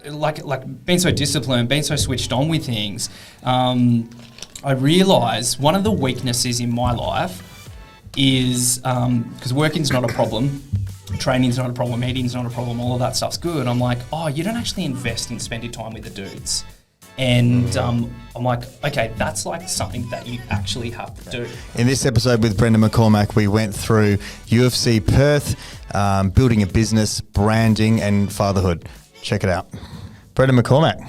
like being so disciplined, being so switched on with things, I realised one of the weaknesses in my life is because working's not a problem, training's not a problem, eating's not a problem, all of that stuff's good. I'm like, oh, you don't actually invest in spending time with the dudes. And I'm like, okay, that's like something that you actually have to do. In this episode with Brendan McCormack, we went through UFC Perth, building a business, branding and fatherhood. Check it out. Brendan McCormack,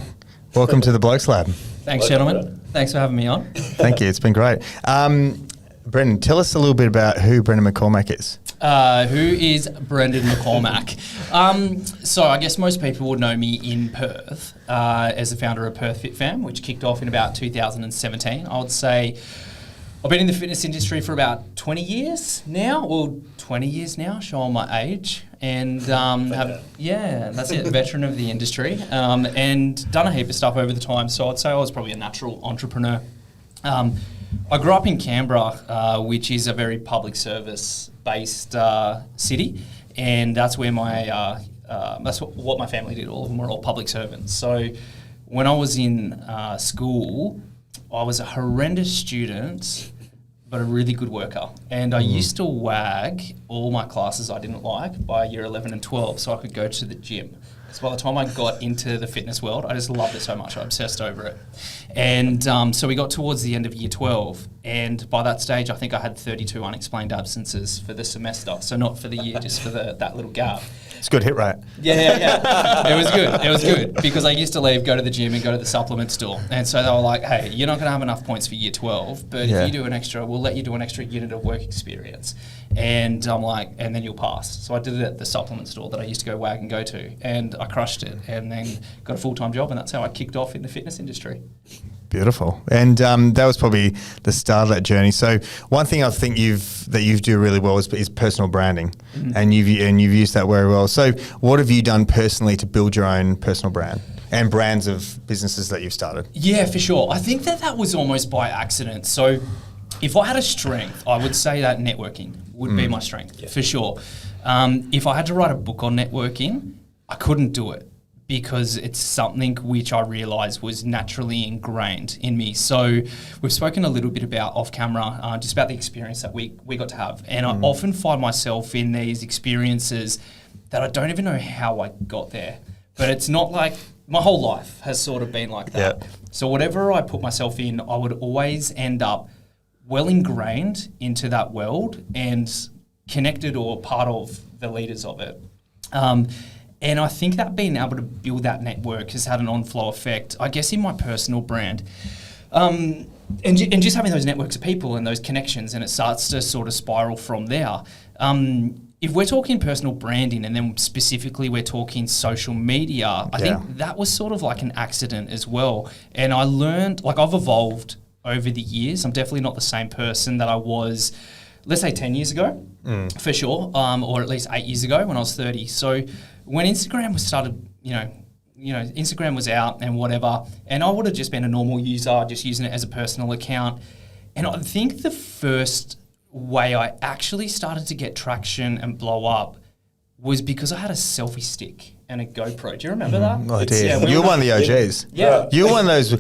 welcome to the Blokes Lab. Thanks, gentlemen. Thanks for having me on. Thank you. It's been great. Brendan, tell us a little bit about who Brendan McCormack is. Who is Brendan McCormack? So I guess most people would know me in Perth as the founder of Perth Fit Fam, which kicked off in about 2017. I would say I've been in the fitness industry for about 20 years now, showing my age. And that's it, veteran of the industry, and done a heap of stuff over the time. So I'd say I was probably a natural entrepreneur. I grew up in Canberra, which is a very public service based city, and that's where that's what my family did. All of them were all public servants. So when I was in school, I was a horrendous student, but a really good worker. And I used to wag all my classes I didn't like by year 11 and 12 so I could go to the gym. So by the time I got into the fitness world, I just loved it so much. I obsessed over it. And so we got towards the end of year 12. And by that stage, I think I had 32 unexplained absences for the semester. So not for the year, just for that little gap. It's a good hit rate. Yeah. It was good because I used to leave, go to the gym and go to the supplement store. And so they were like, hey, you're not going to have enough points for year 12, but if you do we'll let you do an extra unit of work experience. And I'm like, and then you'll pass. So I did it at the supplement store that I used to go wag and go to, and I crushed it and then got a full-time job, and that's how I kicked off in the fitness industry. Beautiful. And that was probably the start of that journey. So one thing I think you do really well is personal branding, and you've used that very well. So what have you done personally to build your own personal brand and brands of businesses that you've started? Yeah, for sure. I think that was almost by accident. So if I had a strength, I would say that networking would be my strength, for sure. If I had to write a book on networking, I couldn't do it, because it's something which I realised was naturally ingrained in me. So we've spoken a little bit about off camera, just about the experience that we got to have. And I often find myself in these experiences that I don't even know how I got there. But it's not like my whole life has sort of been like that. Yep. So whatever I put myself in, I would always end up well ingrained into that world and connected or part of the leaders of it. And I think that being able to build that network has had an on-flow effect, I guess, in my personal brand. And just having those networks of people and those connections, and it starts to sort of spiral from there. If we're talking personal branding, and then specifically we're talking social media, I think that was sort of like an accident as well. And I learned, like, I've evolved over the years. I'm definitely not the same person that I was, let's say 10 years ago, for sure, or at least 8 years ago when I was 30. So when Instagram was started, Instagram was out and whatever, and I would have just been a normal user, just using it as a personal account. And I think the first way I actually started to get traction and blow up was because I had a selfie stick and a GoPro. Do you remember that? I did. Yeah, you were one of the OGs. Yeah. You were one of those.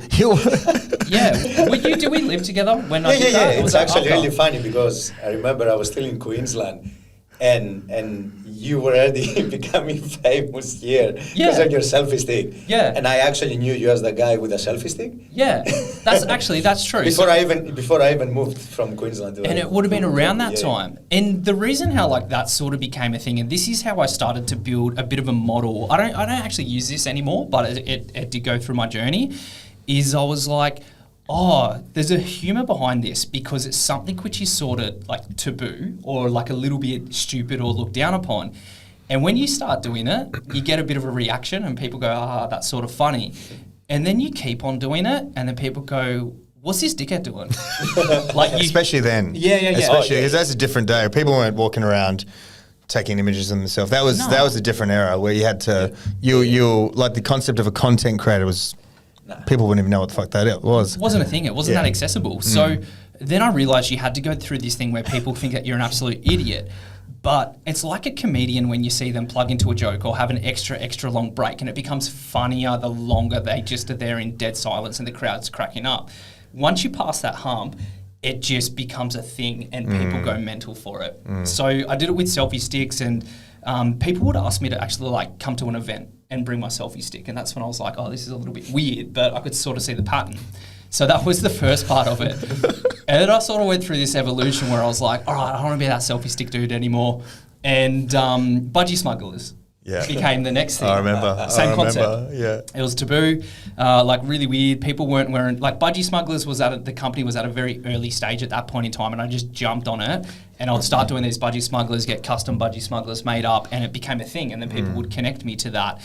Yeah. Did we live together when I did that? Yeah. It's actually really funny because I remember I was still in Queensland and you were already becoming famous here because of your selfie stick. Yeah. And I actually knew you as the guy with a selfie stick. Yeah. That's true. Before I even moved from Queensland to it would have been around that time. And the reason how like that sort of became a thing, and this is how I started to build a bit of a model. I don't actually use this anymore, but it did go through my journey, is I was like, oh, there's a humour behind this because it's something which is sort of like taboo or like a little bit stupid or looked down upon. And when you start doing it, you get a bit of a reaction and people go, that's sort of funny. And then you keep on doing it and then people go, what's this dickhead doing? Especially then. Yeah. Especially because that's a different day. People weren't walking around taking images of themselves. That was a different era where you had to, you like the concept of a content creator was, people wouldn't even know what the fuck that was. It wasn't a thing. It wasn't that accessible. So then I realised you had to go through this thing where people think that you're an absolute idiot. But it's like a comedian when you see them plug into a joke or have an extra long break, and it becomes funnier the longer they just are there in dead silence and the crowd's cracking up. Once you pass that hump, it just becomes a thing and people go mental for it. So I did it with selfie sticks, and people would ask me to actually like come to an event and bring my selfie stick. And that's when I was like, oh, this is a little bit weird, but I could sort of see the pattern. So that was the first part of it. And then I sort of went through this evolution where I was like, all right, I don't want to be that selfie stick dude anymore. And budgie smugglers became the next thing. I remember. Same concept. Yeah. It was taboo, like really weird. People weren't wearing, like budgie smugglers the company was at a very early stage at that point in time, and I just jumped on it. And I would start doing these budgie smugglers, get custom budgie smugglers made up, and it became a thing. And then people would connect me to that.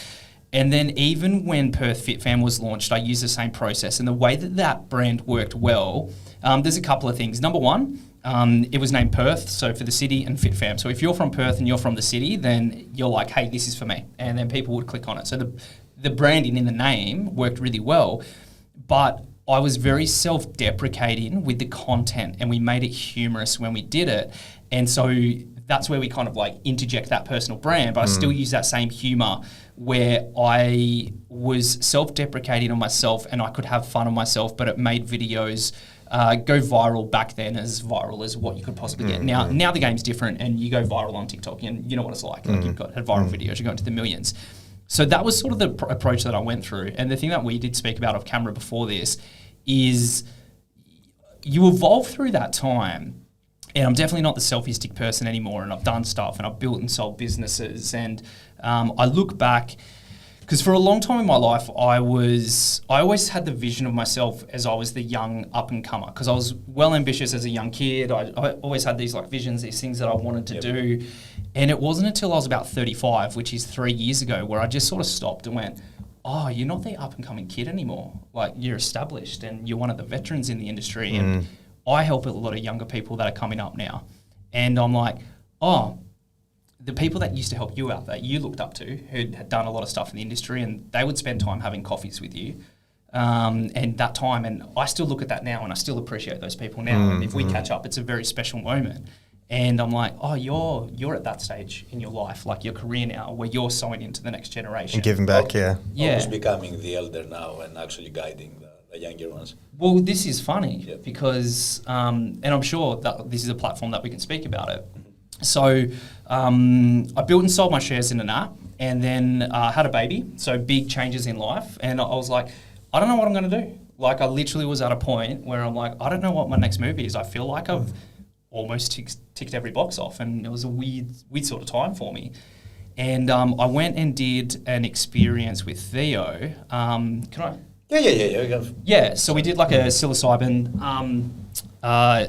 And then even when Perth Fit Fam was launched, I used the same process. And the way that brand worked well, there's a couple of things. Number one, it was named Perth, so for the city, and Fit Fam. So if you're from Perth and you're from the city, then you're like, hey, this is for me. And then people would click on it. So the branding in the name worked really well. But I was very self-deprecating with the content, and we made it humorous when we did it. And so that's where we kind of like interject that personal brand, but I still use that same humor where I was self-deprecating on myself and I could have fun on myself, but it made videos go viral back then, as viral as what you could possibly get. Now the game's different, and you go viral on TikTok and you know what it's like. Like you've had viral videos, you're going to the millions. So that was sort of the approach that I went through. And the thing that we did speak about off camera before this is you evolve through that time. And I'm definitely not the selfie stick person anymore, and I've done stuff and I've built and sold businesses. And I look back, because for a long time in my life, I always had the vision of myself as I was the young up and comer, because I was well ambitious as a young kid. I always had these like visions, these things that I wanted to do. And it wasn't until I was about 35, which is 3 years ago, where I just sort of stopped and went, oh, you're not the up and coming kid anymore. Like, you're established and you're one of the veterans in the industry. And I help a lot of younger people that are coming up now. And I'm like, oh, the people that used to help you out, that you looked up to, who had done a lot of stuff in the industry, and they would spend time having coffees with you. And that time, and I still look at that now and I still appreciate those people now. And if we catch up, it's a very special moment. And I'm like, oh, you're at that stage in your life, like your career now, where you're sowing into the next generation. And giving back, Almost becoming the elder now and actually guiding the younger ones. Well, this is funny because, and I'm sure that this is a platform that we can speak about it. So I built and sold my shares in an app, and then had a baby. So big changes in life. And I was like, I don't know what I'm going to do. Like, I literally was at a point where I'm like, I don't know what my next move is. I feel like I've almost ticked every box off, and it was a weird sort of time for me. And I went and did an experience with Theo. Can I? Yeah. Yeah, so we did like a psilocybin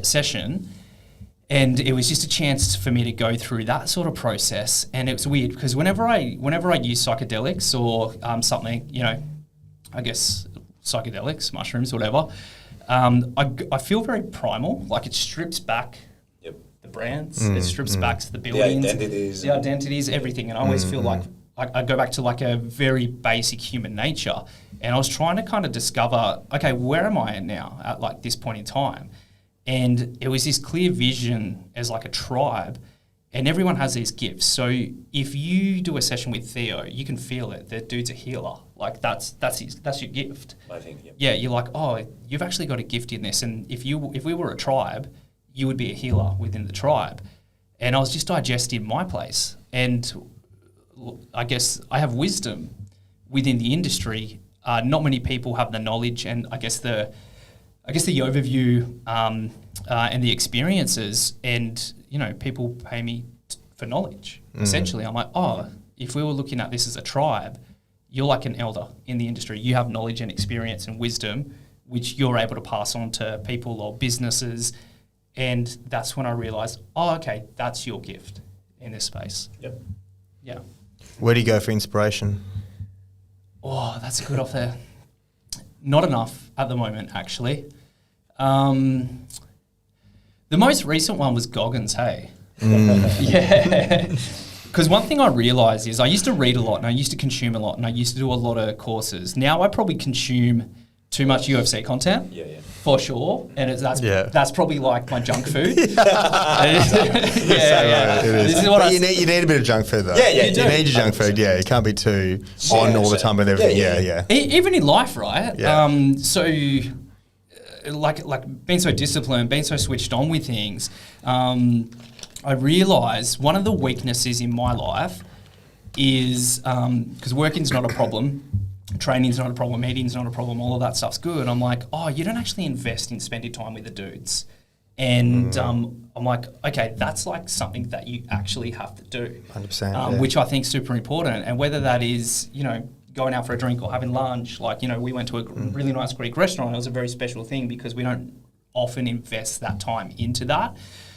session, and it was just a chance for me to go through that sort of process. And it was weird because whenever I use psychedelics or something, you know, I guess psychedelics, mushrooms, whatever, I feel very primal. Like, it strips back the brands, it strips back to the buildings, the identities, everything. And I always feel like I go back to like a very basic human nature. And I was trying to kind of discover, okay, where am I now at like this point in time? And it was this clear vision as like a tribe, and everyone has these gifts. So if you do a session with Theo, you can feel it. The dude's a healer. Like, that's your gift. I think, yeah, you're like, oh, you've actually got a gift in this. And if we were a tribe, you would be a healer within the tribe. And I was just digesting my place. And I guess I have wisdom within the industry. Not many people have the knowledge and I guess the overview and the experiences, and you know, people pay me for knowledge. Essentially, I'm like, oh, if we were looking at this as a tribe, you're like an elder in the industry. You have knowledge and experience and wisdom, which you're able to pass on to people or businesses. And that's when I realized, oh, okay, that's your gift in this space. Yep. Yeah. Where do you go for inspiration? Oh, that's good off there. Not enough at the moment, actually. The most recent one was Goggins, hey? Yeah. Because one thing I realised is I used to read a lot and I used to consume a lot and I used to do a lot of courses. Now I probably consume too much UFC content. Yeah, yeah. For sure, and that's probably like my junk food. It is. This is what you need a bit of junk food though. Yeah, you need your junk food. Yeah, you can't be too on all the time with everything. Yeah. Even in life, right? Yeah. So, like being so disciplined, being so switched on with things, I realise one of the weaknesses in my life is because working's not a problem. Training's not a problem, eating's not a problem, all of that stuff's good. I'm like, oh, you don't actually invest in spending time with the dudes. And I'm like, okay, that's like something that you actually have to do. 100%. Which I think is super important. And whether that is, going out for a drink or having lunch, like, we went to a really nice Greek restaurant. It was a very special thing because we don't often invest that time into that.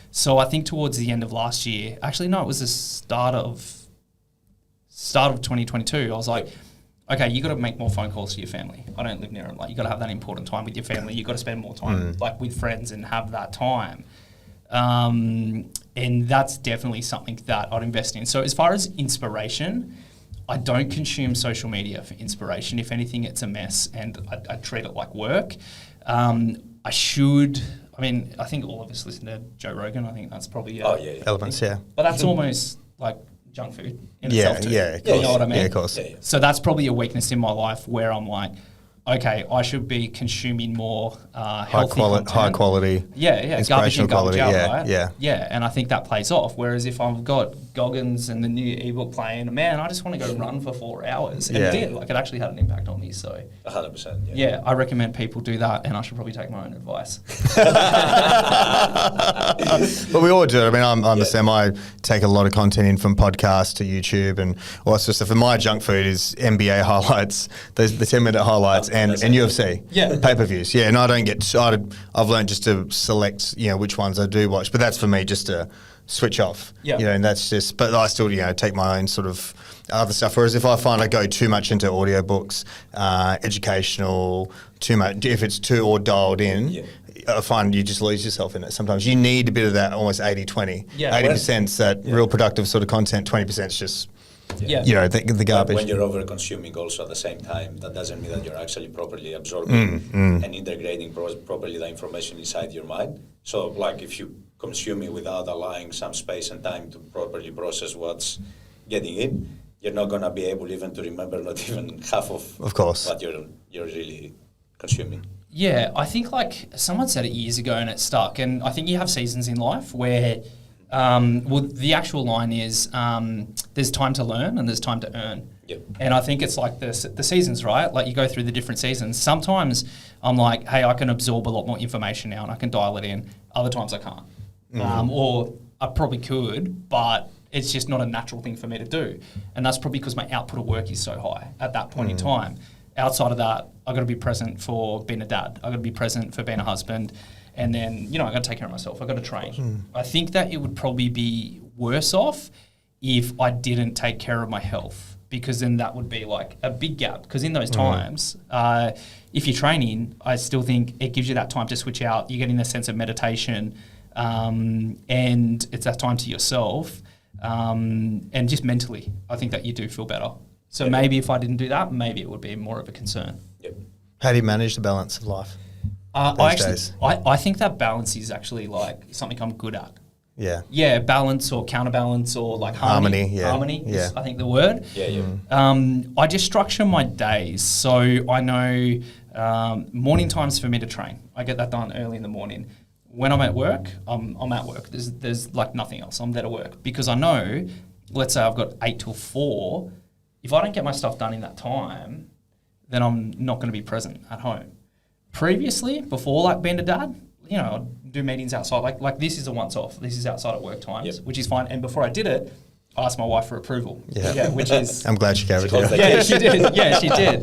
So I think towards the end of last year, actually, no, it was the start of 2022. I was like, okay, you got to make more phone calls to your family. I don't live near them. Like, you got to have that important time with your family. You got to spend more time like with friends and have that time. And that's definitely something that I'd invest in. So as far as inspiration, I don't consume social media for inspiration. If anything, it's a mess, and I treat it like work. I think all of us listen to Joe Rogan. I think that's probably Elements, yeah. But that's almost like junk food in itself too. Yeah, of course. You know what I mean? Yeah, of course. Yeah. So that's probably a weakness in my life where I'm like, okay, I should be consuming more healthy content. High quality. Yeah, garbage in, garbage quality. out, right? Yeah. And I think that plays off. Whereas if I've got Goggins and the new ebook playing, man, I just want to go run for 4 hours. And it did. Like, it actually had an impact on me. So 100%. yeah, I recommend people do that, and I should probably take my own advice. But we all do it. I mean, I'm the same. I take a lot of content in from podcasts to YouTube and all that sort of stuff. And my junk food is NBA highlights, the 10-minute highlights, and UFC. Yeah. Pay-per-views. Yeah, and I don't get excited. I've learned just to select, which ones I do watch. But that's for me just to switch off. Yeah. And that's just, but I still, take my own sort of other stuff. Whereas if I find I go too much into audiobooks, educational, too much, if it's too or dialed in, I find you just lose yourself in it. Sometimes you need a bit of that almost 80-20. Yeah. 80% is that real productive sort of content, 20% is just, the garbage. When you're over consuming also at the same time, that doesn't mean that you're actually properly absorbing and integrating properly the information inside your mind. So like if you consume it without allowing some space and time to properly process what's getting in, you're not going to be able even to remember not even half of course, what you're really consuming. Yeah, I think like someone said it years ago and it stuck. And I think you have seasons in life where the actual line is there's time to learn and there's time to earn. Yep. And I think it's like the seasons, right? Like you go through the different seasons. Sometimes I'm like, hey, I can absorb a lot more information now and I can dial it in. Other times I can't. Or I probably could, but it's just not a natural thing for me to do. And that's probably because my output of work is so high at that point in time. Outside of that, I've got to be present for being a dad. I've got to be present for being a husband. And then, I've got to take care of myself. I've got to train. I think that it would probably be worse off if I didn't take care of my health, because then that would be like a big gap. Because in those times, if you're training, I still think it gives you that time to switch out. You're getting a sense of meditation, and it's that time to yourself. And just mentally, I think that you do feel better. So maybe if I didn't do that, maybe it would be more of a concern. Yep. How do you manage the balance of life? I think that balance is actually like something I'm good at. Yeah. Yeah, balance or counterbalance or like harmony. Harmony is, I think, the word. I just structure my days. So I know morning times for me to train. I get that done early in the morning. When I'm at work, I'm at work. There's like nothing else. I'm there to work because I know, let's say I've got 8 till 4. If I don't get my stuff done in that time, then I'm not going to be present at home. Previously, before like being a dad, I'd do meetings outside. Like this is a once off. This is outside of work times, which is fine. And before I did it, I asked my wife for approval. Yeah, which is... I'm glad she gave it to you. Yeah, she did. Yeah, she did.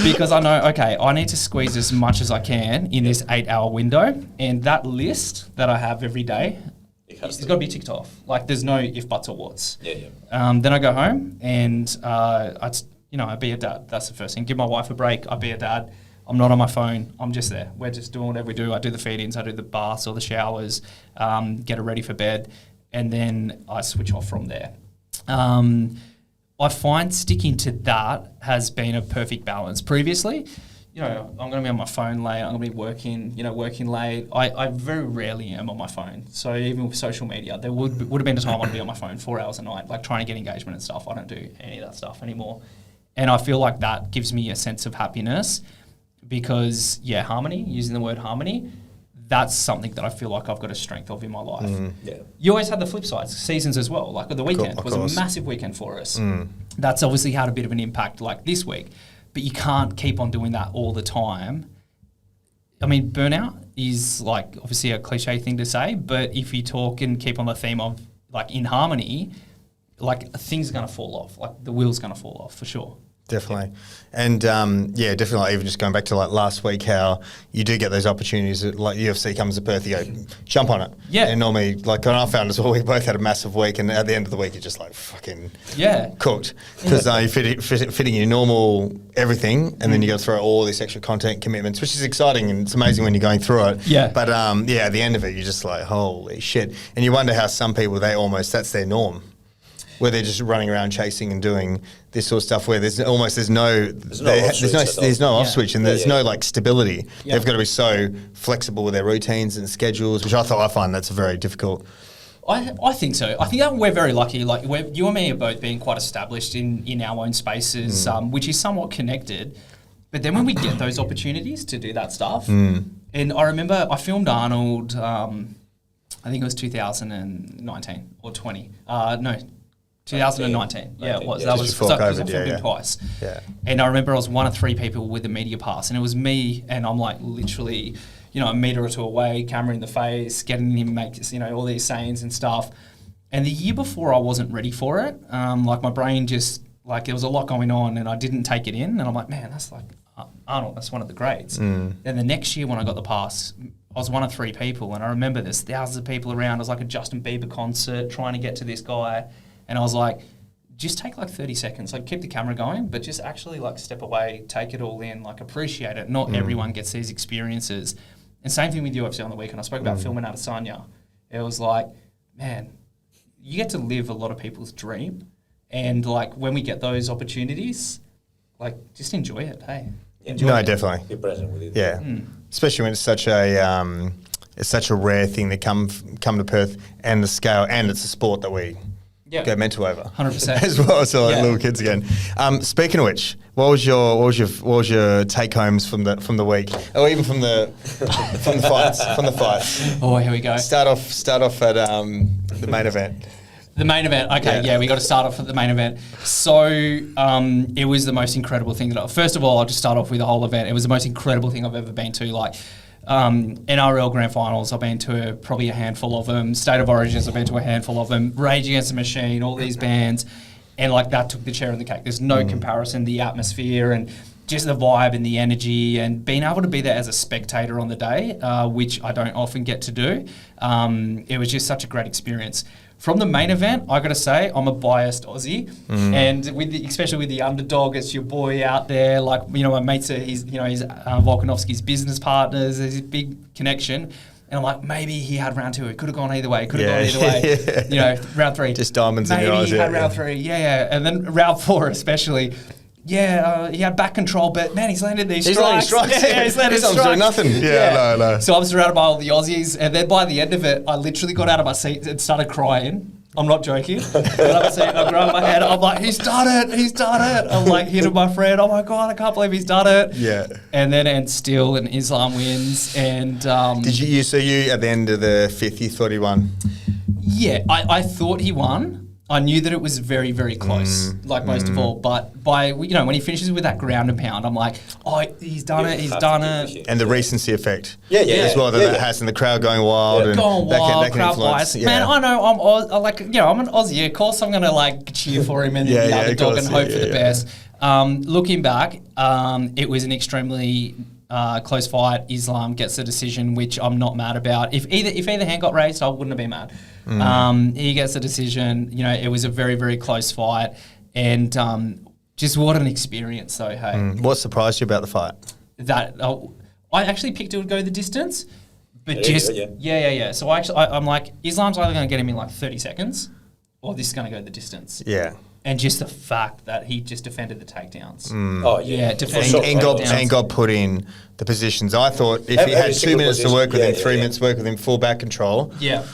Because I know, okay, I need to squeeze as much as I can in this 8-hour window. And that list that I have every day, it's got to be ticked off. Like there's no if, buts or whats. Then I go home and I be a dad. That's the first thing. Give my wife a break. I be a dad. I'm not on my phone. I'm just there. We're just doing whatever we do. I do the feed-ins. I do the baths or the showers, get her ready for bed, and then I switch off from there. I find sticking to that has been a perfect balance. Previously, I'm going to be on my phone late. I'm going to be working late. I very rarely am on my phone. So even with social media, there would have been a time I'd be on my phone 4 hours a night, like trying to get engagement and stuff. I don't do any of that stuff anymore. And I feel like that gives me a sense of happiness because, harmony, using the word harmony, that's something that I feel like I've got a strength of in my life. You always had the flip sides, seasons as well. Like the weekend was a massive weekend for us. That's obviously had a bit of an impact like this week. But you can't keep on doing that all the time. I mean, burnout is like obviously a cliche thing to say, but if you talk and keep on the theme of like in harmony, like things are going to fall off. Like the wheel's going to fall off for sure. Definitely. And definitely like even just going back to like last week, how you do get those opportunities that like UFC comes to Perth, you go, jump on it. Yeah. And normally, like when I found as well, we both had a massive week and at the end of the week, you're just like fucking cooked. Because you're fitting your normal everything and then you got to throw all this extra content commitments, which is exciting and it's amazing when you're going through it. Yeah. But at the end of it, you're just like, holy shit. And you wonder how some people, that's their norm. Where they're just running around chasing and doing this sort of stuff where there's no off switch and there's no like stability. Yeah. They've got to be so flexible with their routines and schedules, which I find that's very difficult. I think so. I think that we're very lucky. Like you and me are both being quite established in our own spaces, which is somewhat connected. But then when we get those opportunities to do that stuff, and I remember I filmed Arnold, I think it was 2019 or 20. 2019. Yeah, it was. That was before COVID. I filmed him twice. Yeah. And I remember I was one of 3 people with the media pass, and it was me, and I'm like literally, a metre or 2 away, camera in the face, getting him make, all these sayings and stuff. And the year before, I wasn't ready for it. Like my brain just, like there was a lot going on, and I didn't take it in. And I'm like, man, that's like Arnold. That's one of the greats. Then the next year when I got the pass, I was one of 3 people, and I remember there's thousands of people around. It was like a Justin Bieber concert trying to get to this guy. And I was like, just take like 30 seconds, like keep the camera going, but just actually like step away, take it all in, like appreciate it. Not everyone gets these experiences. And same thing with UFC on the weekend. I spoke about filming Adesanya. It was like, man, you get to live a lot of people's dream. And like when we get those opportunities, like just enjoy it, hey. Enjoy it. Definitely. Be present with it. Yeah. Especially when it's such a rare thing to come to Perth and the scale, and it's a sport that we go mental over 100% as well. So like little kids again. Speaking of which, what was your take homes from the week, or even from the fights? Oh, here we go. Start off at the main event. The main event. Okay, we got to start off at the main event. So it was the most incredible thing first of all, I'll just start off with the whole event. It was the most incredible thing I've ever been to. Like NRL Grand Finals, I've been to probably a handful of them. State of Origins, I've been to a handful of them. Rage Against the Machine, all these bands. And like that took the cherry on the cake. There's no comparison, the atmosphere and just the vibe and the energy and being able to be there as a spectator on the day, which I don't often get to do. It was just such a great experience. From the main event, I got to say, I'm a biased Aussie, and especially with the underdog, it's your boy out there. Like my mates are he's Volkanovski's business partners. There's this big connection, and I'm like, maybe he had round 2. It could have gone either way. Round 3, just diamonds maybe in your eyes. Maybe he had round 3, and then round 4 especially. He had back control, but man, he's landed these strikes. He's landed strikes. Doing nothing. No. So I'm surrounded by all the Aussies, and then by the end of it, I literally got out of my seat and started crying. I'm not joking. I grabbed my head. I'm like, he's done it. I'm like hitting my friend. Oh my God, I can't believe he's done it. Yeah. And then Islam wins. And did you at the end of the 5th, you thought he won? Yeah, I thought he won. I knew that it was very, very close, most of all. But by when he finishes with that ground and pound, I'm like, oh, he's done it. And the recency effect, as well that has, and the crowd going wild, and that can crowd influence. Wise. Man, I know I'm an Aussie. Of course, I'm gonna cheer for him and the underdog and hope for the best. Looking back, it was an extremely close fight. Islam gets the decision, which I'm not mad about. If either hand got raised, I wouldn't have been mad. He gets the decision. It was a very, very close fight, and just what an experience, though. Hey, what surprised you about the fight? That I actually picked it would go the distance, but So I'm like, Islam's either going to get him in 30 seconds, or this is going to go the distance. Yeah. And just the fact that he just defended the takedowns. Oh yeah, defending And takedowns. got put in the positions. I thought if he Every had 2 single minutes to position. work with him, Yeah, 3 yeah. minutes to work with him, full back control. Yeah.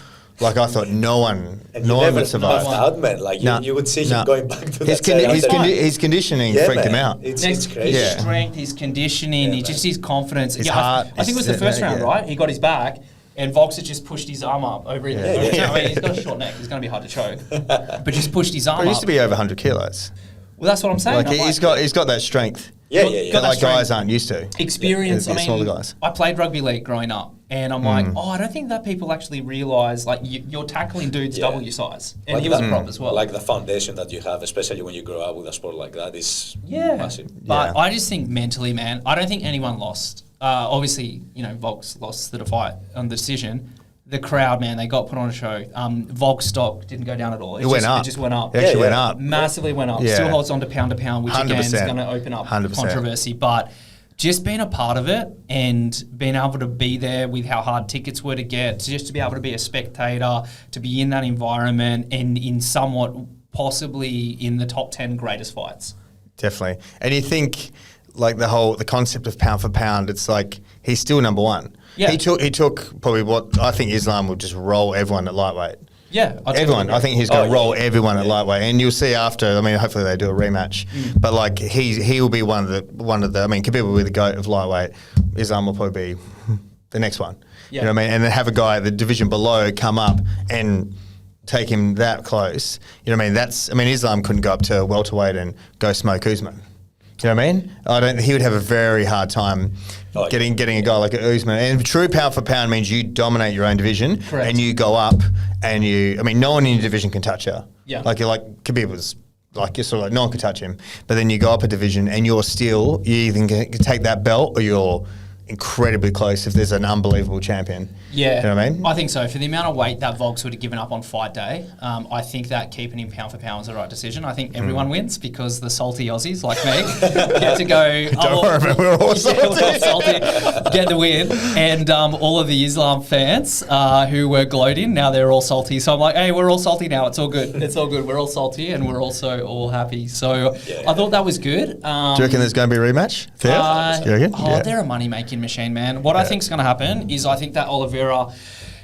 Like I thought, no one And you would never survive. knocked out, man. Like No, you would see him no. going back to His, that side. his conditioning freaked him out. It's His crazy. Yeah. strength, his conditioning, Yeah, just his confidence. His heart, I think it was the his- first round, yeah. right? He got his back, and Volks had just pushed his arm up over his. Yeah. I mean, he's got a short neck. He's going to be hard to choke, but just pushed his arm But he used up. to be over 100 kilos. Well, that's what I'm saying. Like I'm he's got that strength. Yeah, Got- yeah, yeah. got That that like guys strength. aren't used to. experience. Yeah, I mean, smaller guys. I played rugby league growing up, and I'm like, I don't think that people actually realise like you're tackling dudes Yeah. double your size, and Like he was a that- prop as well. Like the foundation that you have, especially when you grow up with a sport like that, is massive. But Yeah. I just think mentally, man, I don't think anyone lost. Obviously, Volks lost the fight on the decision. The crowd, man, they got put on a show. Volks stock didn't go down at all. It went up. It just went up. It actually Yeah, went yeah. up. Massively went up. Yeah. Still holds on to pound, which again is 100%. going to open up 100%. controversy. But just being a part of it and being able to be there with how hard tickets were to get, just to be able to be a spectator, to be in that environment and in somewhat possibly in the top 10 greatest fights. Definitely. And you think like the concept of pound for pound, it's like he's still number one. Yeah. He took probably what I think Islam will just roll everyone at lightweit. Yeah. Everyone. I think he's going to roll yeah. everyone at lightweight, and you'll see after. I mean, hopefully they do a rematch. But like he will be one of the. I mean, Khabib will be the goat of lightweight. Islam will probably be the next one. Yeah. You know what I mean? And then have a guy at the division below come up and take him that close. You know what I mean? Islam couldn't go up to welterweight and go smoke Usman. Do you know what I mean? He would have a very hard time getting a guy like Usman. And true pound for pound means you dominate your own division. Correct. And you go up and no one in your division can touch you. Yeah. Like Khabib was like, you're sort of like, no one can touch him. But then you go up a division and you either can take that belt or you're incredibly close if there's an unbelievable champion. Yeah, You know what I mean? I think so. For the amount of weight that Volks would have given up on fight day, I think that keeping him pound for pound was the right decision. I think everyone wins because the salty Aussies like me get to go. Don't worry about it, we're all salty. Get the win, and all of the Islam fans who were gloating now they're all salty. So I'm like, hey, we're all salty now. It's all good. It's all good. We're all salty, and we're also all happy. So I thought that was good. Do you reckon there's going to be a rematch? Do you reckon? They're a money-making machine, man. What I think is going to happen is I think that Oliveira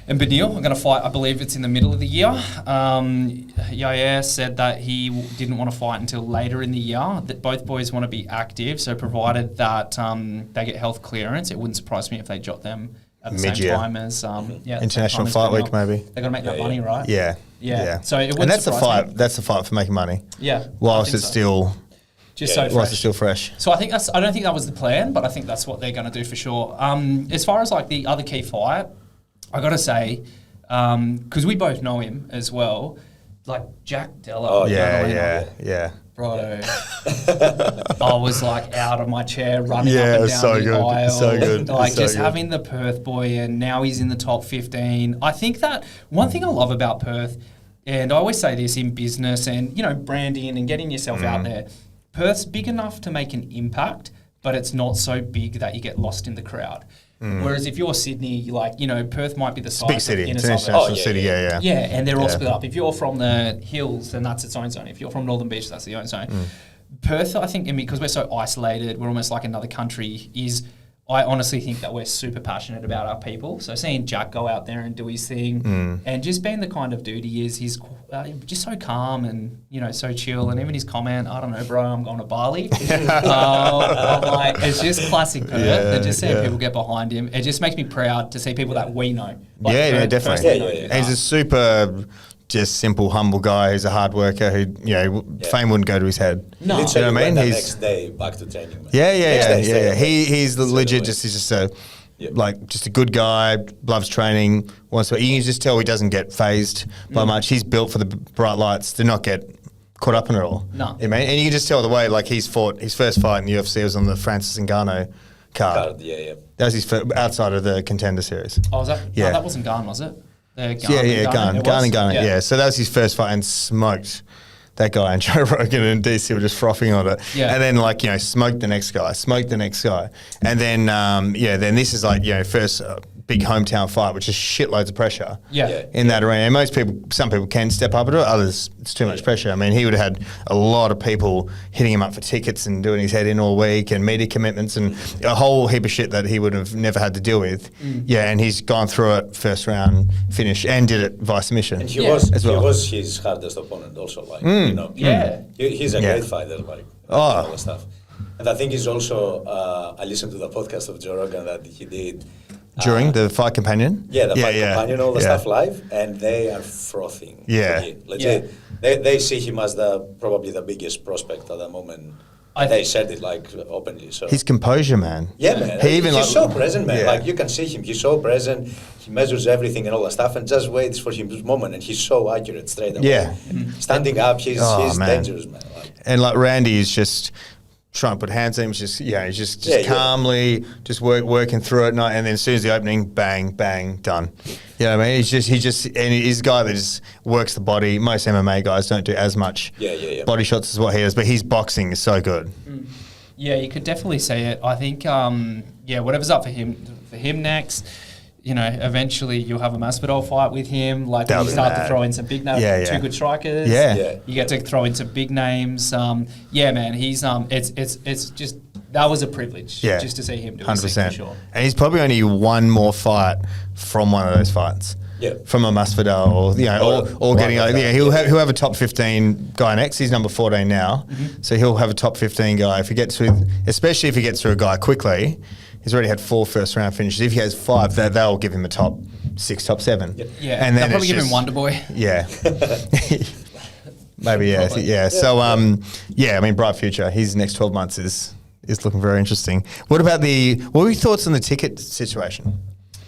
and Benil are going to fight. I believe it's in the middle of the year. Yair said that he didn't want to fight until later in the year, that both boys want to be active, so provided that they get health clearance, it wouldn't surprise me if they jot them at the Mid-year. same time as International Fight Week, maybe. They're going to make that money, right? Yeah. Yeah. So it wouldn't and that's the surprise fight. me. That's the fight for making money. Yeah. Whilst I think it's so. still Just so whilst fresh. it's still fresh. So I think I don't think that was the plan, but I think that's what they're going to do for sure. As far as like the other key fight, I got to say, because we both know him as well, like Jack Della. Yeah. Righto. I was like out of my chair running Yeah, up it and was down so the good. aisle. So good. Like So just good. having the Perth boy, and now he's in the top 15. I think that one thing I love about Perth, and I always say this in business and branding and getting yourself out there, Perth's big enough to make an impact, but it's not so big that you get lost in the crowd. Whereas if you're Sydney, Perth might be the size Big city. of inner It's an suburbs. international city. Yeah. Yeah, and they're all Yeah. split up. If you're from the hills, then that's its own zone. If you're from Northern Beach, that's the own zone. Perth, I think, because we're so isolated, we're almost like another country, I honestly think that we're super passionate about our people. So seeing Jack go out there and do his thing and just being the kind of dude he is, he's just so calm and, so chill. And even his comment, I don't know, bro, I'm going to Bali. I'm like, it's just classic Perth. And just seeing people get behind him, it just makes me proud to see people that we know. Like Yeah, definitely. personally know Yeah. who He's they a super, just simple, humble guy. He's a hard worker who, fame wouldn't go to his head. No. Literally You know what I mean? went the He's- next day back to training. Man. Yeah. He's the legit. Exactly. He's just a good guy. Loves training. You can just tell he doesn't get phased by much. He's built for the bright lights. To not get caught up in it all. No. You know what I mean? And you can just tell the way he's fought. His first fight in the UFC was on the Francis Ngannou card. Yeah. That was his first, outside of the Contender Series. Oh, was that? Yeah. No, that wasn't Garn, was it? Garn. It was? Yeah. So that was his first fight and smoked that guy, and Joe Rogan and DC were just frothing on it. Yeah. And then smoked the next guy, and then then this is first big hometown fight, which is shitloads of pressure Yeah. in that arena. And some people can step up to it, others it's too much pressure. I mean, he would have had a lot of people hitting him up for tickets and doing his head in all week and media commitments and a whole heap of shit that he would have never had to deal with. Yeah, and he's gone through it first round finish and did it via submission. And he was as well. he was his hardest opponent also, like you know. Yeah. He's a great fighter, like all the stuff. And I think he's also I listened to the podcast of Joe Rogan that he did During the Fight Companion? the Fight Companion, all the stuff live, and they are frothing. Yeah. For him. Legit. They see him as probably the biggest prospect at the moment. They said it like openly. So His composure, man. yeah, man. He's so present, man. Yeah. Like you can see him. He's so present. He measures everything and all that stuff, and just waits for his moment. And he's so accurate straight away. Yeah. Standing up, he's Man. dangerous, man. Like, And like Randy is just trying to put hands on him, he's just calmly just working through it, and then as soon as the opening, bang, bang, done. You know what I mean? And he's a guy that just works the body. Most MMA guys don't do as much body shots as what he does, but his boxing is so good. Yeah, you could definitely see it. I think, whatever's up for him next. You know, eventually you'll have a Masvidal fight with him. Like when you start to throw in some big names, two good strikers. Yeah. You get to throw in some big names. Man, he's it's just that was a privilege. Just to see him do it. 100%. For sure. And he's probably only one more fight from one of those fights. Yeah. From a Masvidal, or getting he'll have a top 15 guy next. He's number 14 now, so he'll have a top 15 guy especially if he gets through a guy quickly. He's already had 4 first round finishes. If he has 5, they'll give him a top 6, top 7. Yeah, and then they'll probably give him Wonder Boy. Yeah. Maybe, yeah. So, I mean, bright future. His next 12 months is looking very interesting. What were your thoughts on the ticket situation?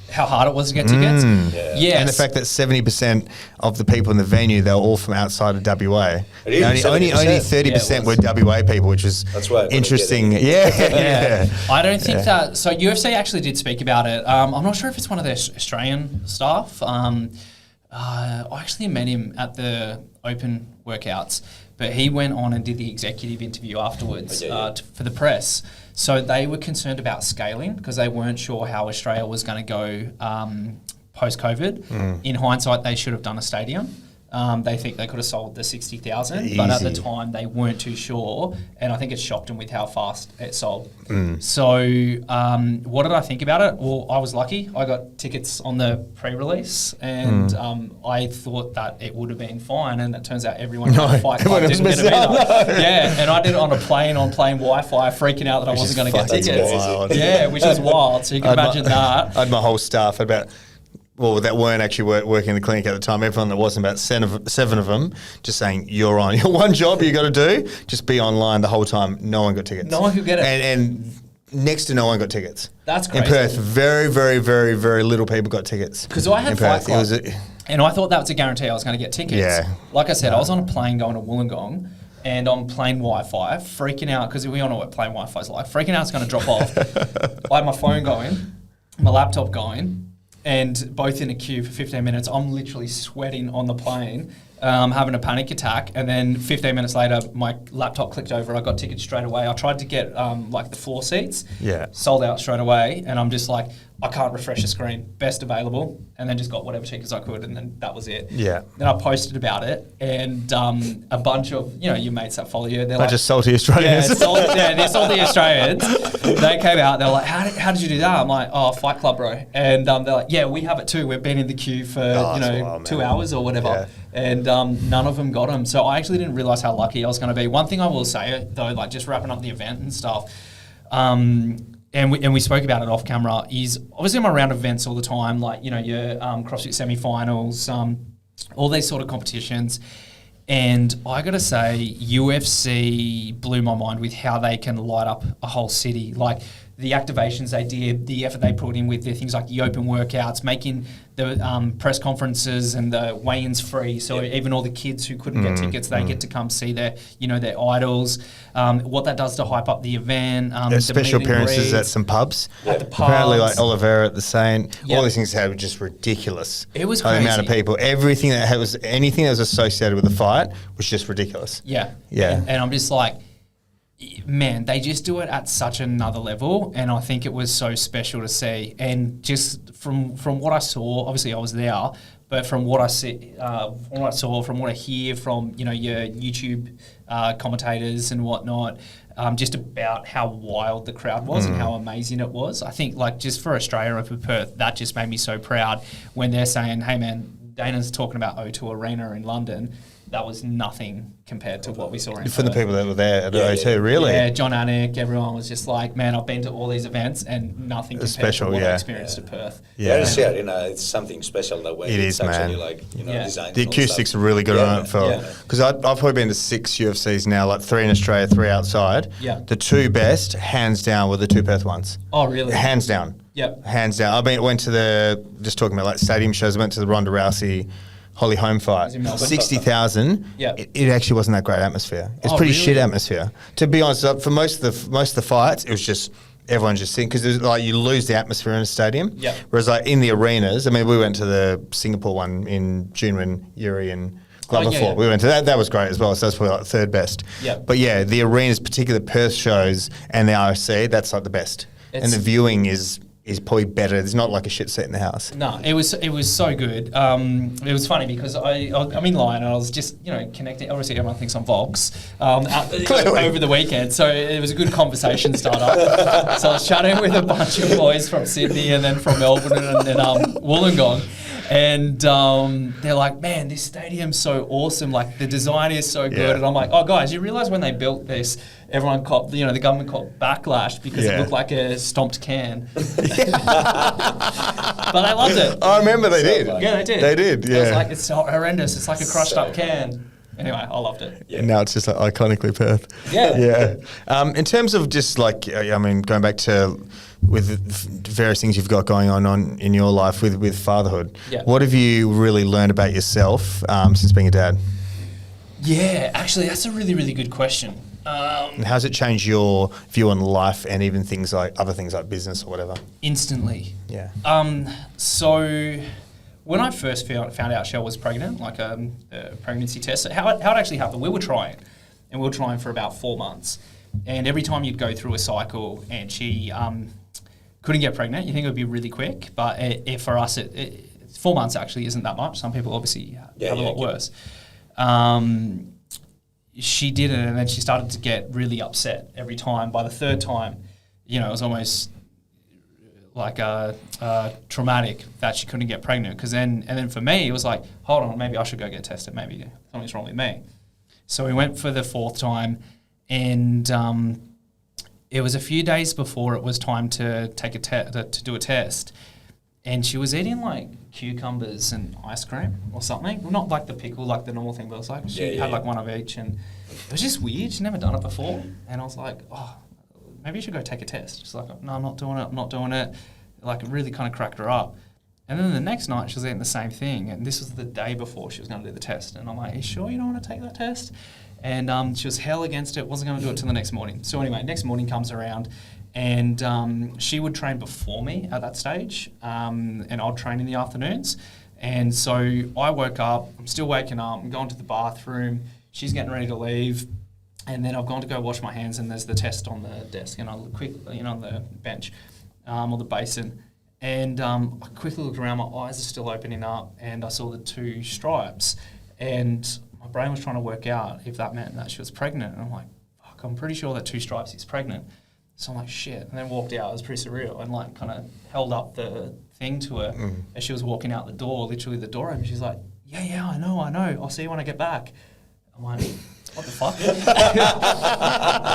How hard it was to get tickets? Yes. And the fact that 70% of the people in the venue, they were all from outside of WA. Really? Only 30% were WA people, which is interesting. Yeah. I don't think that... So UFC actually did speak about it. I'm not sure if it's one of their Australian staff. I actually met him at the open workouts, but he went on and did the executive interview afterwards for the press. So they were concerned about scaling because they weren't sure how Australia was going to go post-COVID. In hindsight, they should have done a stadium. They think they could have sold the 60,000, but at the time they weren't too sure, and I think it shocked them with how fast it sold. So what did I think about it? Well, I was lucky. I got tickets on the pre-release, and I thought that it would have been fine, and it turns out everyone in the fight club didn't get it either. And I did it on plane Wi-Fi, freaking out that I wasn't going to get tickets. Wild. Yeah, which is wild. So you can imagine that. I had my whole staff that weren't actually working in the clinic at the time, everyone that wasn't, about 7 of them, just saying, you're on. Your one job you got to do, just be online the whole time. No one got tickets. No one could get it. And next to no one got tickets. That's crazy. In Perth, very, very, very, very little people got tickets. Because I had Fight Club, and I thought that was a guarantee I was going to get tickets. Yeah. Like I said, I was on a plane going to Wollongong, and on plane Wi-Fi, freaking out, because we all know what plane Wi-Fi is like, freaking out it's going to drop off. I had my phone going, my laptop going, and both in a queue for 15 minutes. I'm literally sweating on the plane, having a panic attack. And then 15 minutes later, my laptop clicked over. I got tickets straight away. I tried to get the floor seats. Yeah. Sold out straight away. And I'm just like, I can't refresh the screen. Best available. And then just got whatever tickets I could. And then that was it. Yeah. Then I posted about it. And a bunch of, your mates that follow you, they're like... just salty Australians. They're salty Australians. They came out. They're like, how did you do that? I'm like, Fight Club, bro. And they're like, yeah, we have it too. We've been in the queue for, 2 hours or whatever. Yeah. And none of them got them. So I actually didn't realise how lucky I was going to be. One thing I will say, though, like just wrapping up the event and stuff, and we spoke about it off camera, is obviously I'm around events all the time, like, your CrossFit semi-finals, all these sort of competitions. And I got to say, UFC blew my mind with how they can light up a whole city. Like, the activations they did, the effort they put in with the things like the open workouts, making the press conferences and the weigh-ins free. So even all the kids who couldn't get tickets, they get to come see their idols. What that does to hype up the event. Special appearances at some pubs. At the pubs. Apparently, like Oliveira at the Saint. All these things were just ridiculous. It was crazy. The amount of people. Anything that was associated with the fight was just ridiculous. Yeah. And I'm just like, Man, they just do it at such another level, and I think it was so special to see. And just from what I saw, obviously I was there, but from what I see, from what I saw, from what I hear from your YouTube commentators and whatnot, just about how wild the crowd was and how amazing it was. I think like just for Australia and for Perth, that just made me so proud when they're saying, "Hey man, Dana's talking about O2 Arena in London." That was nothing compared to what we saw in For the Perth. people that were there at O2, really? Yeah, John Anik, everyone was just like, man, I've been to all these events and nothing compared special, to what I yeah. experienced at Perth. Yeah, the Arena, it's something special that way. It is, actually man. like, Yeah. designed. The and all acoustics stuff. are really good on it Yeah. because I've probably been to 6 UFCs now, like 3 in Australia, 3 outside. Yeah. The 2 best, hands down, were the 2 Perth ones. Oh, really? Hands down. Yep. Hands down. Went to just talking about like stadium shows, I went to the Ronda Rousey Holly Holm fight. in Melbourne. 60,000. Yeah. It actually wasn't that great atmosphere. It's Oh, pretty really? shit atmosphere. To be honest, for most of the fights, it was just everyone's just sitting because like you lose the atmosphere in a stadium. Yeah. Whereas like in the arenas, I mean, we went to the Singapore one in June when Yuri and Glover yeah, fought. yeah. We went to that. That was great as well. So that's probably like third best. Yeah. But yeah, the arenas, particularly Perth shows and the RFC, that's like the best. And It's- the viewing is probably better. There's not like a shit seat in the house. No, it was so good. It was funny because I'm in line and I was just connecting. Obviously, everyone thinks I'm Blokes Clearly. over the weekend, so it was a good conversation starter. So I was chatting with a bunch of boys from Sydney and then from Melbourne and then Wollongong. And they're like, man, this stadium's so awesome. Like, the design is so good. Yeah. And I'm like, oh, guys, you realise when they built this, everyone caught, the government caught backlash because it Yeah. looked like a stomped can. But I loved it. I remember they did. Yeah, they did. They did, It was yeah. like, it's so horrendous. It's like a crushed up can. Anyway, I loved it. Yeah. And now it's just like iconically Perth. Yeah. Yeah. In terms of just like, I mean, going back to with various things you've got going on in your life with fatherhood, Yeah. what have you really learned about yourself since being a dad? Yeah, actually, that's a really, really good question. And how's it changed your view on life and even things like other things like business or whatever? Instantly. Yeah. So when I first found out Shell was pregnant, like a pregnancy test, so how it actually happened, we were trying for about 4 months. And every time you'd go through a cycle and she couldn't get pregnant, you think it would be really quick. But for us, 4 months actually isn't that much. Some people obviously have a lot worse. She did it, and then she started to get really upset every time. By the third time, it was almost like traumatic that she couldn't get pregnant. And then for me, it was like, hold on, maybe I should go get tested. Maybe something's wrong with me. So we went for the 4th time, and it was a few days before it was time to take to do a test. And she was eating like cucumbers and ice cream or something. Well, not like the pickle, like the normal thing, but it was like she had like one of each, and it was just weird. She'd never done it before, and I was like, oh, maybe you should go take a test. She's like, no, I'm not doing it. Like, it really kind of cracked her up. And then the next night, she was eating the same thing, and this was the day before she was going to do the test. And I'm like, are you sure you don't want to take that test? And she was hell against it, wasn't going to do it till the next morning. So anyway, next morning comes around, and she would train before me at that stage, and I'd train in the afternoons. And so I woke up, I'm still waking up, I'm going to the bathroom, she's getting ready to leave, and then I've gone to go wash my hands, and there's the test on the desk, and I look quickly, on the bench, or the basin, and I quickly looked around, my eyes are still opening up, and I saw the 2 stripes, and my brain was trying to work out if that meant that she was pregnant, and I'm like, fuck, I'm pretty sure that 2 stripes is pregnant. So I'm like, shit, and then walked out. It was pretty surreal, and like kind of held up the thing to her as she was walking out the door, literally the door open. She's like, yeah, I know, I'll see you when I get back. I'm like, what the fuck?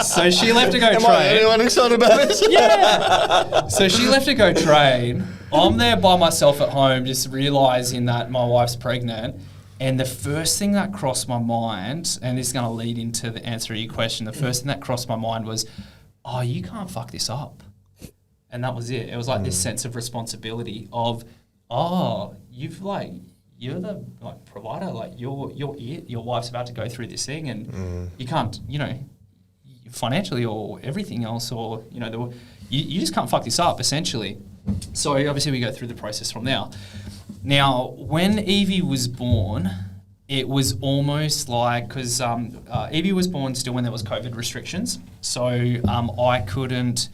So she left to go train. Am I the only one excited about it? Yeah. So she left to go train. I'm there by myself at home, just realising that my wife's pregnant. And the first thing that crossed my mind, and this is going to lead into the answer to your question, the first thing that crossed my mind was, oh, you can't fuck this up. And that was it. It was like this sense of responsibility of, oh, you're the provider, like your wife's about to go through this thing, and you can't, financially or everything else, or you just can't fuck this up, essentially. So obviously we go through the process from there. Now, when Evie was born, it was almost like, because Evie was born still when there was COVID restrictions, so I couldn't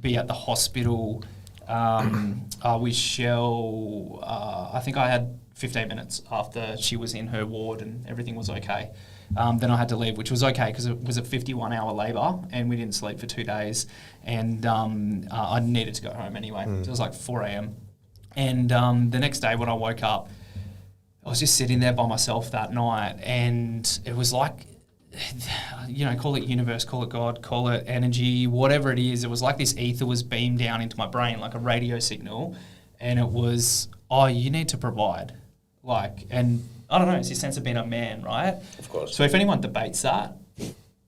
be at the hospital with Shell. I think I had 15 minutes after she was in her ward and everything was okay. Then I had to leave, which was okay because it was a 51-hour labour and we didn't sleep for 2 days, and I needed to go home anyway. It was like 4 a.m. And the next day when I woke up, I was just sitting there by myself that night, and it was like, you know, call it universe, call it God, call it energy, whatever it is. It was like this ether was beamed down into my brain like a radio signal, and it was, oh, you need to provide. Like, and I don't know, it's this sense of being a man, right? Of course. So if anyone debates that,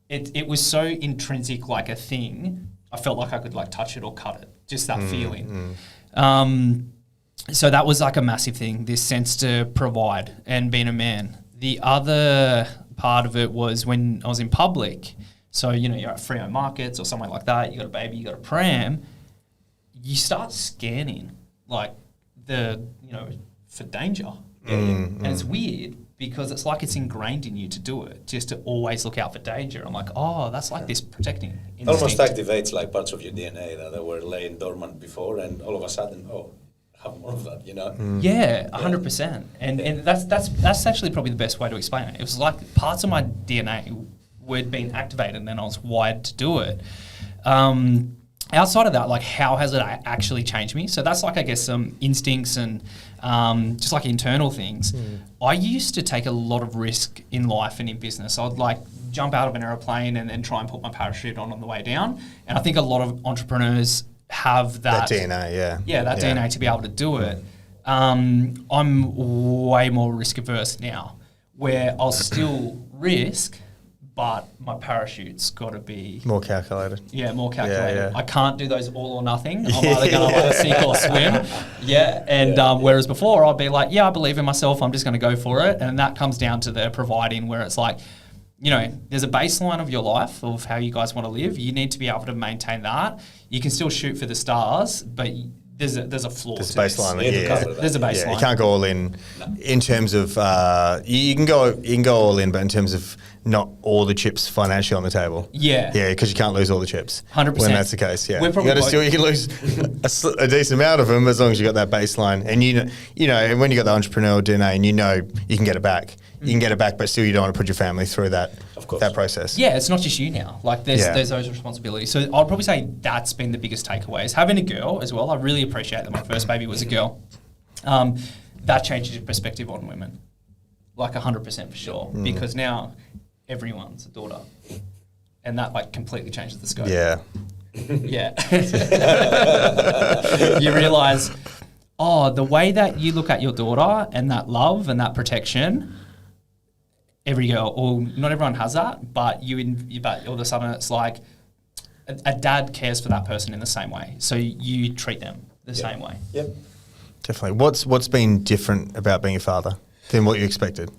it was so intrinsic, like a thing, I felt like I could like touch it or cut it, just that feeling. So that was like a massive thing, this sense to provide and being a man. The other part of it was when I was in public. So, you know, you're at Freo markets or somewhere like that, you got a baby, you got a pram, you start scanning like for danger. And it's weird because it's like it's ingrained in you to do it, just to always look out for danger. I'm like, oh, that's like this protecting instinct. Almost activates like parts of your DNA that were laying dormant before, and all of a sudden, have more of that, you know? Yeah, 100%. And that's actually probably the best way to explain it. It was like parts of my DNA were being activated and I was wired to do it. Outside of that, like, how has it actually changed me? So that's like, I guess, some instincts and just like internal things. I used to take a lot of risk in life and in business. I'd like jump out of an airplane and try and put my parachute on the way down. And I think a lot of entrepreneurs have that DNA, that DNA to be able to do it. I'm way more risk averse now, where I'll still risk, but my parachute's got to be more calculated. Yeah, more calculated. Yeah. I can't do those all or nothing. I'm either going to like sink or swim. Whereas before I'd be like, I believe in myself. I'm just going to go for it, and that comes down to the providing, where it's like, you know, there's a baseline of your life of how you guys want to live. You need to be able to maintain that. You can still shoot for the stars, but there's a flaw. There's a baseline. There's a baseline. You can't go all in. In terms of you can go all in, but in terms of not all the chips financially on the table. Yeah, because you can't lose all the chips. 100%. When that's the case, you can lose a decent amount of them as long as you got that baseline, and you know, and when you got the entrepreneurial DNA, and you know you can get it back. You can get it back, but still you don't want to put your family through that process. Yeah, it's not just you now. Like there's those responsibilities. So I'll probably say that's been the biggest takeaway. Is having a girl as well. I really appreciate that my first baby was a girl. That changes your perspective on women, like 100% for sure. Because now everyone's a daughter, and that like completely changes the scope. Yeah. You realise, the way that you look at your daughter and that love and that protection. Every girl, or not everyone has that, but but all of a sudden it's like a dad cares for that person in the same way. So you treat them the same way. Yep. Definitely. What's been different about being a father than what you expected?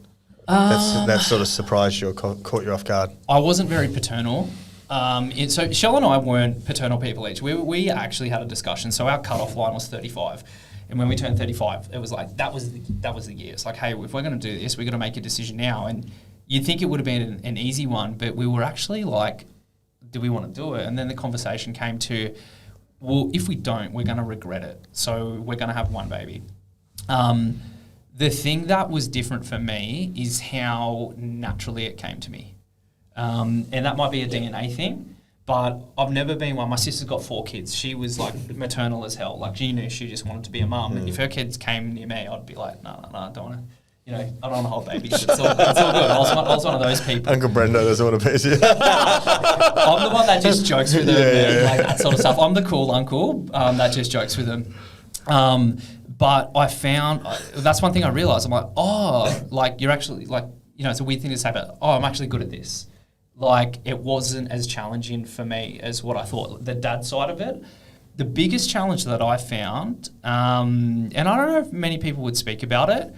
That sort of surprised you or caught you off guard? I wasn't very paternal. So Shell and I weren't paternal people each. We actually had a discussion. So our cutoff line was 35. And when we turned 35, it was like, that was the year. It's like, hey, if we're going to do this, we're going to make a decision now. And you'd think it would have been an easy one, but we were actually like, do we want to do it? And then the conversation came to, well, if we don't, we're going to regret it. So we're going to have one baby. The thing that was different for me is how naturally it came to me. And that might be a DNA thing. But I've never been one. My sister's got 4 kids. She was like maternal as hell. Like she knew she just wanted to be a mum. And if her kids came near me, I'd be like, no, I don't want to. You know, I don't want to hold babies. It's all good. I was one of those people. Uncle Brendo doesn't want to piss you. I'm the one that just jokes with them and like that sort of stuff. I'm the cool uncle that just jokes with them. But I found that's one thing I realised. I'm like, like you're actually like, you know, it's a weird thing to say, but I'm actually good at this. Like, it wasn't as challenging for me as what I thought, the dad side of it. The biggest challenge that I found, and I don't know if many people would speak about it,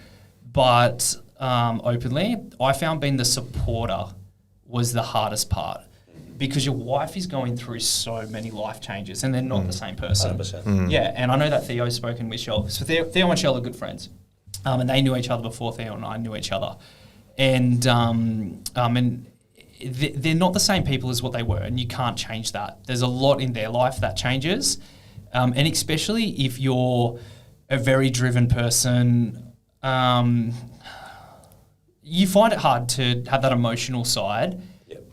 but openly, I found being the supporter was the hardest part, because your wife is going through so many life changes and they're not the same person. 100%. Yeah, and I know that Theo's spoken with Shell. So Theo and Shell are good friends, and they knew each other before Theo and I knew each other. and they're not the same people as what they were, and you can't change that. There's a lot in their life that changes, and especially if you're a very driven person, you find it hard to have that emotional side.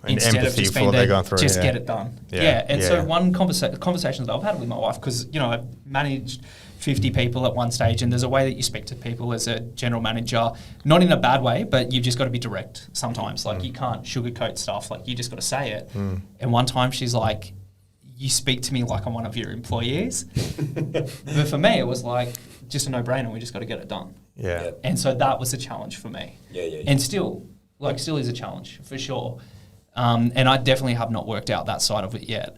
Instead of just being there, just get it done. So one conversation that I've had with my wife, because I've managed 50 people at one stage, and there's a way that you speak to people as a general manager, not in a bad way, but you've just got to be direct sometimes. Like you can't sugarcoat stuff. Like you just got to say it. And one time she's like, "You speak to me like I'm one of your employees." But for me, it was like just a no-brainer. We just got to get it done. Yeah. And so that was a challenge for me. And still is a challenge for sure. And I definitely have not worked out that side of it yet.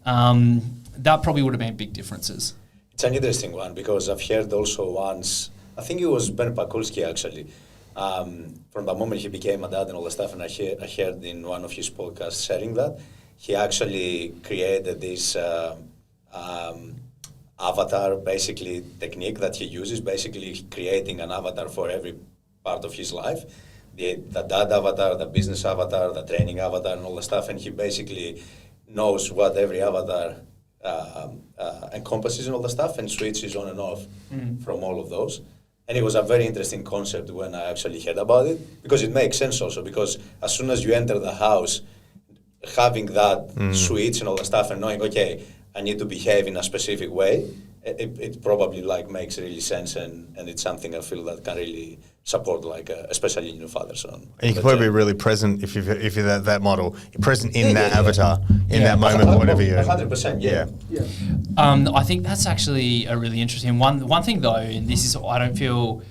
That probably would have been big differences. It's an interesting one because I've heard also once, I think it was Ben Pakulski actually, from the moment he became a dad and all the stuff, and I heard in one of his podcasts sharing that, he actually created this avatar basically technique that he uses, basically creating an avatar for every part of his life. The dad avatar, the business avatar, the training avatar, and all the stuff, and he basically knows what every avatar encompasses and all the stuff, and switches on and off from all of those. And it was a very interesting concept when I actually heard about it, because it makes sense also, because as soon as you enter the house, having that switch and all the stuff, and knowing, okay, I need to behave in a specific way, it probably makes really sense, and it's something I feel that can really support, especially in your father's son. And you can probably be really present if you're that model. You're present in that avatar, in that moment, whatever you're. 100%, yeah. I think that's actually a really interesting one. One thing though, and this is, I don't feel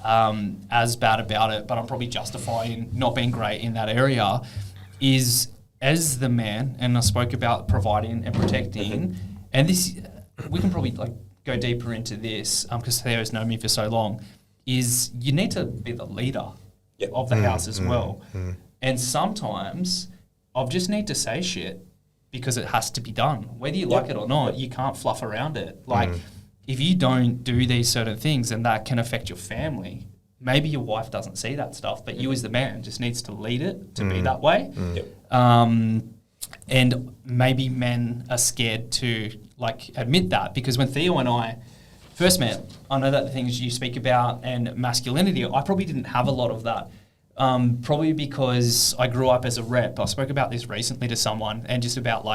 as bad about it, but I'm probably justifying not being great in that area, is as the man, and I spoke about providing and protecting, and this, we can probably go deeper into this because Theo's known me for so long, is you need to be the leader of the house as well. And sometimes I just need to say shit because it has to be done. Whether you like it or not, you can't fluff around it. If you don't do these certain things, and that can affect your family, maybe your wife doesn't see that stuff, but you as the man just needs to lead it to be that way. And maybe men are scared to admit that, because when Theo and I first met, I know that the things you speak about and masculinity, I probably didn't have a lot of that. Probably because I grew up as a rep. I spoke about this recently to someone, and just about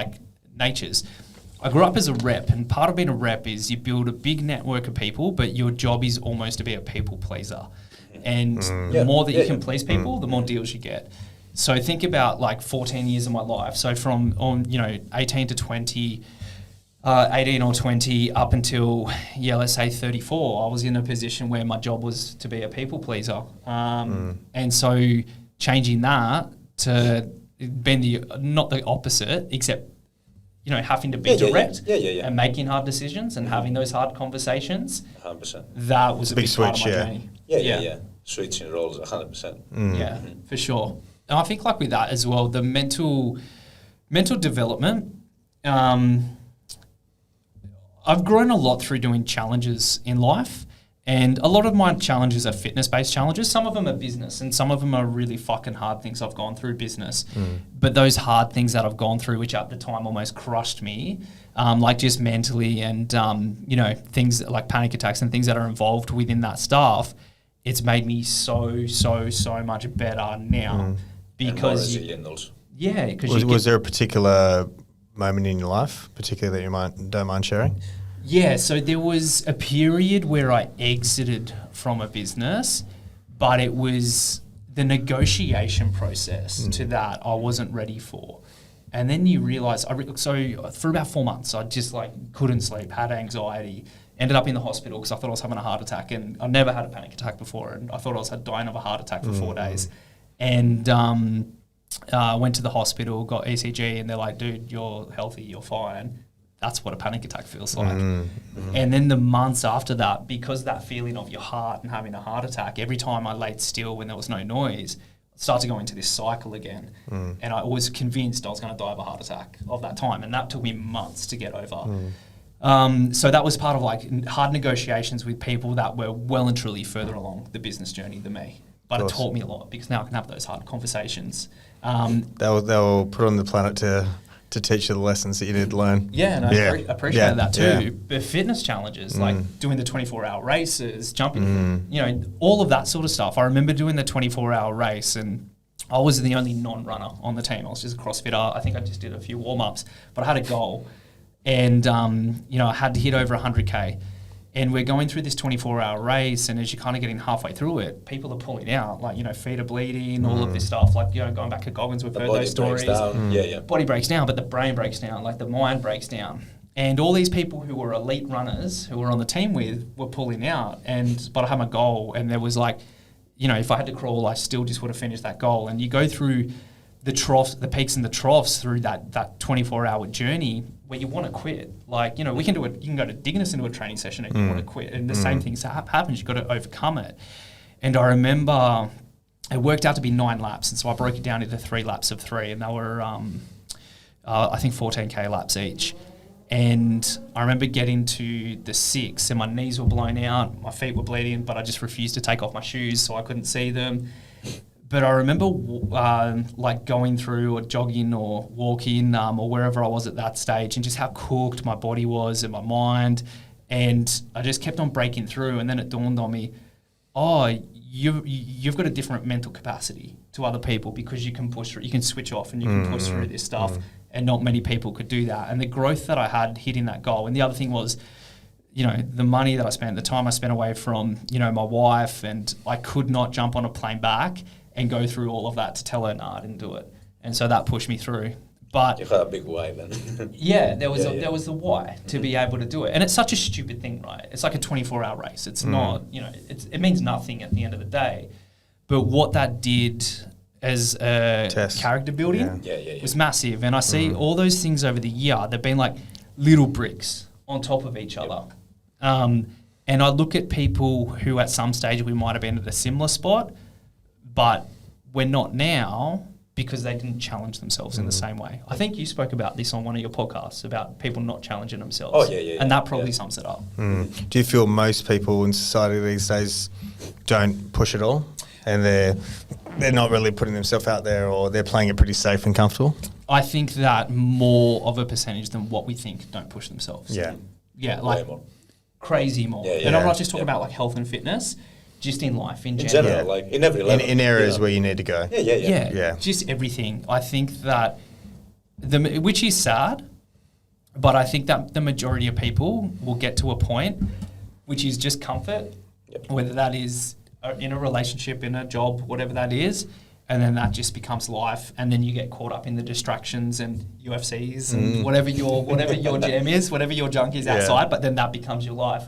natures. I grew up as a rep, and part of being a rep is you build a big network of people, but your job is almost to be a people pleaser. And the more that you can please people, the more deals you get. So think about 14 years of my life. So from 18 to 20, 18 or 20 up until, let's say 34, I was in a position where my job was to be a people pleaser. And so changing that to being not the opposite, except, having to be direct and making hard decisions and having those hard conversations. 100%. That was a big switch, part of my journey. Yeah. Switching roles, 100%. Yeah, for sure. And I think with that as well, the mental development, I've grown a lot through doing challenges in life, and a lot of my challenges are fitness-based challenges. Some of them are business, and some of them are really fucking hard things I've gone through business. But those hard things that I've gone through, which at the time almost crushed me, just mentally, and things like panic attacks and things that are involved within that stuff, it's made me so much better now. Because and more resilient also. Yeah, because was there a particular moment in your life, particularly that you don't mind sharing? Yeah, so there was a period where I exited from a business, but it was the negotiation process to that I wasn't ready for. And then you realise, so for about 4 months, I just couldn't sleep, had anxiety, ended up in the hospital because I thought I was having a heart attack, and I never had a panic attack before, and I thought I was dying of a heart attack for 4 days. And went to the hospital, got ECG, and they're like, dude, you're healthy, you're fine. That's what a panic attack feels like. And then the months after that, because that feeling of your heart and having a heart attack, every time I laid still when there was no noise, I started to go into this cycle again. And I was convinced I was going to die of a heart attack of that time. And that took me months to get over. So that was part of hard negotiations with people that were well and truly further along the business journey than me. but it taught me a lot because now I can have those hard conversations. They'll put on the planet to teach you the lessons that you need to learn. Yeah, and I appreciate that too. Yeah. But fitness challenges, like doing the 24-hour races, jumping, all of that sort of stuff. I remember doing the 24-hour race, and I was the only non-runner on the team. I was just a CrossFitter. I think I just did a few warm-ups, but I had a goal. And, I had to hit over 100K. And we're going through this 24-hour race, and as you're kind of getting halfway through it, people are pulling out, like, feet are bleeding, all of this stuff. Like, going back to Goggins, we've heard those stories. Body breaks down, but the brain breaks down, like the mind breaks down. And all these people who were elite runners, who were on the team with, were pulling out. But I had my goal, and there was like, if I had to crawl, I still just would have finished that goal. And you go through the troughs, the peaks and the troughs through that 24-hour journey where you want to quit. Like, we can do it. You can go to Dignus into a training session and you want to quit. And the same things happens. You've got to overcome it. And I remember it worked out to be 9 laps. And so I broke it down into 3 laps of 3. And they were, I think, 14K laps each. And I remember getting to the 6 and my knees were blown out. My feet were bleeding, but I just refused to take off my shoes so I couldn't see them. But I remember going through or jogging or walking or wherever I was at that stage, and just how cooked my body was and my mind. And I just kept on breaking through. And then it dawned on me, you've got a different mental capacity to other people because you can push through, you can switch off and you can push through this stuff. And not many people could do that. And the growth that I had hitting that goal. And the other thing was, the money that I spent, the time I spent away from, my wife, and I could not jump on a plane back and go through all of that to tell her, I didn't do it. And so that pushed me through. But you had a big why then. there was the why to be able to do it. And it's such a stupid thing, right? It's like a 24-hour race. It's not, it means nothing at the end of the day. But what that did as a character building was massive. And I see all those things over the year, they've been like little bricks on top of each other. And I look at people who at some stage we might have been at a similar spot, but we're not now because they didn't challenge themselves in the same way. I think you spoke about this on one of your podcasts about people not challenging themselves. And that probably sums it up. Do you feel most people in society these days don't push at all, and they're not really putting themselves out there, or they're playing it pretty safe and comfortable? I think that more of a percentage than what we think don't push themselves. Yeah, like crazy more. And I'm not just talking about like health and fitness, just in life in general. Like in every level. In areas where you need to go. Yeah, just everything. I think that, which is sad, but I think that the majority of people will get to a point which is just comfort, whether that is in a relationship, in a job, whatever that is, and then that just becomes life, and then you get caught up in the distractions and UFCs and whatever your jam is, whatever your junk is outside, but then that becomes your life.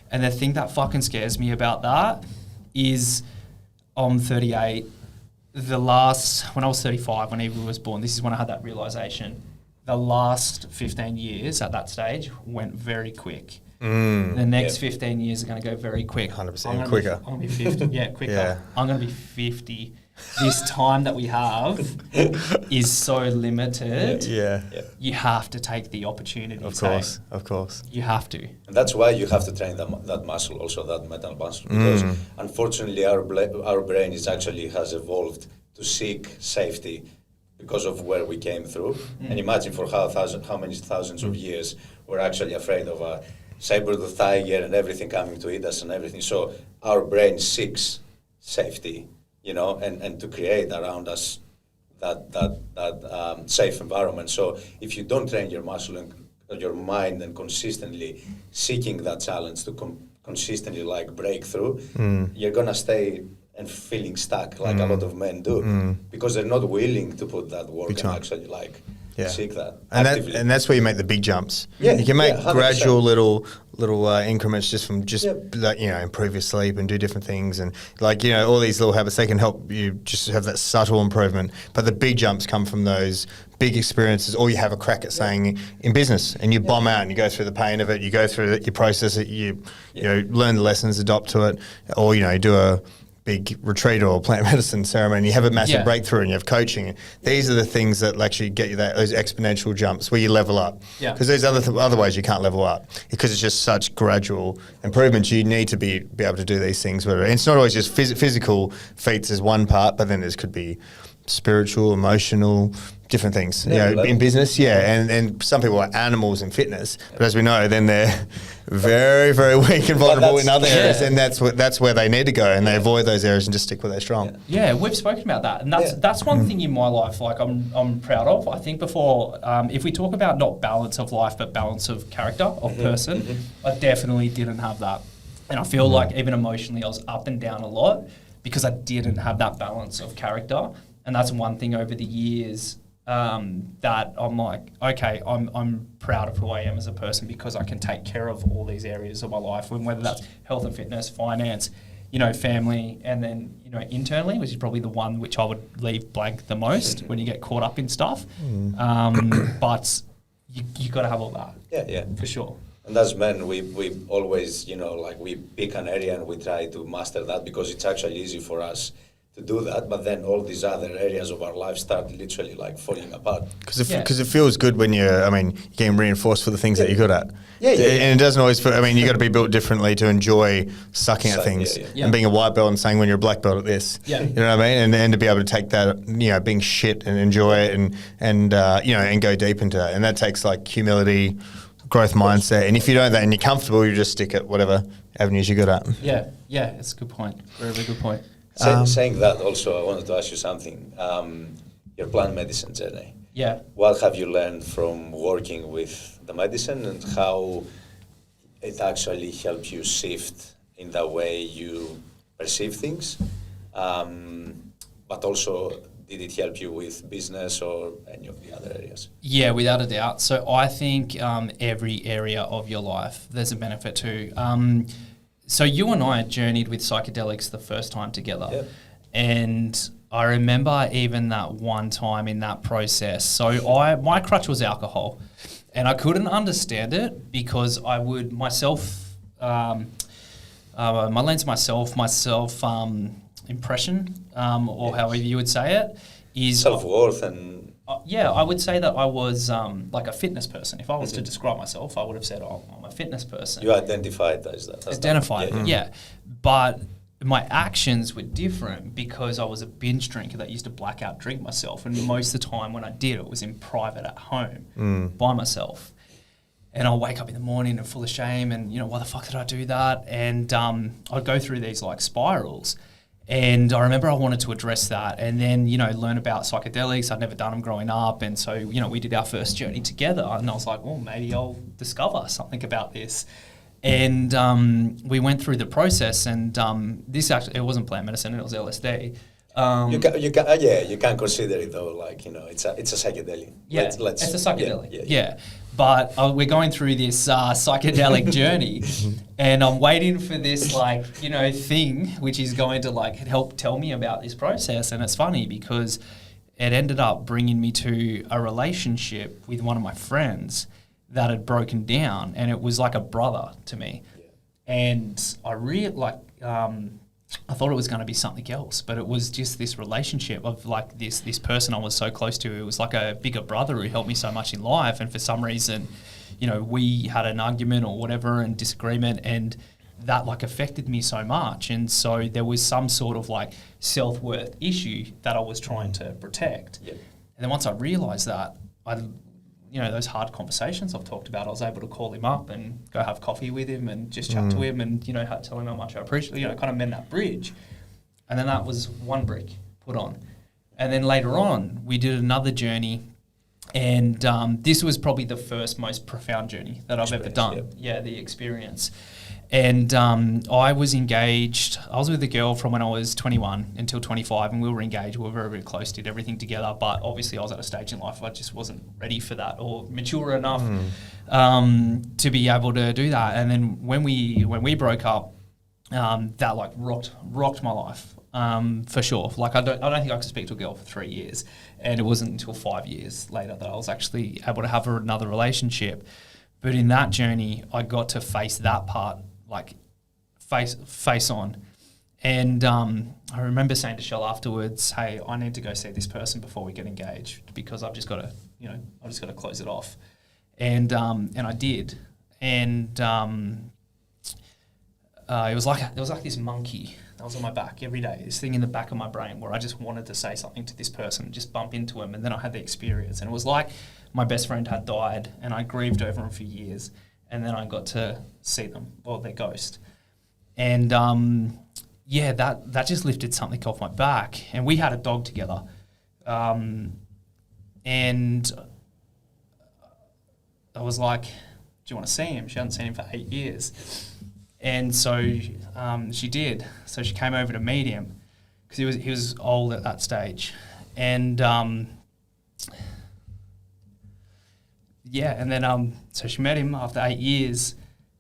And the thing that fucking scares me about that is I'm 38. When I was 35, when Eva was born, this is when I had that realization. The last 15 years at that stage went very quick. The next 15 years are going to go very quick. 100% quicker. I'm going to be 50. Quicker. I'm going to be 50. This time that we have is so limited. You have to take the opportunity. Of course. You have to. And that's why you have to train that muscle, also that mental muscle, because unfortunately our brain has evolved to seek safety because of where we came through. And imagine for how many thousands of years we're actually afraid of a saber-toothed tiger and everything coming to eat us and everything. So our brain seeks safety, and to create around us that safe environment. So if you don't train your muscle and your mind and consistently seeking that challenge to consistently break through, you're gonna stay and feeling stuck like a lot of men do because they're not willing to put that work and actually seek that. And that's where you make the big jumps. You can make gradual little increments just from improve your sleep and do different things, and all these little habits, they can help you just have that subtle improvement. But the big jumps come from those big experiences, or you have a crack at saying in business and you bomb out and you go through the pain of it, you go through it, you process it, you learn the lessons, adopt to it, or do a big retreat or plant medicine ceremony, you have a massive breakthrough and you have coaching. These are the things that actually get you those exponential jumps where you level up. Because there's other ways you can't level up because it's just such gradual improvements. You need to be able to do these things. And it's not always just physical feats as one part, but then there could be spiritual, emotional, different things. In business, and some people are animals in fitness, but as we know, then they're very, very weak and vulnerable in other areas, and that's where they need to go, and they avoid those areas and just stick where they're strong. Yeah, we've spoken about that, and that's one thing in my life, like I'm proud of. I think before, if we talk about not balance of life, but balance of character of person, I definitely didn't have that, and I feel like even emotionally, I was up and down a lot because I didn't have that balance of character, and that's one thing over the years. That I'm like, okay, I'm proud of who I am as a person because I can take care of all these areas of my life, whether that's health and fitness, finance, family, and then, internally, which is probably the one which I would leave blank the most when you get caught up in stuff. But you got to have all that. Yeah, for sure. And as men, we always, we pick an area and we try to master that because it's actually easy for us to do that, but then all these other areas of our life start literally falling apart. Because it feels good when you're getting reinforced for the things that you're good at. And it doesn't always feel, you got to be built differently to enjoy sucking at things and being a white belt and saying when you're a black belt at this. You know what I mean? And to be able to take that, being shit and enjoy it and go deep into that. And that takes humility, growth mindset. And if you don't have that and you're comfortable, you just stick at whatever avenues you're good at. Yeah, it's a good point. Very good point. Saying that also, I wanted to ask you something. Your plant medicine journey. Yeah. What have you learned from working with the medicine and how it actually helped you shift in the way you perceive things? But also, did it help you with business or any of the other areas? Yeah, without a doubt. So I think every area of your life, there's a benefit to. So you and I journeyed with psychedelics the first time together. And I remember even that one time in that process. So my crutch was alcohol, and I couldn't understand it because I would myself, my lens myself impression, or however you would say it, is self-worth and... I would say that I was like a fitness person. If I was to describe myself, I would have said, I'm a fitness person. You identified as that. Yeah. But my actions were different because I was a binge drinker that used to blackout drink myself. And most of the time when I did, it was in private at home by myself. And I'll wake up in the morning and full of shame and, why the fuck did I do that? And I'd go through these spirals. And I remember I wanted to address that and then, learn about psychedelics. I'd never done them growing up. And so, we did our first journey together. And I was like, well, maybe I'll discover something about this. And we went through the process. And this actually, it wasn't plant medicine, it was LSD. You can consider it though, it's a psychedelic. Yeah, it's a psychedelic. Yeah. But we're going through this psychedelic journey, and I'm waiting for this thing which is going to help tell me about this process. And it's funny because it ended up bringing me to a relationship with one of my friends that had broken down, and it was like a brother to me. And I really I thought it was going to be something else, but it was just this relationship of this person I was so close to. It was like a bigger brother who helped me so much in life. And for some reason, we had an argument or whatever and disagreement, and that affected me so much. And so there was some sort of self-worth issue that I was trying to protect. And then once I realized that, those hard conversations I've talked about, I was able to call him up and go have coffee with him and just chat to him and, tell him how much I appreciate, kind of mend that bridge. And then that was one brick put on. And then later on, we did another journey, and this was probably the first most profound journey that I've ever done. Yeah, the experience. And I was engaged. I was with a girl from when I was 21 until 25, and we were engaged. We were very, very close, did everything together. But obviously, I was at a stage in life I just wasn't ready for that or mature enough to be able to do that. And then when we broke up, that rocked my life for sure. I don't think I could speak to a girl for 3 years, and it wasn't until 5 years later that I was actually able to have another relationship. But in that journey, I got to face that part. Face on, And I remember saying to Shell afterwards, hey, I need to go see this person before we get engaged because I've just got to, I've just got to close it off. And I did. And it was like this monkey that was on my back every day, this thing in the back of my brain where I just wanted to say something to this person, just bump into him. And then I had the experience. And it was like my best friend had died and I grieved over him for years. And then I got to see them, or their ghost. And that just lifted something off my back. And we had a dog together. And I was like, do you want to see him? She hadn't seen him for 8 years. And so she did. So she came over to meet him because he was old at that stage. And and then so she met him after 8 years,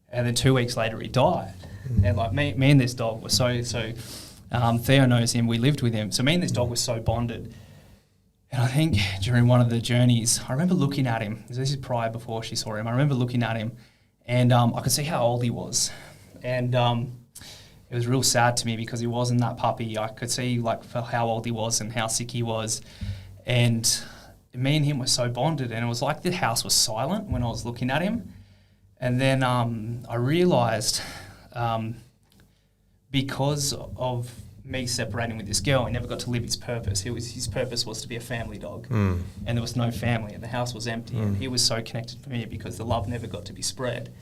and then 2 weeks later he died. And like me and this dog were so Theo knows him, we lived with him. So me and this dog were so bonded. And I think during one of the journeys, I remember looking at him. This is prior before she saw him. I remember looking at him and I could see how old he was. And it was real sad to me because he wasn't that puppy. I could see like how old he was and how sick he was. And me and him were so bonded, and it was like the house was silent when I was looking at him. And then I realised because of me separating with this girl, he never got to live his purpose. His purpose was to be a family dog, and there was no family, and the house was empty, and he was so connected to me because the love never got to be spread.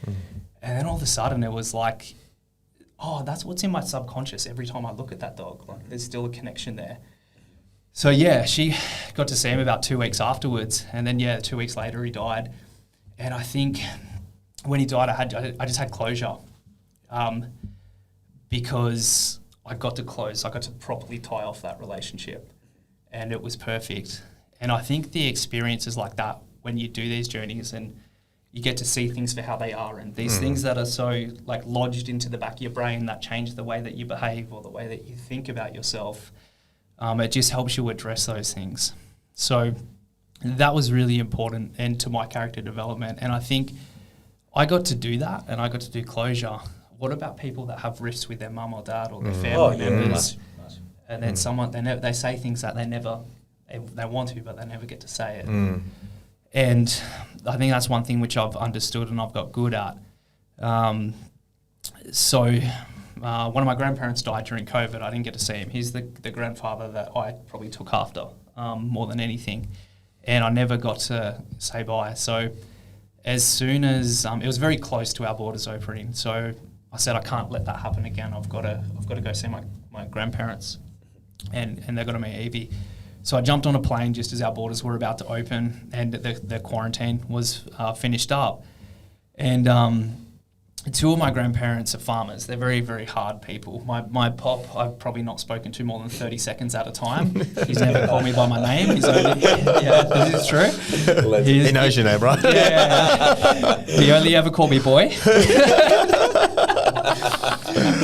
And then all of a sudden it was like, oh, that's what's in my subconscious every time I look at that dog. Like there's still a connection there. So yeah, she got to see him about 2 weeks afterwards, and then 2 weeks later he died. And I think when he died, I just had closure, because I got to properly tie off that relationship, and it was perfect. And I think the experiences like that, when you do these journeys and you get to see things for how they are, and these things that are so like lodged into the back of your brain that change the way that you behave or the way that you think about yourself, it just helps you address those things. So that was really important and to my character development. And I think I got to do that, and I got to do closure. What about people that have rifts with their mum or dad or their family members? And then someone, they say things that they want to, but they never get to say it. And I think that's one thing which I've understood and I've got good at. So one of my grandparents died during COVID. I didn't get to see him. He's the grandfather that I probably took after more than anything. And I never got to say bye. So as soon as it was very close to our borders opening, so I said I can't let that happen again. I've got to go see my grandparents, and they've got to meet Evie. So I jumped on a plane just as our borders were about to open, and the quarantine was finished up. And two of my grandparents are farmers. They're very, very hard people. My pop, I've probably not spoken to more than 30 seconds at a time. He's never called me by my name. He's only, this is true. He knows your name, right? Yeah. He only ever called me boy.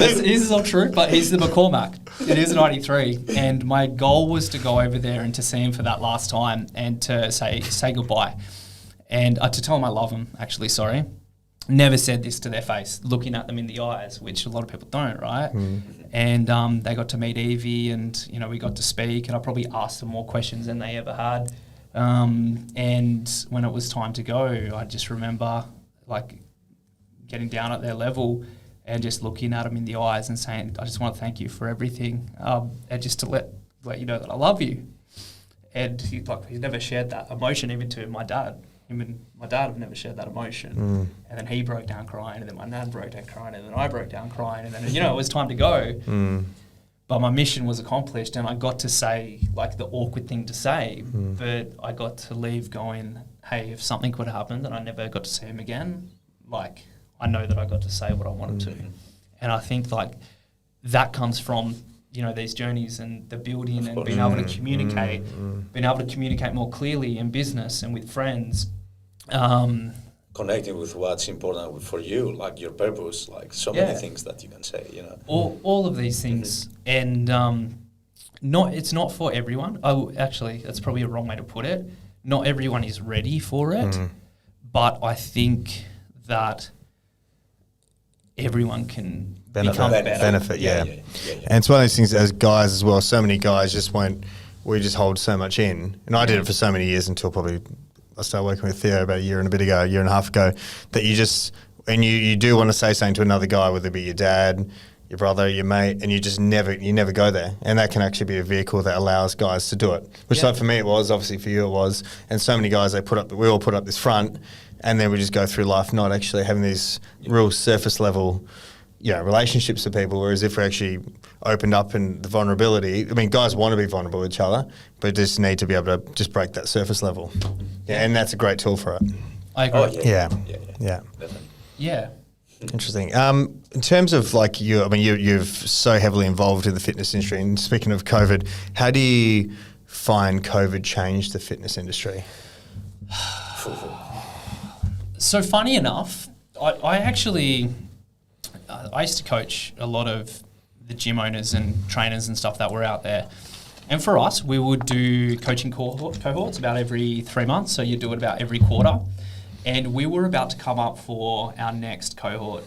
This is all true, but he's the McCormack. It is 93, and my goal was to go over there and to see him for that last time and to say goodbye, and to tell him I love him. Actually, sorry. Never said this to their face, looking at them in the eyes, which a lot of people don't, right? And they got to meet Evie, and we got to speak, and I probably asked them more questions than they ever had. And when it was time to go, I just remember like getting down at their level and just looking at them in the eyes and saying, I just want to thank you for everything, and just to let you know that I love you. And he never shared that emotion even to my dad. Him and my dad have never shared that emotion. And then he broke down crying, and then my nan broke down crying, and then I broke down crying, and then it was time to go. But my mission was accomplished, and I got to say like the awkward thing to say, but I got to leave going, hey, if something could have happened and I never got to see him again, like I know that I got to say what I wanted to. And I think like that comes from these journeys and the building and being able to communicate, being able to communicate more clearly in business and with friends. Connecting with what's important for you, like your purpose, like so many things that you can say, All of these things. And it's not for everyone. Actually, that's probably a wrong way to put it. Not everyone is ready for it. But I think that everyone can Benefit. become better. Benefit, yeah. And it's one of those things as guys as well. So many guys we just hold so much in. And I did it for so many years until probably I started working with Theo about a year and a half ago, that you do want to say something to another guy, whether it be your dad, your brother, your mate, and you never go there. And that can actually be a vehicle that allows guys to do it. Which like for me it was, obviously for you it was. And so many guys, we all put up this front, and then we just go through life not actually having these real surface level relationships with people, whereas if we actually opened up in the vulnerability, I mean, guys want to be vulnerable with each other, but just need to be able to just break that surface level. Yeah, and that's a great tool for it. I agree. Yeah. Definitely. Yeah. Interesting. In terms of like you're so heavily involved in the fitness industry, and speaking of COVID, how do you find COVID changed the fitness industry? So funny enough, I used to coach a lot of the gym owners and trainers and stuff that were out there. And for us, we would do coaching cohorts about every 3 months. So you do it about every quarter. And we were about to come up for our next cohort.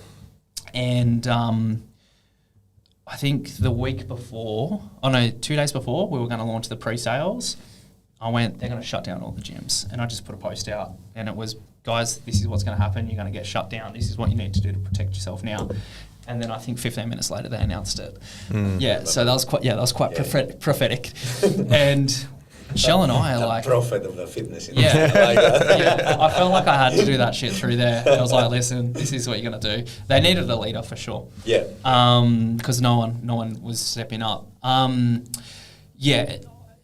And I think the week before, 2 days before, we were going to launch the pre-sales. I went, they're going to shut down all the gyms. And I just put a post out. And it was, guys, this is what's going to happen. You're going to get shut down. This is what you need to do to protect yourself now. And then I think 15 minutes later they announced it. So that was quite prophetic. And Shell and I are like prophet of the fitness industry. I felt like I had to do that shit through there. I was like, listen, this is what you're going to do. They needed a leader for sure. Yeah. Because no one was stepping up.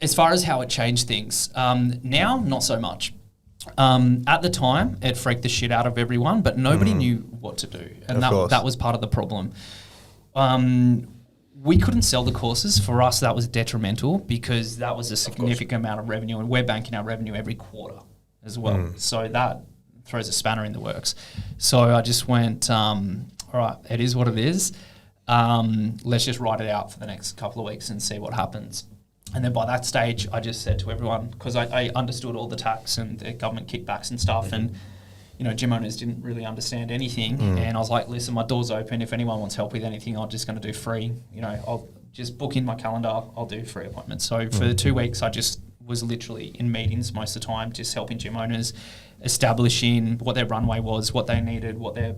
As far as how it changed things, now not so much. At the time, it freaked the shit out of everyone, but nobody knew what to do. And that was part of the problem. We couldn't sell the courses. For us, that was detrimental because that was a significant amount of revenue, and we're banking our revenue every quarter as well. So that throws a spanner in the works. So I just went, all right, it is what it is. Let's just write it out for the next couple of weeks and see what happens. And then by that stage, I just said to everyone, because I understood all the tax and the government kickbacks and stuff, and gym owners didn't really understand anything. And I was like, listen, my door's open. If anyone wants help with anything, I'm just going to do free. I'll just book in my calendar. I'll do free appointments. So for the 2 weeks, I just was literally in meetings most of the time, just helping gym owners, establishing what their runway was, what they needed, what their,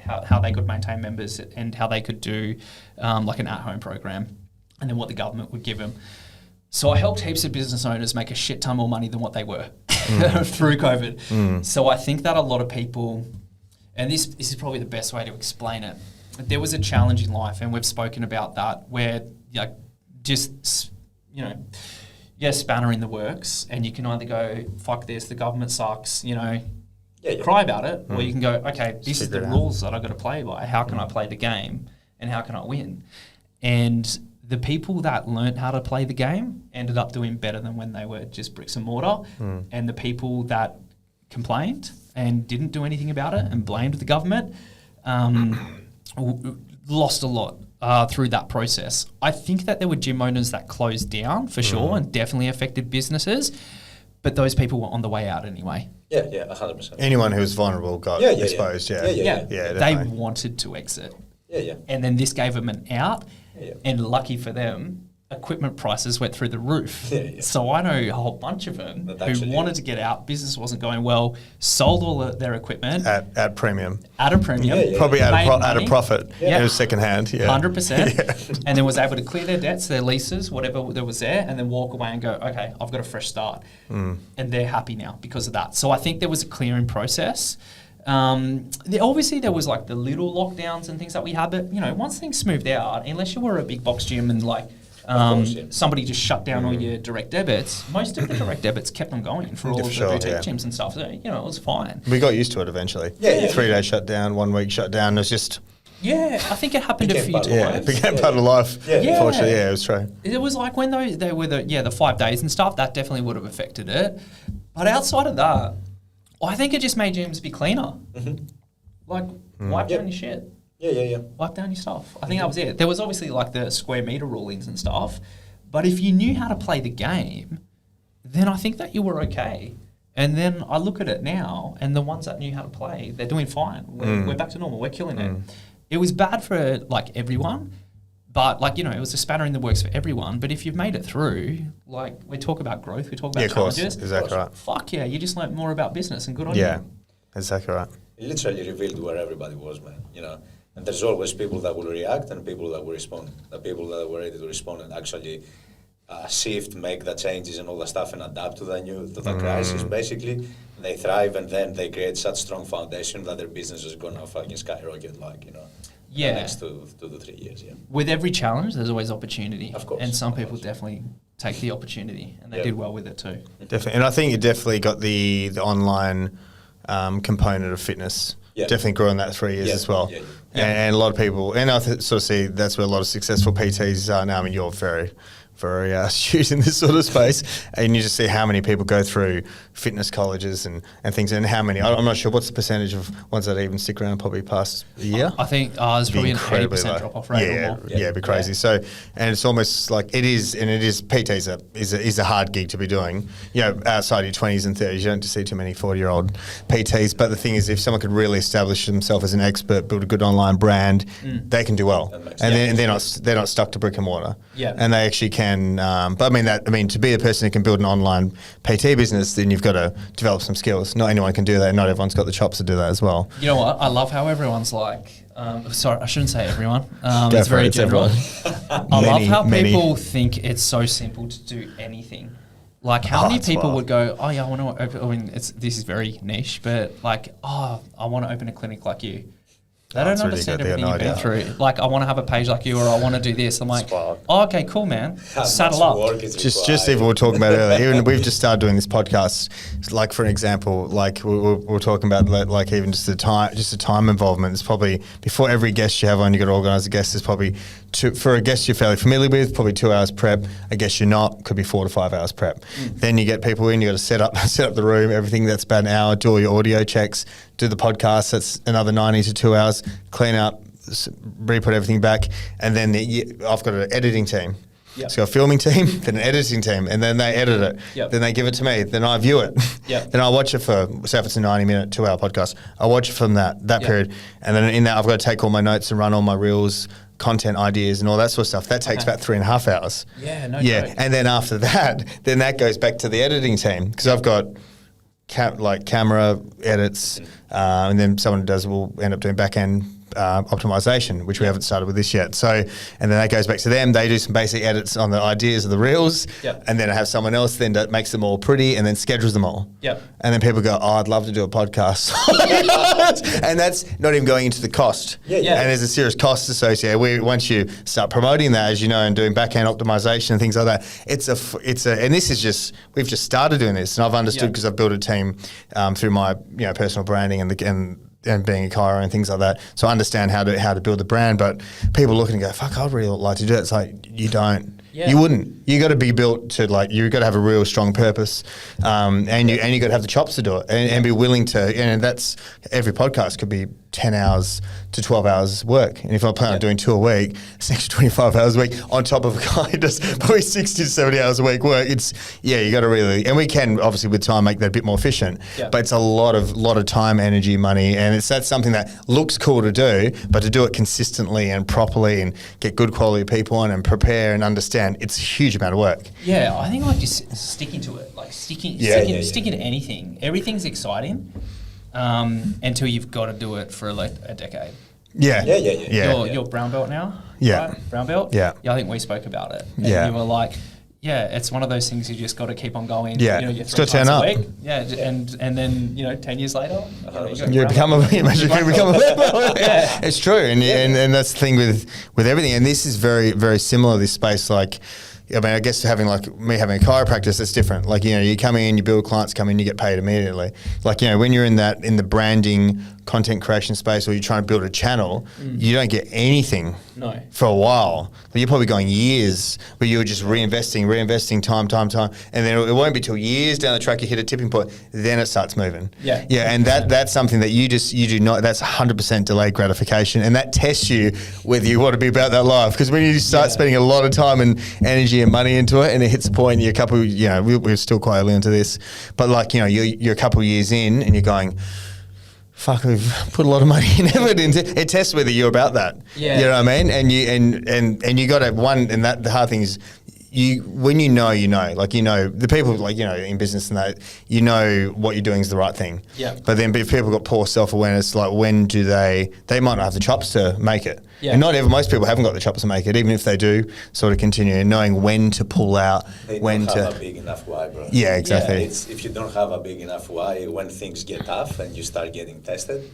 how they could maintain members, and how they could do like an at-home program, and then what the government would give them. So I helped heaps of business owners make a shit ton more money than what they were through COVID. So I think that a lot of people, and this is probably the best way to explain it, there was a challenge in life, and we've spoken about that, where spanner in the works, and you can either go, fuck this, the government sucks, cry about it, or you can go, okay, this is the rules that I've got to play by. How can I play the game, and how can I win? And the people that learnt how to play the game ended up doing better than when they were just bricks and mortar. And the people that complained and didn't do anything about it and blamed the government lost a lot through that process. I think that there were gym owners that closed down for sure and definitely affected businesses, but those people were on the way out anyway. Yeah, 100%. Anyone who was vulnerable got exposed. They wanted to exit. And then this gave them an out. And lucky for them, equipment prices went through the roof. So I know a whole bunch of them who wanted to get out, business wasn't going well, sold all of their equipment. At premium. At a premium. Probably at a profit. It was second hand. 100%. And then was able to clear their debts, their leases, whatever that was there, and then walk away and go, okay, I've got a fresh start. And they're happy now because of that. So I think there was a clearing process. Obviously there was like the little lockdowns and things that we had, but once things smoothed out, unless you were a big box gym and somebody just shut down all your direct debits, most of the direct debits kept them going for all of the boutique gyms and stuff. So it was fine. We got used to it eventually. 3 days shut down, 1 week shut down. It was just I think it happened a few times. It became part of life. Unfortunately, it was true. It was like when they were the 5 days and stuff, that definitely would have affected it. But outside of that, I think it just made gyms be cleaner. Like, wipe down your shit. Wipe down your stuff. I think that was it. There was obviously like the square meter rulings and stuff, but if you knew how to play the game, then I think that you were okay. And then I look at it now, and the ones that knew how to play, they're doing fine. We're back to normal. We're killing it. it was bad for like everyone, but like, you know, it was a spanner in the works for everyone. But if you've made it through, like we talk about growth, we talk about challenges. Exactly right. Fuck yeah, you just learnt more about business and good on you. Yeah, exactly right. It literally revealed where everybody was, man, you know. And there's always people that will react and people that will respond. The people that were ready to respond and actually shift, make the changes and all the stuff and adapt to the crisis, basically. They thrive and then they create such strong foundation that their business is going to fucking skyrocket, like, you know, the next 2 to 3 years, yeah. With every challenge, there's always opportunity. Of course. And some people definitely take the opportunity and they did well with it too. Definitely. And I think you definitely got the online component of fitness. Yeah. Definitely grew in that 3 years as well. And a lot of people, and I sort of see that's where a lot of successful PTs are now. I mean, you're very astute in this sort of space, and you just see how many people go through fitness colleges and things, and how many, I'm not sure what's the percentage of ones that even stick around probably past a year. I think there's probably an 80% drop off rate or more. Yeah, it'd be crazy. Yeah. So, and it's almost like PTs is a hard gig to be doing, you know, outside your 20s and 30s. You don't see too many 40-year-old PTs, but the thing is, if someone could really establish themselves as an expert, build a good online brand, they can do well. And they're not stuck to brick and mortar. Yeah. And they actually can. But I mean, to be a person who can build an online PT business, then you've got to develop some skills. Not anyone can do that. Not everyone's got the chops to do that as well. You know what? I love how everyone's like. Sorry, I shouldn't say everyone. It's very general. I love how people think it's so simple to do anything. Like how many people would go, oh yeah, I want to open. I mean, this is very niche, but like, oh, I want to open a clinic like you. They don't understand everything you've been through. Like, I want to have a page like you, or I want to do this. I'm like, oh, okay, cool, man. Saddle up. Just even we were talking about earlier. Even we've just started doing this podcast. Like for an example, like we're talking about like even just the time involvement. It's probably before every guest you have on, you got to organise a guest. There's probably for a guest you're fairly familiar with, probably 2 hours prep. A guest you're not, could be 4 to 5 hours prep. Then you get people in. You got to set up the room, everything. That's about an hour. Do all your audio checks. Do the podcast. That's another 90 to 2 hours. Clean up, re-put everything back, and then I've got an editing team. Yep. So a filming team, then an editing team, and then they edit it. Yep. Then they give it to me. Then I view it. Yep. Then I watch it for, say if it's a 90-minute, 2-hour podcast, I watch it from that period. And then in that, I've got to take all my notes and run all my reels, content ideas and all that sort of stuff. That takes about 3.5 hours. Yeah, no joke. And then after that, then that goes back to the editing team because I've got camera edits, and then someone will end up doing back-end optimization, which we haven't started with this yet. So, and then that goes back to them. They do some basic edits on the ideas of the reels, and then I have someone else then that makes them all pretty and then schedules them all. Yep. And then people go, oh, I'd love to do a podcast. And that's not even going into the cost. And there's a serious cost associated. Once you start promoting that, as you know, and doing back-end optimization and things like that, and this is just, we've just started doing this, and I've understood because I've built a team through my personal branding and being a chiro and things like that. So I understand how to build the brand, but people look and go, fuck, I'd really like to do it. It's like, you don't. Yeah. You wouldn't. You got to be built to you got to have a real strong purpose, and you got to have the chops to do it, and be willing to. And that's every podcast could be 10 hours to 12 hours work. And if I plan on doing 2 a week, it's an extra 25 hours a week on top of a guy who does probably 60 to 70 hours a week work. It's you got to really, and we can obviously with time make that a bit more efficient. Yeah. But it's a lot of time, energy, money, and that's something that looks cool to do, but to do it consistently and properly and get good quality people on and prepare and understand. It's a huge amount of work. Yeah, I think just sticking to it, sticking to anything. Everything's exciting until you've got to do it for a decade. Yeah. You're brown belt now. Yeah. Right? Brown belt. Yeah. I think we spoke about it. And you were like, it's one of those things you just got to keep on going. Yeah. You're 3 times a week. Yeah, and then 10 years later, you become a black belt. It's true, and that's the thing with everything. And this is very, very similar. This space, I guess having a chiropractor, that's different. You come in, you build clients, come in, you get paid immediately. When you're in the branding, content creation space, or you're trying to build a channel, you don't get anything for a while. But you're probably going years, but you're just reinvesting time. And then it won't be till years down the track you hit a tipping point, then it starts moving. Yeah. And that's something that you do not, that's 100% delayed gratification. And that tests you whether you want to be about that life. Because when you start spending a lot of time and energy and money into it, and it hits a point, you're a couple, we're still quite early into this, but you're a couple of years in and you're going, fuck, we've put a lot of money and effort into it. Tests whether you're about that. Yeah. You know what I mean? And you got to and that the hard thing is when you know, like, the people like, in business and that, what you're doing is the right thing. Yeah. But then if people got poor self-awareness, like when do they might not have the chops to make it. Yeah. And most people haven't got the chops to make it, even if they do sort of continue, and knowing when to pull out, They when don't to. have a big enough why, bro. Yeah, exactly. Yeah, if you don't have a big enough why, when things get tough and you start getting tested,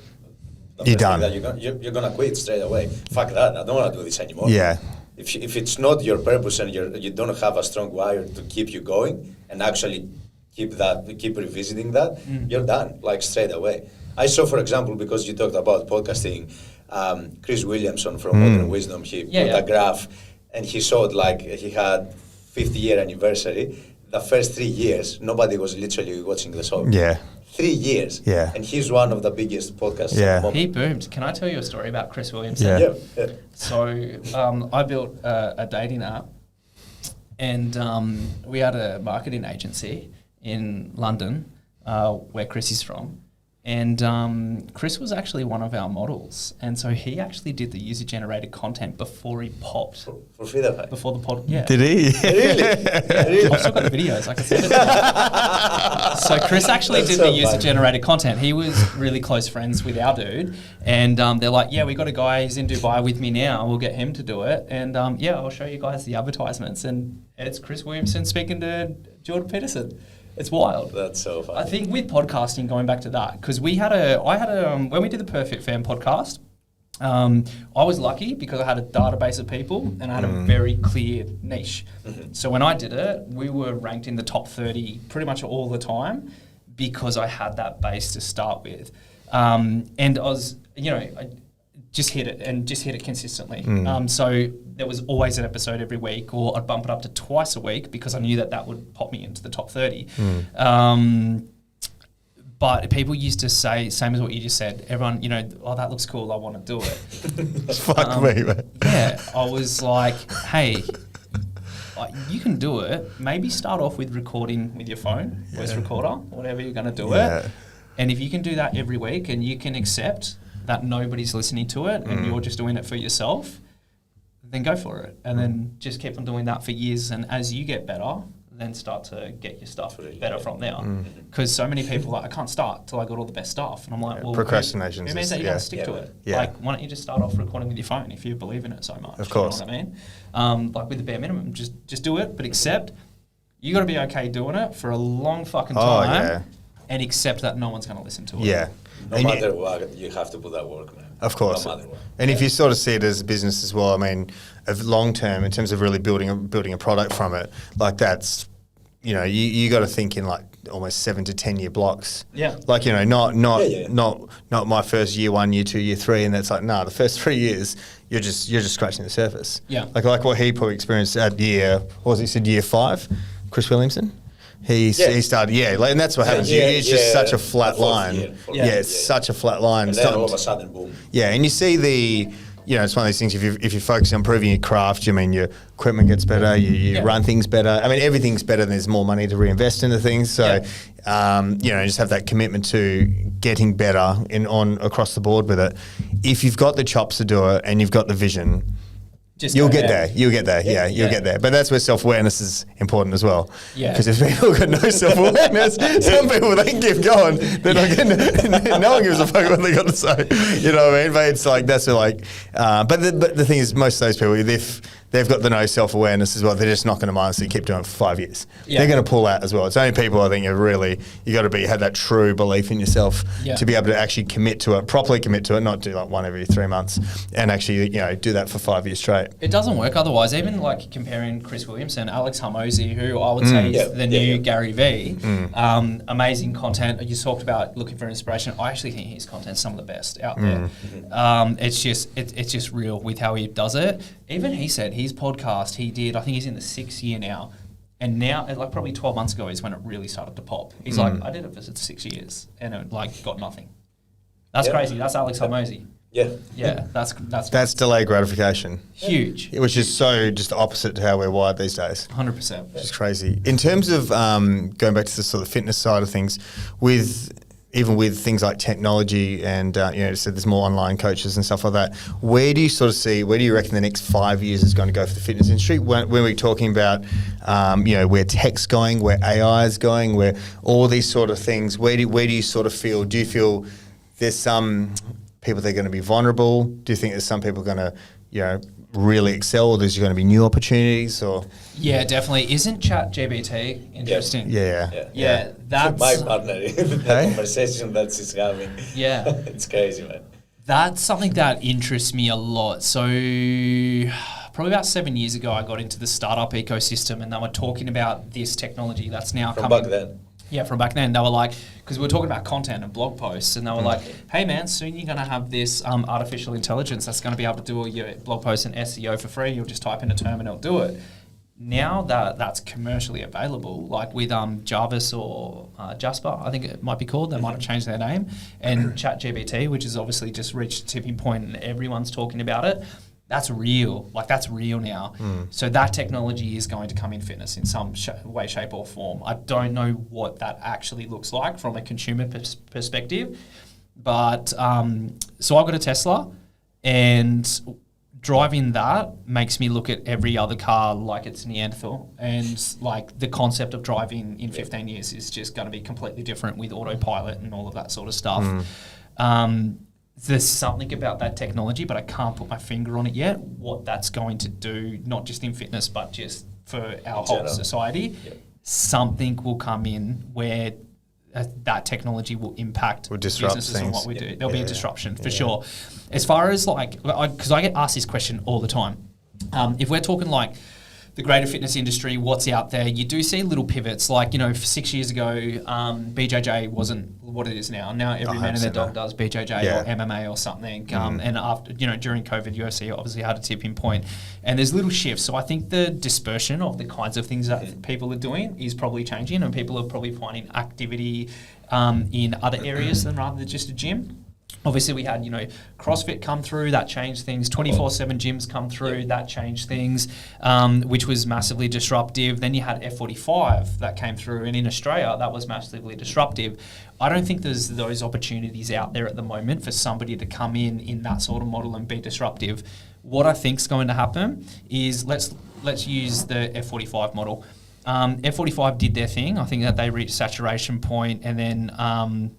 You're done. You're gonna quit straight away. Fuck that! I don't want to do this anymore. Yeah. If it's not your purpose and you don't have a strong why to keep you going and actually keep revisiting that, you're done, like straight away. I saw, for example, because you talked about podcasting, Chris Williamson from Modern Wisdom, he put a graph and he showed like he had 50-year anniversary. The first 3 years, nobody was literally watching the show. Yeah. 3 years. Yeah. And he's one of the biggest podcasts. Yeah. At the moment. He boomed. Can I tell you a story about Chris Williamson? Yeah. Yeah. So I built a dating app, and we had a marketing agency in London, where Chris is from. And Chris was actually one of our models. And so he actually did the user-generated content before he popped. For Fit Fam. Before the pod, yeah. Did he? Really? I've still got the videos. I can send it to you. So Chris actually That's did so the funny. user-generated content. He was really close friends with our dude, and they're like, "Yeah, we got a guy. He's in Dubai with me now. We'll get him to do it." And I'll show you guys the advertisements. And it's Chris Williamson speaking to Jordan Peterson. It's wild. That's so funny. I think with podcasting, going back to that, because I had a when we did the Perth Fit Fam podcast, I was lucky because I had a database of people and I had a very clear niche. So when I did it, we were ranked in the top 30 pretty much all the time because I had that base to start with. And I was, I just hit it consistently. So there was always an episode every week, or I'd bump it up to twice a week because I knew that would pop me into the top 30. But people used to say, same as what you just said, everyone, oh, that looks cool, I want to do it. Fuck me, man. Yeah, I was like, hey, you can do it. Maybe start off with recording with your phone, voice recorder, whatever you're going to do it. And if you can do that every week and you can accept that nobody's listening to it and you're just doing it for yourself, then go for it. And then just keep on doing that for years. And as you get better, then start to get your stuff better from there. Because so many people are like, I can't start till I got all the best stuff. And I'm like, well, procrastination. It means that you got to stick to it. Yeah. Like, why don't you just start off recording with your phone if you believe in it so much? Of course. You know what I mean? Like with the bare minimum, just do it, but accept you got to be okay doing it for a long fucking time and accept that no one's going to listen to it. Yeah. No matter what, you have to put that work, man. Of course. No matter what. And if you sort of see it as a business as well, I mean, of long term, in terms of really building a product from it, like that's, you got to think in like almost 7 to 10 year blocks. Yeah. Like, not my first year 1, year 2, year 3, and that's like, the first 3 years, you're just scratching the surface. Yeah. Like what he probably experienced at year 5, Chris Williamson. He started, and that's what happens. It's just such a flat line. It's such a flat line. And then all of a sudden, boom. Yeah, and you see it's one of those things, if you're focusing on improving your craft, your equipment gets better, you run things better. I mean, everything's better, and there's more money to reinvest into things. So, just have that commitment to getting better across the board with it. If you've got the chops to do it and you've got the vision, you'll get there. You'll get there. Yeah, you'll get there. But that's where self-awareness is important as well. Yeah. Because if people got no self-awareness, some people, they can keep going. They're not getting, no one gives a fuck what they got to say. You know what I mean? But it's like, that's like, but the thing is, most of those people, if they've got the no self-awareness as well, they're just not going to mind, so you keep doing it for 5 years. Yeah. They're going to pull out as well. It's only people, I think, you got to have that true belief in yourself to be able to actually properly commit to it, not do like one every 3 months, and actually, do that for 5 years straight. It doesn't work otherwise. Even like comparing Chris Williamson, Alex Hormozi, who I would say is the new Gary Vee, amazing content. You talked about looking for inspiration. I actually think his content's some of the best out there. It's just real with how he does it. Even he said his podcast he did, I think he's in the 6th year now. And now, like probably 12 months ago is when it really started to pop. He's like, I did it for 6 years and it like got nothing. That's crazy. That's Alex Hormozi. Yeah, that's delayed gratification. Huge. Which is so just opposite to how we're wired these days. 100%. Which is crazy. In terms of going back to the sort of fitness side of things, even with things like technology and, so there's more online coaches and stuff like that, where do you reckon the next 5 years is going to go for the fitness industry? When we're talking about, where tech's going, where AI is going, where all these sort of things, where do you sort of feel, do you feel there's some people that are going to be vulnerable? Do you think there's some people going to, really excel, or there's going to be new opportunities? Or yeah, definitely. Isn't ChatGPT interesting? Yeah. That's my partner in the conversation that she's having. Yeah. It's crazy, man. That's something that interests me a lot. So probably about 7 years ago, I got into the startup ecosystem, and they were talking about this technology that's now coming. Back then. Yeah, from back then. They were like, because we were talking about content and blog posts, and they were like, hey man, soon you're going to have this artificial intelligence that's going to be able to do all your blog posts and SEO for free. You'll just type in a term and it'll do it. Now that's commercially available, like with Jarvis or Jasper, I think it might be called. They might have changed their name. And ChatGPT, which has obviously just reached a tipping point and everyone's talking about it. That's real. Like, that's real now. So that technology is going to come in fitness in some way, shape or form. I don't know what that actually looks like from a consumer perspective. But so I've got a Tesla, and driving that makes me look at every other car like it's Neanderthal. And like the concept of driving in 15 years is just going to be completely different with autopilot and all of that sort of stuff. There's something about that technology, but I can't put my finger on it yet, what that's going to do, not just in fitness, but just for our whole society. Something will come in where that technology will impact businesses and what we do. There'll be a disruption for sure. As far as because I get asked this question all the time. If we're talking like the greater fitness industry, what's out there, you do see little pivots. Like, 6 years ago, BJJ wasn't what it is now. Now every man and their dog does BJJ or MMA or something. And after, during COVID, UFC obviously had a tipping point. And there's little shifts. So I think the dispersion of the kinds of things that people are doing is probably changing, and people are probably finding activity in other areas than rather than just a gym. Obviously, we had, CrossFit come through, that changed things. 24/7 gyms come through, that changed things, which was massively disruptive. Then you had F45 that came through, and in Australia, that was massively disruptive. I don't think there's those opportunities out there at the moment for somebody to come in that sort of model and be disruptive. What I think is going to happen is let's use the F45 model. F45 did their thing. I think that they reached saturation point, and then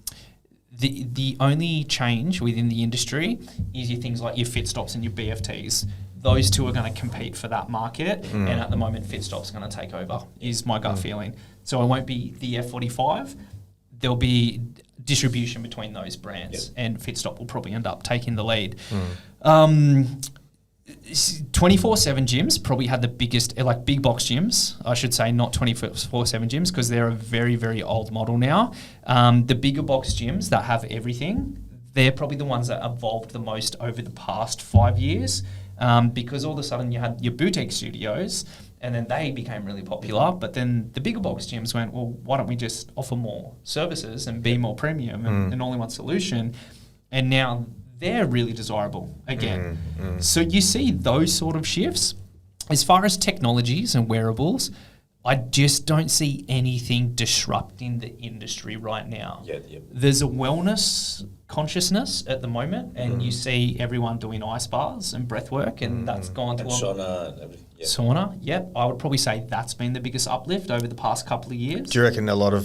the only change within the industry is your things like your fit stops and your BFTs. Those two are going to compete for that market, and at the moment, fit stops going to take over, is my gut feeling. So it won't be the F45. There'll be distribution between those brands, and fit stop will probably end up taking the lead. 24/7 gyms probably had the biggest, like big box gyms, I should say, not 24/7 gyms, because they're a very, very old model now. The bigger box gyms that have everything, they're probably the ones that evolved the most over the past 5 years, because all of a sudden you had your boutique studios, and then they became really popular. But then the bigger box gyms went, well, why don't we just offer more services and be more premium and an all-in-one solution? And now they're really desirable again. So you see those sort of shifts. As far as technologies and wearables, I just don't see anything disrupting the industry right now. There's a wellness consciousness at the moment, and you see everyone doing ice baths and breath work, and that's gone to sauna and everything. Sauna, I would probably say that's been the biggest uplift over the past couple of years. Do you reckon a lot of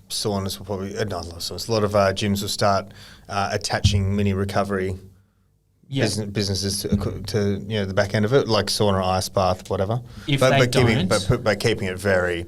saunas will probably, not a lot of saunas, a lot of gyms will start attaching mini recovery businesses to the back end of it, like sauna, ice bath, whatever. By keeping it very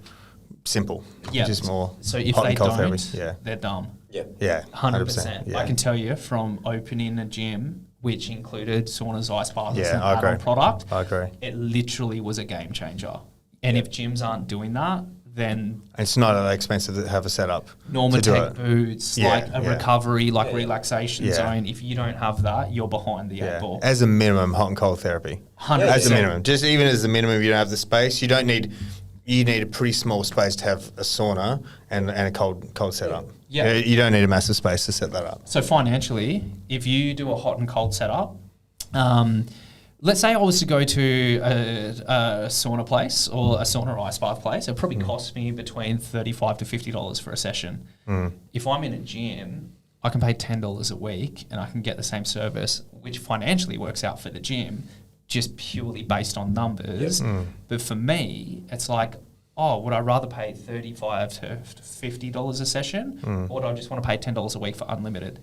simple, just more. So if hot they and cold don't, therapy. they're dumb. 100%. I can tell you from opening a gym, which included saunas, ice baths, and I agree. add-on product. I agree. It literally was a game changer. And if gyms aren't doing that, then it's not that expensive to have a setup. Normatec boots, recovery, relaxation zone. If you don't have that, you're behind the eight ball. As a minimum, hot and cold therapy. 100%. As a minimum, just even as a minimum, you don't have the space. You need a pretty small space to have a sauna and a cold setup. You don't need a massive space to set that up. So financially, if you do a hot and cold setup, let's say I was to go to a sauna place or a sauna or ice bath place, it probably costs me between $35 to $50 for a session. If I'm in a gym, I can pay $10 a week and I can get the same service, which financially works out for the gym, just purely based on numbers. But for me, it's like, oh, would I rather pay $35 to $50 a session, or do I just want to pay $10 a week for unlimited?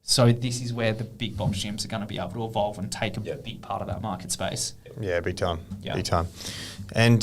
So this is where the big box gyms are going to be able to evolve and take a big part of that market space. Yeah, big time. Yeah. Big time. And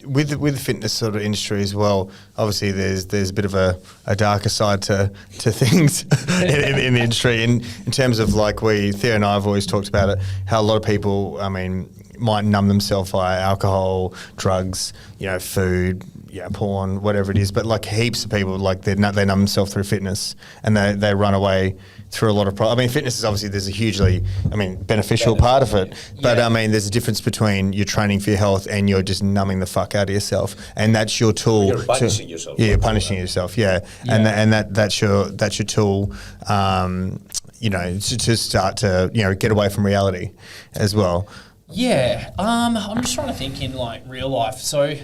with the fitness sort of industry as well, obviously there's a bit of a darker side to things in the industry. In terms of like Thea and I have always talked about it, how a lot of people, I mean, might numb themselves via alcohol, drugs, food, porn, whatever it is. But like heaps of people, like they numb themselves through fitness, and they run away through a lot of problems. I mean, fitness is obviously, there's a hugely, beneficial part of it. But there's a difference between you're training for your health and you're just numbing the fuck out of yourself, and that's your tool. You're punishing yourself. Yeah, you're punishing yourself. Yeah, and that's your tool. To start to get away from reality as well. Yeah, I'm just trying to think in like real life. So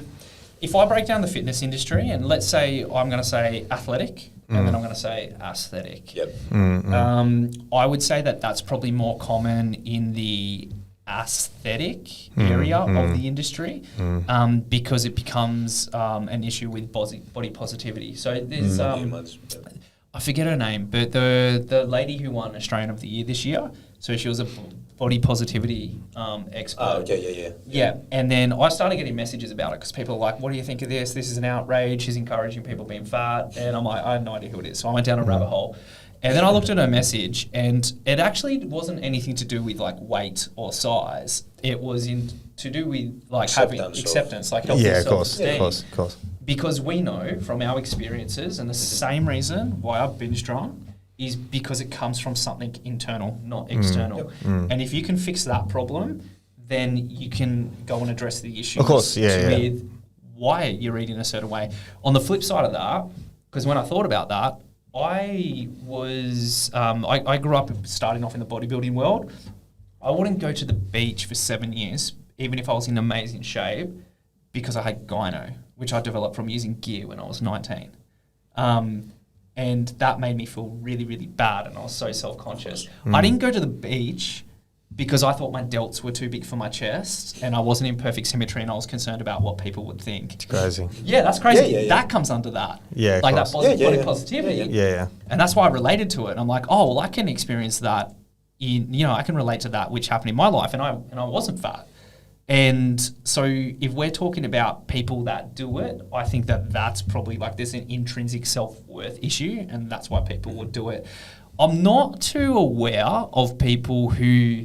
if I break down the fitness industry, and let's say I'm going to say athletic, and then I'm going to say aesthetic. Yep. I would say that that's probably more common in the aesthetic area of the industry, because it becomes an issue with body positivity. So there's I forget her name, but the lady who won Australian of the Year this year. So she was a body positivity expert. Oh, okay, yeah. And then I started getting messages about it because people are like, what do you think of this? This is an outrage. She's encouraging people being fat. And I'm like, I have no idea who it is. So I went down a rabbit hole. And then I looked at her message, and it actually wasn't anything to do with like weight or size. It was to do with like having acceptance, like healthy self-esteem. Of course. Because we know from our experiences, and the same reason why I've been strong is because it comes from something internal, not external. And if you can fix that problem, then you can go and address the issues. Of course, with why you're eating a certain way. On the flip side of that, because when I thought about that, I was I grew up starting off in the bodybuilding world. I wouldn't go to the beach for 7 years, even if I was in amazing shape, because I had gyno, which I developed from using gear when I was 19. And that made me feel really, really bad, and I was so self-conscious. I didn't go to the beach because I thought my delts were too big for my chest, and I wasn't in perfect symmetry, and I was concerned about what people would think. It's crazy. Yeah, that's crazy. Yeah. That comes under that. Yeah, like that body positivity. Yeah. And that's why I related to it. And I'm like, oh, well, I can experience that. I can relate to that, which happened in my life, and I wasn't fat. And so if we're talking about people that do it, I think that's probably like there's an intrinsic self-worth issue, and that's why people would do it. I'm not too aware of people who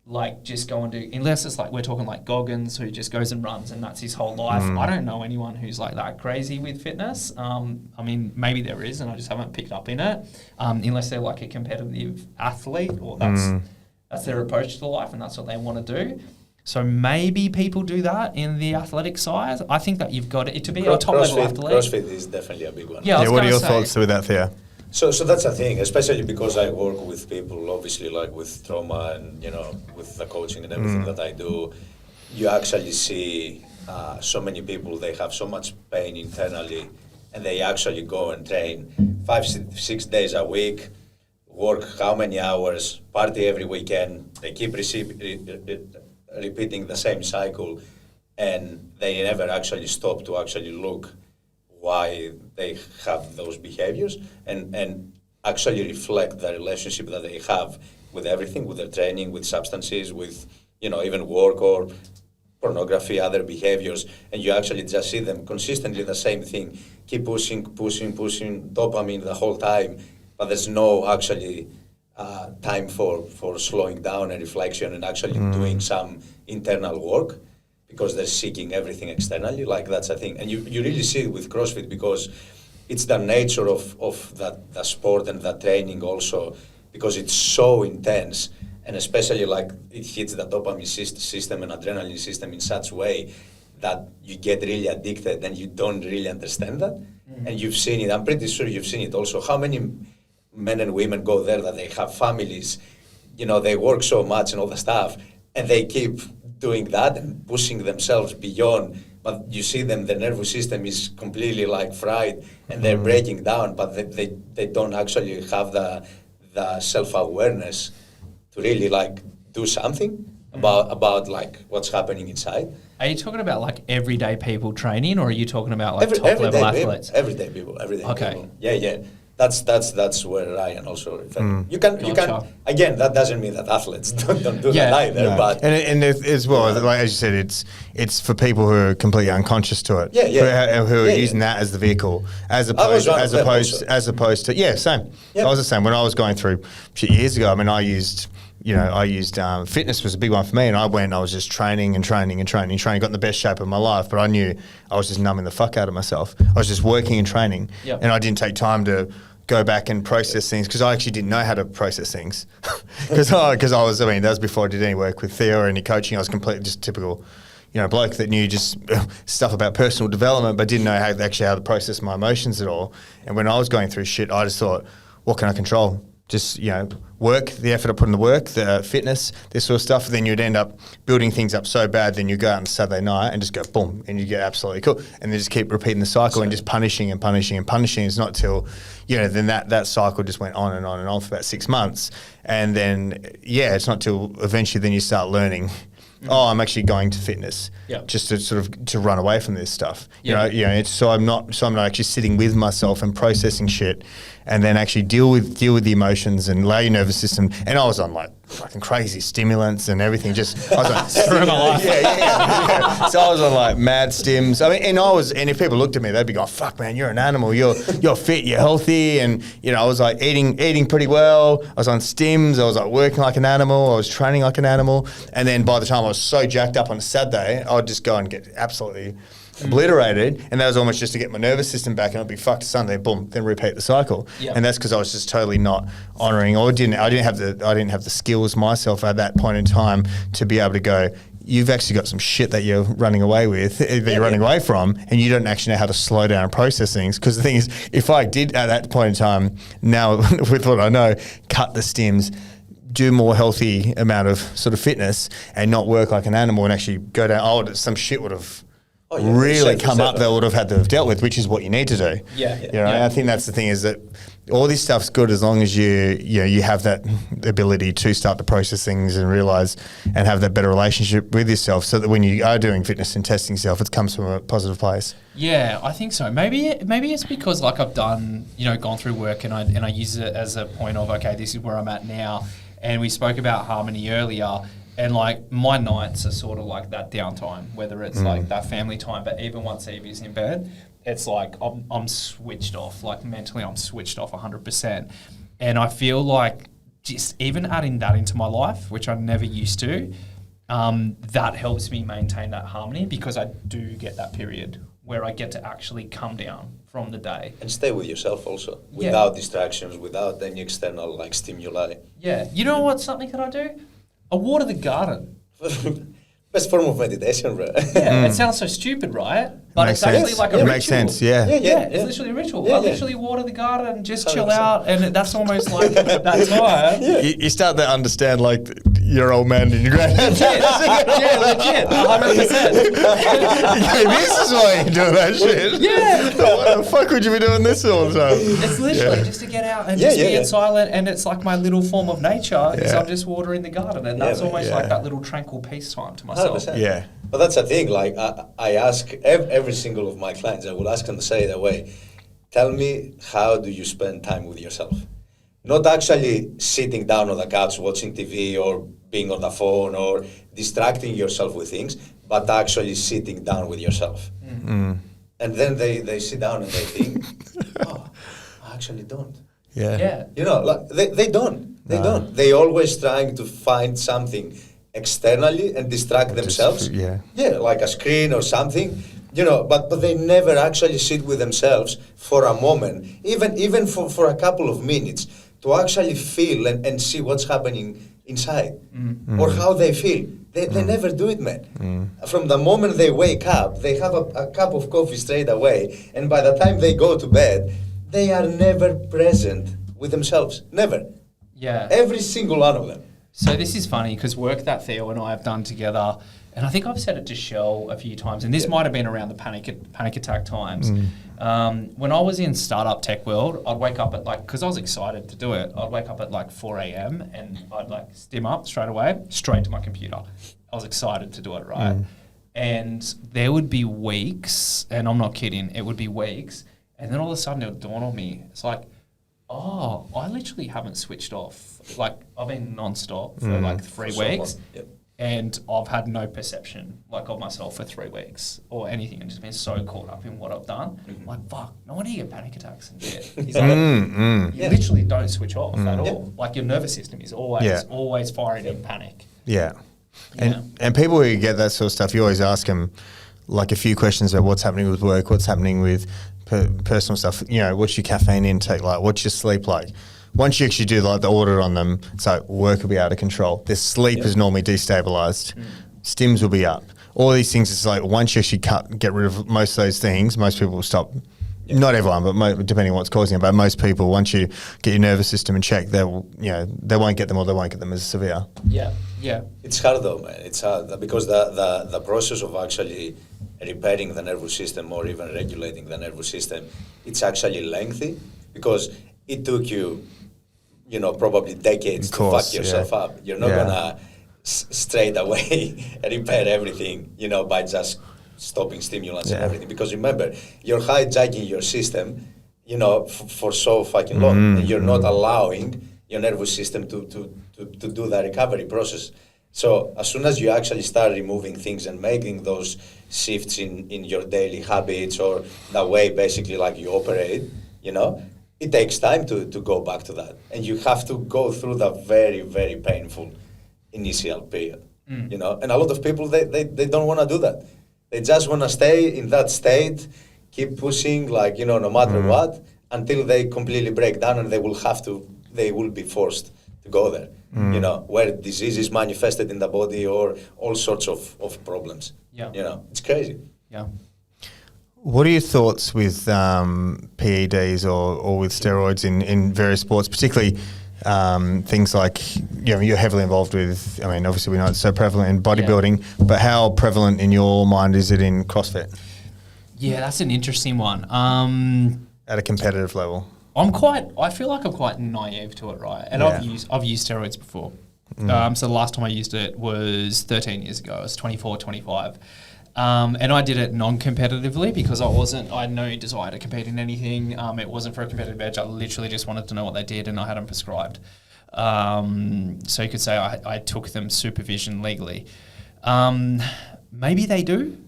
like just go and do, unless it's like we're talking like Goggins who just goes and runs and that's his whole life. I don't know anyone who's like that crazy with fitness. Maybe there is, and I just haven't picked up in it, unless they're like a competitive athlete, or that's their approach to life and that's what they want to do. So maybe people do that in the athletic side. I think that you've got to be a top level athlete. CrossFit is definitely a big one. Yeah, what are your thoughts with that, Thea? So that's a thing, especially because I work with people, obviously, like with trauma and, with the coaching and everything that I do. You actually see so many people, they have so much pain internally, and they actually go and train 5-6 days a week, work how many hours, party every weekend. They keep repeating the same cycle, and they never actually stop to actually look why they have those behaviors and actually reflect the relationship that they have with everything, with their training, with substances, with even work or pornography, other behaviors, and you actually just see them consistently the same thing, keep pushing dopamine the whole time, but there's no actually time for slowing down and reflection and actually doing some internal work, because they're seeking everything externally. Like that's a thing. And you really see it with CrossFit, because it's the nature of the sport and the training also, because it's so intense, and especially like it hits the dopamine system and adrenaline system in such a way that you get really addicted and you don't really understand that. And you've seen it, I'm pretty sure you've seen it also. How many men and women go there that they have families, they work so much and all the stuff, and they keep doing that and pushing themselves beyond. But you see them, the nervous system is completely like fried, and they're breaking down. But they don't actually have the self-awareness to really like do something about like what's happening inside. Are you talking about like everyday people training, or are you talking about like top level athletes? Everyday people. Okay. People. Yeah. That's where Ryan also referred. You can again. That doesn't mean that athletes don't do that either. No. But and as well, like as you said, it's for people who are completely unconscious to it. Who are using that as the vehicle, as opposed to same. Yep. I was the same when I was going through shit years ago. I mean, I used fitness was a big one for me, and I was just training, got in the best shape of my life, but I knew I was just numbing the fuck out of myself. I was just working and training, and I didn't take time to go back and process things because I actually didn't know how to process things because that was before I did any work with Theo or any coaching. I was completely just typical, bloke that knew just stuff about personal development, but didn't know how to process my emotions at all. And when I was going through shit, I just thought, what can I control? Just, work, the effort I put in the work, the fitness, this sort of stuff. Then you'd end up building things up so bad, then you go out on Saturday night and just go boom, and you get absolutely cool. And then just keep repeating the cycle and just punishing. It's not till, then that cycle just went on and on and on for about 6 months. And then, it's not till eventually then you start learning, I'm actually going to fitness just to sort of to run away from this stuff. So I'm not actually sitting with myself and processing shit, and then actually deal with the emotions and allow your nervous system. And I was on like fucking crazy stimulants and everything. Just I was like, screw my life. So I was on like mad stims. I mean, and if people looked at me, they'd be going, "Fuck, man, you're an animal. You're fit. You're healthy." And I was like eating pretty well. I was on stims. I was like working like an animal. I was training like an animal. And then by the time I was so jacked up on a Saturday, I'd just go and get absolutely obliterated, and that was almost just to get my nervous system back, and I'd be fucked to Sunday, boom, then repeat the cycle. And that's because I was just totally not honouring, or I didn't have the skills myself at that point in time to be able to go, you've actually got some shit that you're running away with, running away from, and you don't actually know how to slow down and process things. Because the thing is, if I did at that point in time, now with what I know, cut the stims, do more healthy amount of sort of fitness, and not work like an animal, and actually go down, some shit would have really come up that would have had to have dealt with, which is what you need to do. I think that's the thing, is that all this stuff's good as long as you have that ability to start to process things and realize and have that better relationship with yourself, so that when you are doing fitness and testing yourself, it comes from a positive place. Yeah, I think so. Maybe it's because like I've done, gone through work and I use it as a point of, okay, this is where I'm at now. And we spoke about harmony earlier. And like my nights are sort of like that downtime, whether it's like that family time, but even once Evie's in bed, it's like I'm switched off, like mentally I'm switched off 100%. And I feel like just even adding that into my life, which I never used to, that helps me maintain that harmony, because I do get that period where I get to actually come down from the day. And stay with yourself also, without distractions, without any external like stimuli. Yeah. You know what's something that I do? I water the garden. Best form of meditation, bro. Yeah, it sounds so stupid, right? But it's actually like a ritual. It makes sense, yeah. It's literally a ritual. I literally water the garden, just chill out, and that's almost like that time. You start to understand like your old man and your granddad. Legit, 100%. This is why you're doing that shit. Yeah. Why the fuck would you be doing this all the time? It's literally just to get out and just be silent, and it's like my little form of nature, is I'm just watering the garden, and that's almost like that little tranquil peace time to myself. 100%. Yeah. But that's the thing, like I ask every single of my clients, I will ask them to say it that way, tell me, how do you spend time with yourself? Not actually sitting down on the couch watching TV or being on the phone or distracting yourself with things, but actually sitting down with yourself. And then they sit down and they think, I actually don't. Yeah. Like they don't. They don't. They always trying to find something externally and distract themselves. Like a screen or something. But they never actually sit with themselves for a moment, even for a couple of minutes, to actually feel and see what's happening inside or how they feel. They never do it, man. From the moment they wake up, they have a cup of coffee straight away, and by the time they go to bed, they are never present with themselves. Never. Yeah. Every single one of them. So this is funny because work that Theo and I have done together, and I think I've said it to Shell a few times, and this might have been around the panic attack times. When I was in startup tech world, I'd wake up at because I was excited to do it, I'd wake up at 4 a.m. and I'd stim up straight away, straight to my computer. I was excited to do it, right? And there would be weeks, and I'm not kidding, it would be weeks, and then all of a sudden it would dawn on me. It's like, oh, I literally haven't switched off. I've been non-stop for 3 weeks. Yep. And I've had no perception of myself for 3 weeks or anything, and just been so caught up in what I've done. Fuck, no wonder you get panic attacks and shit. You literally don't switch off at all. Your nervous system is always firing in panic. Yeah. And people who get that sort of stuff, you always ask them a few questions about what's happening with work, what's happening with personal stuff. What's your caffeine intake like? What's your sleep like? Once you actually do the audit on them, it's work will be out of control. Their sleep is normally destabilized. Stims will be up. All these things, it's once you actually get rid of most of those things, most people will stop. Not everyone, but depending on what's causing it. But most people, once you get your nervous system in check, they won't get them, or they won't get them as severe. Yeah. It's hard though, man. It's hard because the process of actually repairing the nervous system or even regulating the nervous system, it's actually lengthy because it took you, probably decades to fuck yourself up. You're not gonna straight away repair everything, by just stopping stimulants and everything. Because remember, you're hijacking your system, for so fucking long, and you're not allowing your nervous system to do the recovery process. So as soon as you actually start removing things and making those shifts in your daily habits or the way basically you operate, it takes time to go back to that. And you have to go through the very, very painful initial period, And a lot of people, they don't want to do that. They just want to stay in that state, keep pushing, no matter what, until they completely break down and they will be forced to go there, where disease is manifested in the body or all sorts of problems. Yeah. It's crazy. Yeah. What are your thoughts with PEDs or with steroids in various sports, particularly things like, you're heavily involved with, obviously we know it's so prevalent in bodybuilding, but how prevalent in your mind is it in CrossFit? Yeah, that's an interesting one. At a competitive level? I feel like I'm quite naive to it, right? And I've used steroids before. So the last time I used it was 13 years ago. I was 24, 25. And I did it non-competitively because I had no desire to compete in anything. It wasn't for a competitive edge. I literally just wanted to know what they did, and I had them prescribed. So you could say I took them supervision legally. Maybe they do.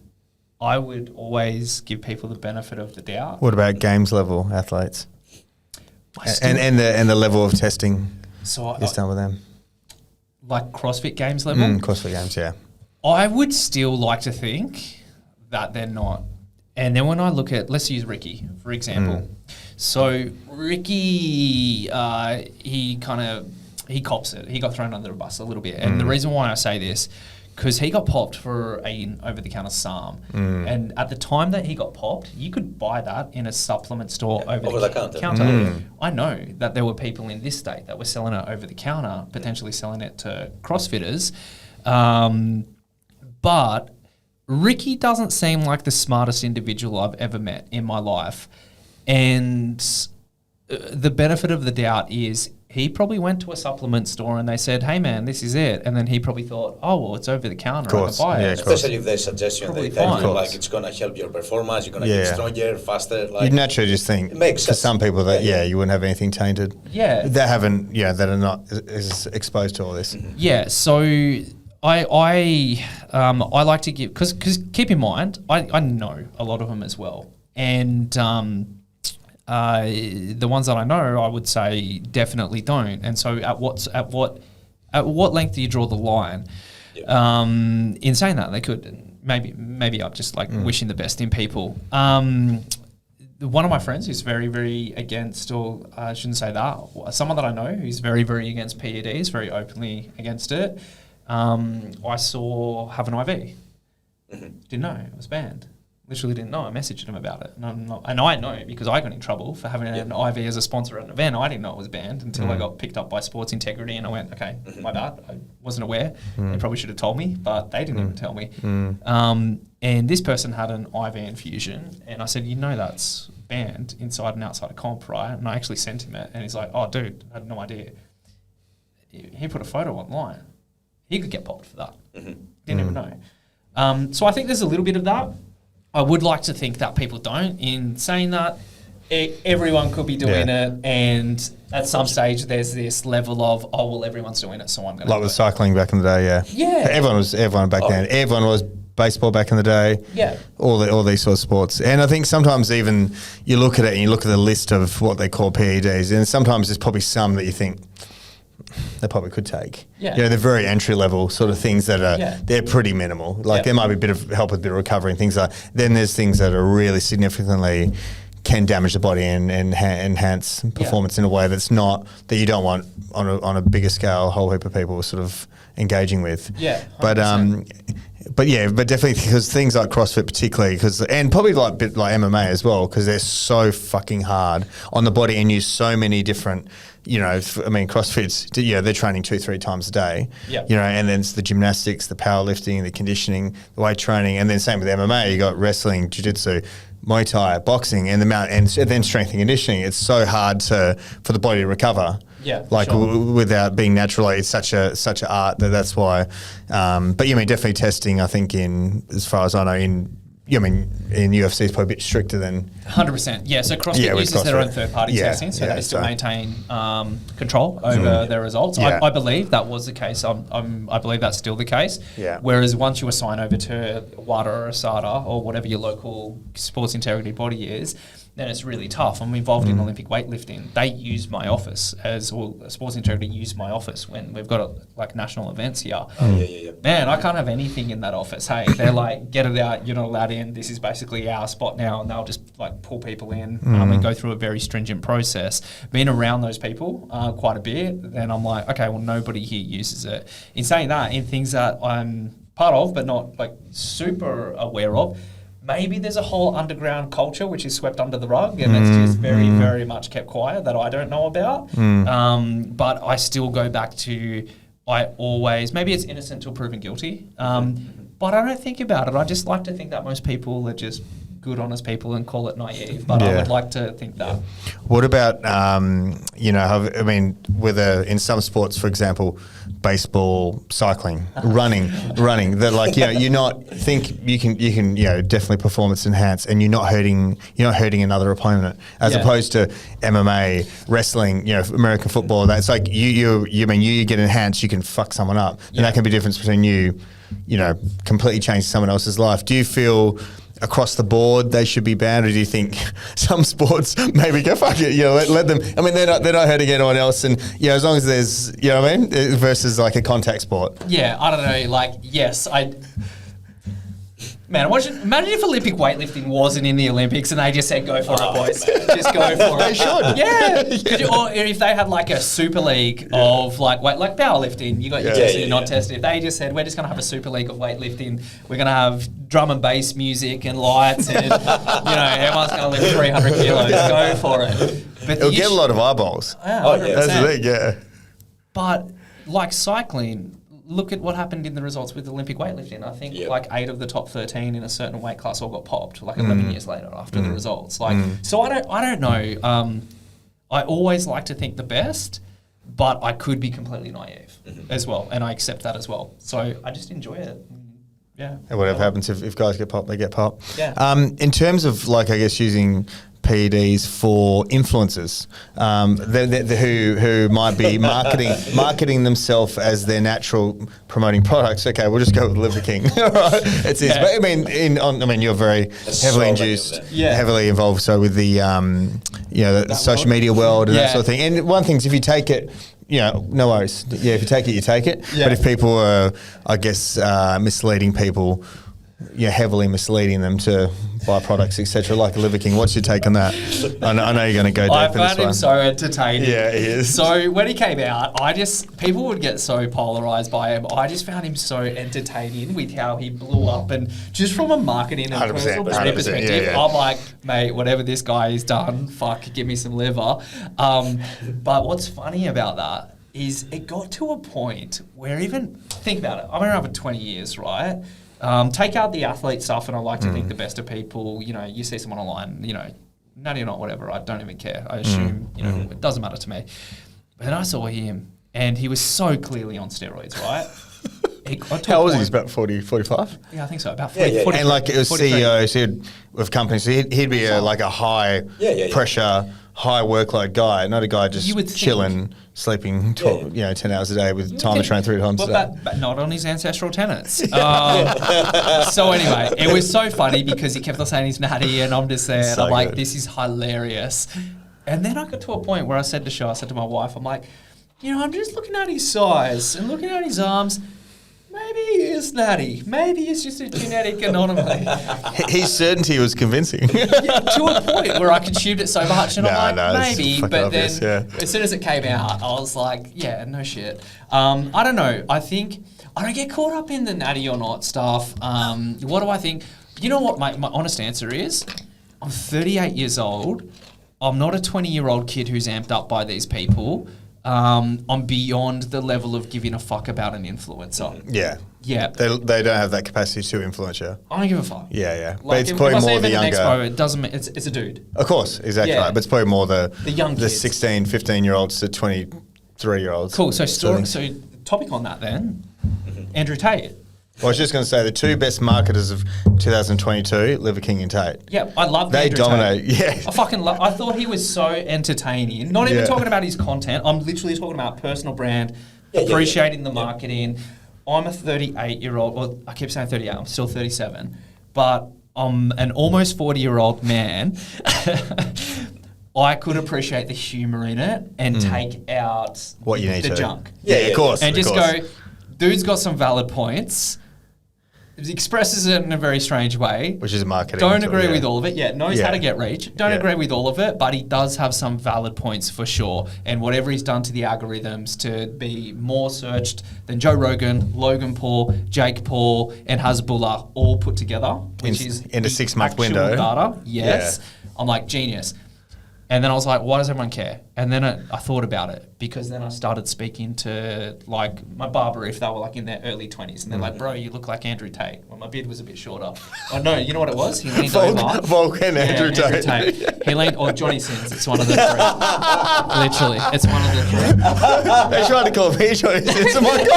I would always give people the benefit of the doubt. What about games level athletes? And the level of testing is done with them? Like CrossFit Games level? CrossFit Games, yeah. I would still like to think that they're not. And then when I look at, let's use Ricky, for example. So Ricky, he cops it. He got thrown under the bus a little bit. And the reason why I say this, because he got popped for an over-the-counter SARM. And at the time that he got popped, you could buy that in a supplement store over the counter. I know that there were people in this state that were selling it over the counter, potentially selling it to CrossFitters. But Ricky doesn't seem like the smartest individual I've ever met in my life. And the benefit of the doubt is he probably went to a supplement store and they said, hey man, this is it. And then he probably thought, oh, well, it's over the counter. I can buy it. Especially if they suggest you and they tell you it's going to help your performance, you're going to get stronger, faster. You'd naturally just think, it makes for some people that, you wouldn't have anything tainted. Yeah. That are not as exposed to all this. Yeah, so I like to give, because keep in mind, I know a lot of them as well. And the ones that I know, I would say definitely don't. And so at what length do you draw the line? In saying that, they could, maybe I'm just wishing the best in people. One of my friends who's very, very against, or I shouldn't say that, someone that I know who's very, very against PEDs, very openly against it, I saw have an IV. Didn't know, it was banned. Literally didn't know. I messaged him about it, and I know because I got in trouble for having an IV as a sponsor at an event. I didn't know it was banned until I got picked up by Sports Integrity, and I went, okay, my bad. I wasn't aware. They probably should have told me, but they didn't even tell me. And this person had an IV infusion, and I said, that's banned inside and outside of comp, right? And I actually sent him it, and he's like, oh, dude, I had no idea. He put a photo online. He could get popped for that. Didn't even know. So I think there's a little bit of that. I would like to think that people don't. In saying that, everyone could be doing it, and at some stage there's this level of, everyone's doing it, so I'm going to. Like with cycling back in the day, yeah. Everyone back then. Everyone was baseball back in the day. Yeah. All these sort of sports. And I think sometimes even you look at it and you look at the list of what they call PEDs, and sometimes there's probably some that you think they probably could take. Yeah. They're very entry level sort of things that are, they're pretty minimal. Like there might be a bit of help with a bit of recovery and things like that. Then there's things that are really significantly can damage the body and enhance performance in a way that's not, that you don't want on a bigger scale, a whole heap of people sort of engaging with. Yeah. 100%. But definitely because things like CrossFit particularly, and probably like a bit like MMA as well, because they're so fucking hard on the body and use so many different, CrossFit's, they're training 2-3 times a day, and then it's the gymnastics, the powerlifting, the conditioning, the weight training, and then same with MMA, you got wrestling, jiu-jitsu, Muay Thai, boxing, and and then strength and conditioning. It's so hard for the body to recover. Yeah, without being natural, it's such a art that's why. But definitely testing. I think as far as I know, in UFC is probably a bit stricter than 100%. Yeah, so CrossFit uses their own third-party testing, so they still maintain control over their results. Yeah. I believe that was the case. I believe that's still the case. Yeah. Whereas once you assign over to WADA or ASADA or whatever your local sports integrity body is, then it's really tough. I'm involved in Olympic weightlifting. They use my office Sports Integrity use my office when we've got national events here. Man, I can't have anything in that office. Hey, they're like, get it out. You're not allowed in. This is basically our spot now, and they'll just pull people in and go through a very stringent process. Being around those people quite a bit, then I'm like, okay, well, nobody here uses it. In saying that, in things that I'm part of but not super aware of, maybe there's a whole underground culture which is swept under the rug and it's just very, very much kept quiet that I don't know about. But I still go back to, maybe it's innocent till proven guilty, but I don't think about it. I just like to think that most people are just good, honest people and call it naive, but I would like to think that. What about, in some sports, for example, baseball, cycling, running, that you're not you can definitely performance enhance, and you're not hurting another opponent, as opposed to MMA, wrestling, American football. That's like you get enhanced, you can fuck someone up, and that can be the difference between you completely change someone else's life. Do you feel across the board they should be banned, or do you think some sports maybe go fuck it, let them? I mean, they're not hurting anyone else, and as long as there's versus like a contact sport. Yeah, I don't know. Yes, Man, imagine if Olympic weightlifting wasn't in the Olympics and they just said, go for it, boys. Just go for it. They should. Yeah. Or if they had a super league of powerlifting, you got your tested, not tested. If they just said, we're just going to have a super league of weightlifting, we're going to have drum and bass music and lights and, everyone's going to lift 300 kilos. Go for it. But it'll get a lot of eyeballs. Yeah, that's the thing, But cycling, look at what happened in the results with Olympic weightlifting. I think 8 of the top 13 in a certain weight class all got popped 11 years later after the results. So I don't know. I always like to think the best, but I could be completely naive as well, and I accept that as well. So I just enjoy it. Yeah. And whatever happens, if guys get popped, they get popped. Yeah. In terms of using PEDs for influencers who might be marketing themselves as their natural promoting products. Okay, we'll just go with Liver King. All right, it's this. But you're very heavily induced, heavily involved. So with the the social media world and that sort of thing. And one thing is, if you take it, no worries. Yeah, if you take it, you take it. Yeah. But if people are, misleading people, heavily misleading them to byproducts, etc., like Liver King. What's your take on that? I know you're going to go deep I in this found him one. so entertaining. Yeah, he is. So when he came out, people would get so polarized by him. I just found him so entertaining with how he blew up, and just from a marketing and 100%, personal brand 100%, perspective, yeah. I'm like, mate, whatever this guy has done, fuck, give me some liver. But what's funny about that is it got to a point where even, think about it, I've been around for 20 years, right? Take out the athlete stuff, and I like to think the best of people. You know, you see someone online, you know, nutty or not, whatever, I don't even care. I assume, you know, it doesn't matter to me. But then I saw him, and he was so clearly on steroids, right? How old is he? He's about 40, 45? Yeah, I think so. About 40, 40 And like it was 43. CEO of companies, so he'd be like a high pressure, high workload guy, not a guy just You would think. chilling, sleeping 12, 10 hours a day with time to train 3 times a day. But not on his ancestral tenets. So anyway, it was so funny because he kept on saying he's natty, and I'm just there, and So I'm like, good. this is hilarious. And then I got to a point where I said to my wife, I'm like, you know, I'm just looking at his size and looking at his arms. Maybe he is natty. Maybe it's just a genetic anomaly. His certainty was convincing. Yeah, to a point where I consumed it so much, and I'm No, like, it's maybe. fucking But obvious, then, yeah. as soon as it came out, I was like, yeah, no shit. I don't know. I think I don't get caught up in the natty or not stuff. What do I think? You know what my honest answer is? I'm 38 years old. I'm not a 20-year-old kid who's amped up by these people. I'm beyond the level of giving a fuck about an influencer. Yeah. Yeah. They don't have that capacity to influence you. I don't give a fuck. Yeah. But Like it's if probably I see more him the in younger. Expo, it doesn't. It's a dude. Of course, exactly Yeah. right. But it's probably more the young kids. 16, 15-year-olds to 23-year-olds. Cool. So topic on that then, Andrew Tate. Well, I was just going to say the two best marketers of 2022, Liver King and Tate. Yeah, I love They Andrew dominate, Tate. yeah. I fucking love. I thought he was so entertaining. Not even Yeah. talking about his content. I'm literally talking about personal brand, appreciating the marketing. I'm a 38-year-old. Well, I keep saying 38. I'm still 37, but I'm an almost 40-year-old man. I could appreciate the humor in it and take out What you need the to. junk. Yeah, of course. And of just course. go, dude's got some valid points. He expresses it in a very strange way. Which is marketing. Don't tool, agree yeah. with all of it. Yeah, knows Yeah. how to get reach. Don't Yeah. agree with all of it, but he does have some valid points for sure. And whatever he's done to the algorithms to be more searched than Joe Rogan, Logan Paul, Jake Paul, and Hasbullah all put together, which is in a the 6-month actual window. data. Yes. I'm like, genius. And then I was like, why does everyone care? And then I thought about it, because then I started speaking to like my barber if they were like in their early 20s, and they're like, bro, you look like Andrew Tate. Well, my beard was a bit shorter. Oh no, you know what it was? He leaned over. Volk and Andrew Tate. He leaned, or Johnny Sins. It's one of the three. Literally, it's one of the three. They tried to call me Johnny Sins. I'm like,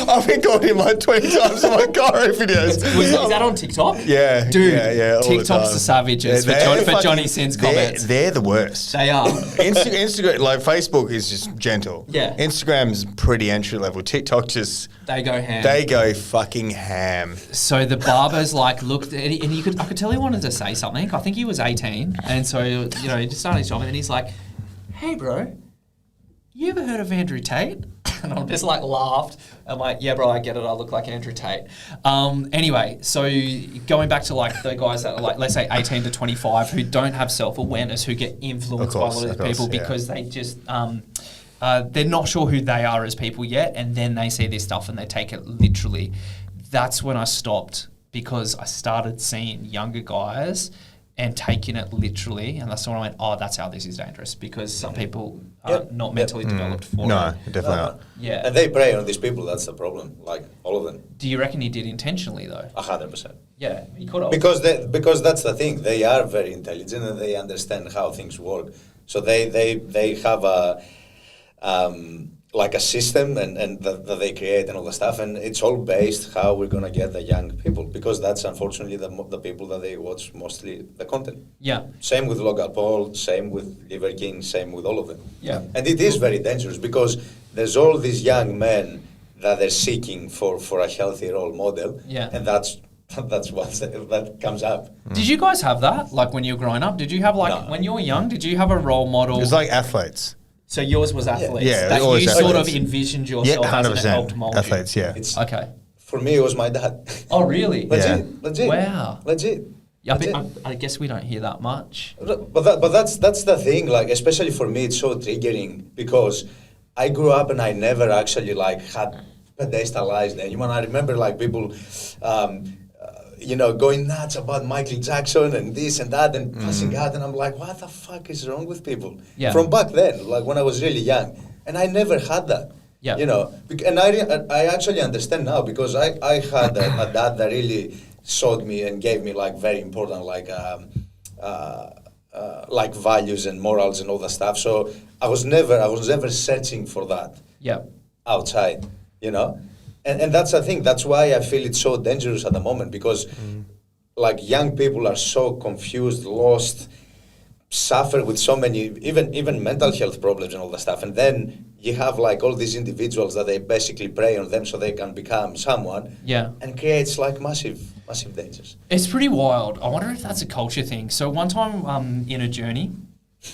I've been calling him like 20 times on my Gyro videos. Is that on TikTok? Yeah. Dude, yeah, all the TikTok's time. the savages Yeah, for Johnny Sins comments. They're the worst. They are. Instagram, like Facebook is just gentle. Yeah. Instagram's pretty entry level. TikTok just, They go ham. they go fucking ham. So the barber's like looked, and I could tell he wanted to say something. I think he was 18, and so he just started his job, and then he's like, "Hey, bro, you ever heard of Andrew Tate?" And I'm just like laughed. I'm like, "Yeah, bro, I get it. I look like Andrew Tate." Anyway, so going back to like the guys that are like, let's say 18 to 25, who don't have self-awareness, who get influenced by a lot of people because they just they're not sure who they are as people yet, and then they see this stuff and they take it literally. That's when I stopped, because I started seeing younger guys and taking it literally, and that's when I went, oh, that's how this is dangerous, because some people are not mentally developed for No, it. definitely not. Yeah. And they prey on these people. That's the problem. Like all of them. Do you reckon he did intentionally though? 100%. Yeah, he could have. Because that's the thing. They are very intelligent and they understand how things work. So they have a like a system and that they create and all the stuff, and it's all based how we're gonna get the young people, because that's unfortunately the people that they watch mostly the content. Yeah. Same with Logan Paul, same with Liver King, same with all of them. Yeah. And it is very dangerous, because there's all these young men that they're seeking for a healthy role model. Yeah. And that's what that comes up. Did you guys have that? Like when you were growing up, did you have like, No. when you were young, did you have a role model? It's like athletes. So yours was athletes. Yeah, that always you sort of athletes. envisioned Yeah, yourself as an 100%. ophthalmologist. Athletes, yeah. It's Okay. For me, it was my dad. Oh, really? Legit. Wow. Legit. Yeah, I guess we don't hear that much. But that's the thing. Like, especially for me, it's so triggering because I grew up and I never actually like had pedestalized anyone. I remember like people, going nuts about Michael Jackson and this and that and passing out, and I'm like, what the fuck is wrong with people? Yeah. From back then, like when I was really young, and I never had that. Yeah. And I actually understand now because I had a dad that really showed me and gave me like very important like values and morals and all that stuff. So I was never searching for that. Yeah. Outside, and that's the thing. That's why I feel it's so dangerous at the moment because like young people are so confused, lost, suffer with so many even mental health problems and all that stuff, and then you have like all these individuals that they basically prey on them so they can become someone, and creates like massive dangers. It's pretty wild. I wonder if that's a culture thing. So one time in a journey,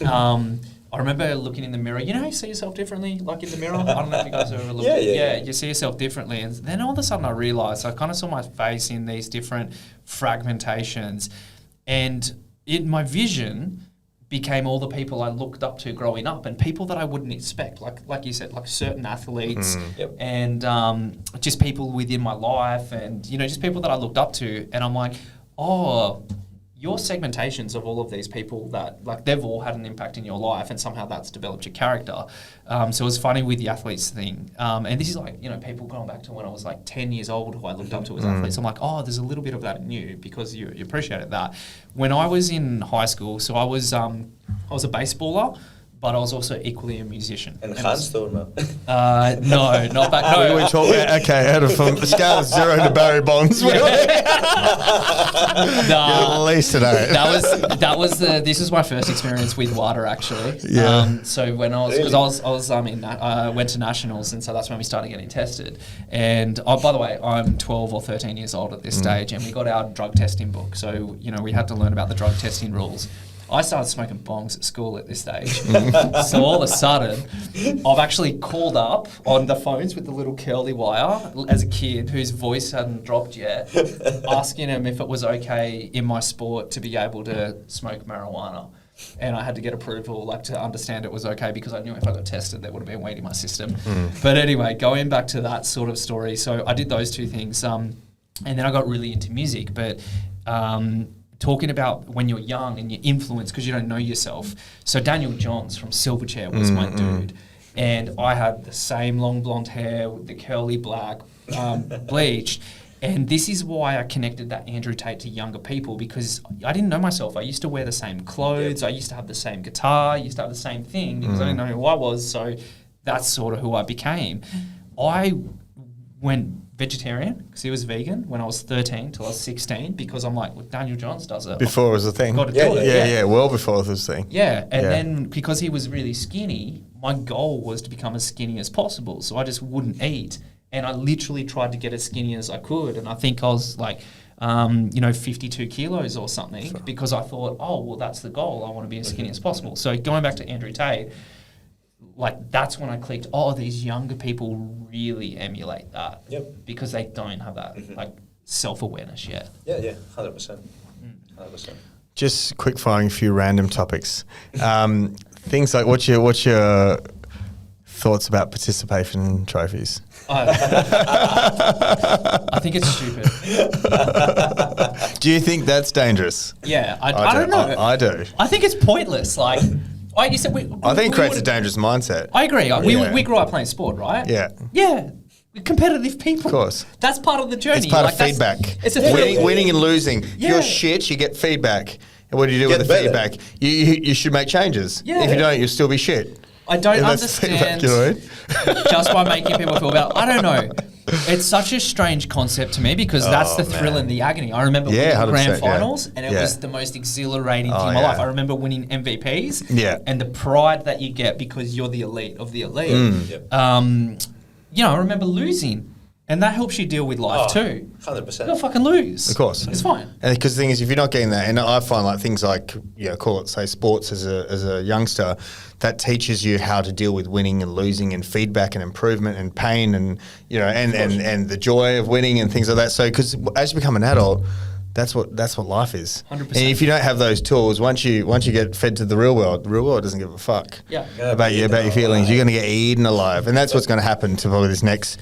I remember looking in the mirror. You know how you see yourself differently, like in the mirror? I don't know if you guys have ever looked at it. Yeah, you see yourself differently. And then all of a sudden I realised, I kind of saw my face in these different fragmentations. And my vision became all the people I looked up to growing up and people that I wouldn't expect, like you said, like certain athletes and just people within my life and, just people that I looked up to. And I'm like, oh, your segmentations of all of these people that, like, they've all had an impact in your life and somehow that's developed your character. So it was funny with the athletes thing. And this is like, people going back to when I was like 10 years old who I looked up to as athletes. I'm like, oh, there's a little bit of that in you because you appreciated that. When I was in high school, so I was a baseballer, but I was also equally a musician. Enhanced or no? No, not back. No, we talk. Okay, out of a scale of 0 to Barry Bonds. Nah, at least today. This was my first experience with water actually. Yeah. So when I was, because I was went to nationals, and so that's when we started getting tested. And by the way, I'm 12 or 13 years old at this stage, and we got our drug testing book. So we had to learn about the drug testing rules. I started smoking bongs at school at this stage. So all of a sudden, I've actually called up on the phones with the little curly wire as a kid whose voice hadn't dropped yet, asking him if it was okay in my sport to be able to smoke marijuana. And I had to get approval, to understand it was okay, because I knew if I got tested, there would have been weed in my system. But anyway, going back to that sort of story, so I did those two things. And then I got really into music, but... talking about when you're young and you're influenced because you don't know yourself. So Daniel Johns from Silverchair was my dude. And I had the same long blonde hair with the curly black bleached. And this is why I connected that Andrew Tate to younger people, because I didn't know myself. I used to wear the same clothes. I used to have the same guitar. I used to have the same thing because I didn't know who I was. So that's sort of who I became. I went vegetarian because he was vegan when I was 13 till I was 16, because I'm like, well, Daniel Johns does it. Before it was a thing. Got to do it. Yeah, well before it was a thing. Yeah, and then because he was really skinny, my goal was to become as skinny as possible. So I just wouldn't eat, and I literally tried to get as skinny as I could. And I think I was like, 52 kilos or something, because I thought, oh, well, that's the goal. I want to be as skinny as possible. So going back to Andrew Tate, that's when I clicked, oh, these younger people really emulate that. Because they don't have that self-awareness yet. Yeah, 100%. 100%. Just quick firing a few random topics. Things like, what's your thoughts about participation trophies? I think it's stupid. Do you think that's dangerous? Yeah, I don't know. I do. I think it's pointless. I think it creates a dangerous mindset. I agree. We grew up playing sport, right? Yeah. Yeah. Competitive people. Of course. That's part of the journey. It's part of feedback. It's a winning and losing. If you're shit, you get feedback. And what do you do with the feedback? You should make changes. Yeah. If you don't, you'll still be shit. I don't understand just by making people feel better. I don't know. It's such a strange concept to me, because that's the thrill and the agony. I remember winning the grand finals, and it was the most exhilarating thing in my life. I remember winning MVPs and the pride that you get because you're the elite of the elite. I remember losing And that helps you deal with life too. 100%. You'll fucking lose. Of course. It's fine. And because the thing is, if you're not getting that, and I find like things like, call it, say, sports as a youngster, that teaches you how to deal with winning and losing and feedback and improvement and pain and, and the joy of winning and things like that. So, because as you become an adult, that's what life is. 100%. And if you don't have those tools, once you get fed to the real world doesn't give a fuck about your feelings. You're going to get eaten alive. And that's what's going to happen to probably this next.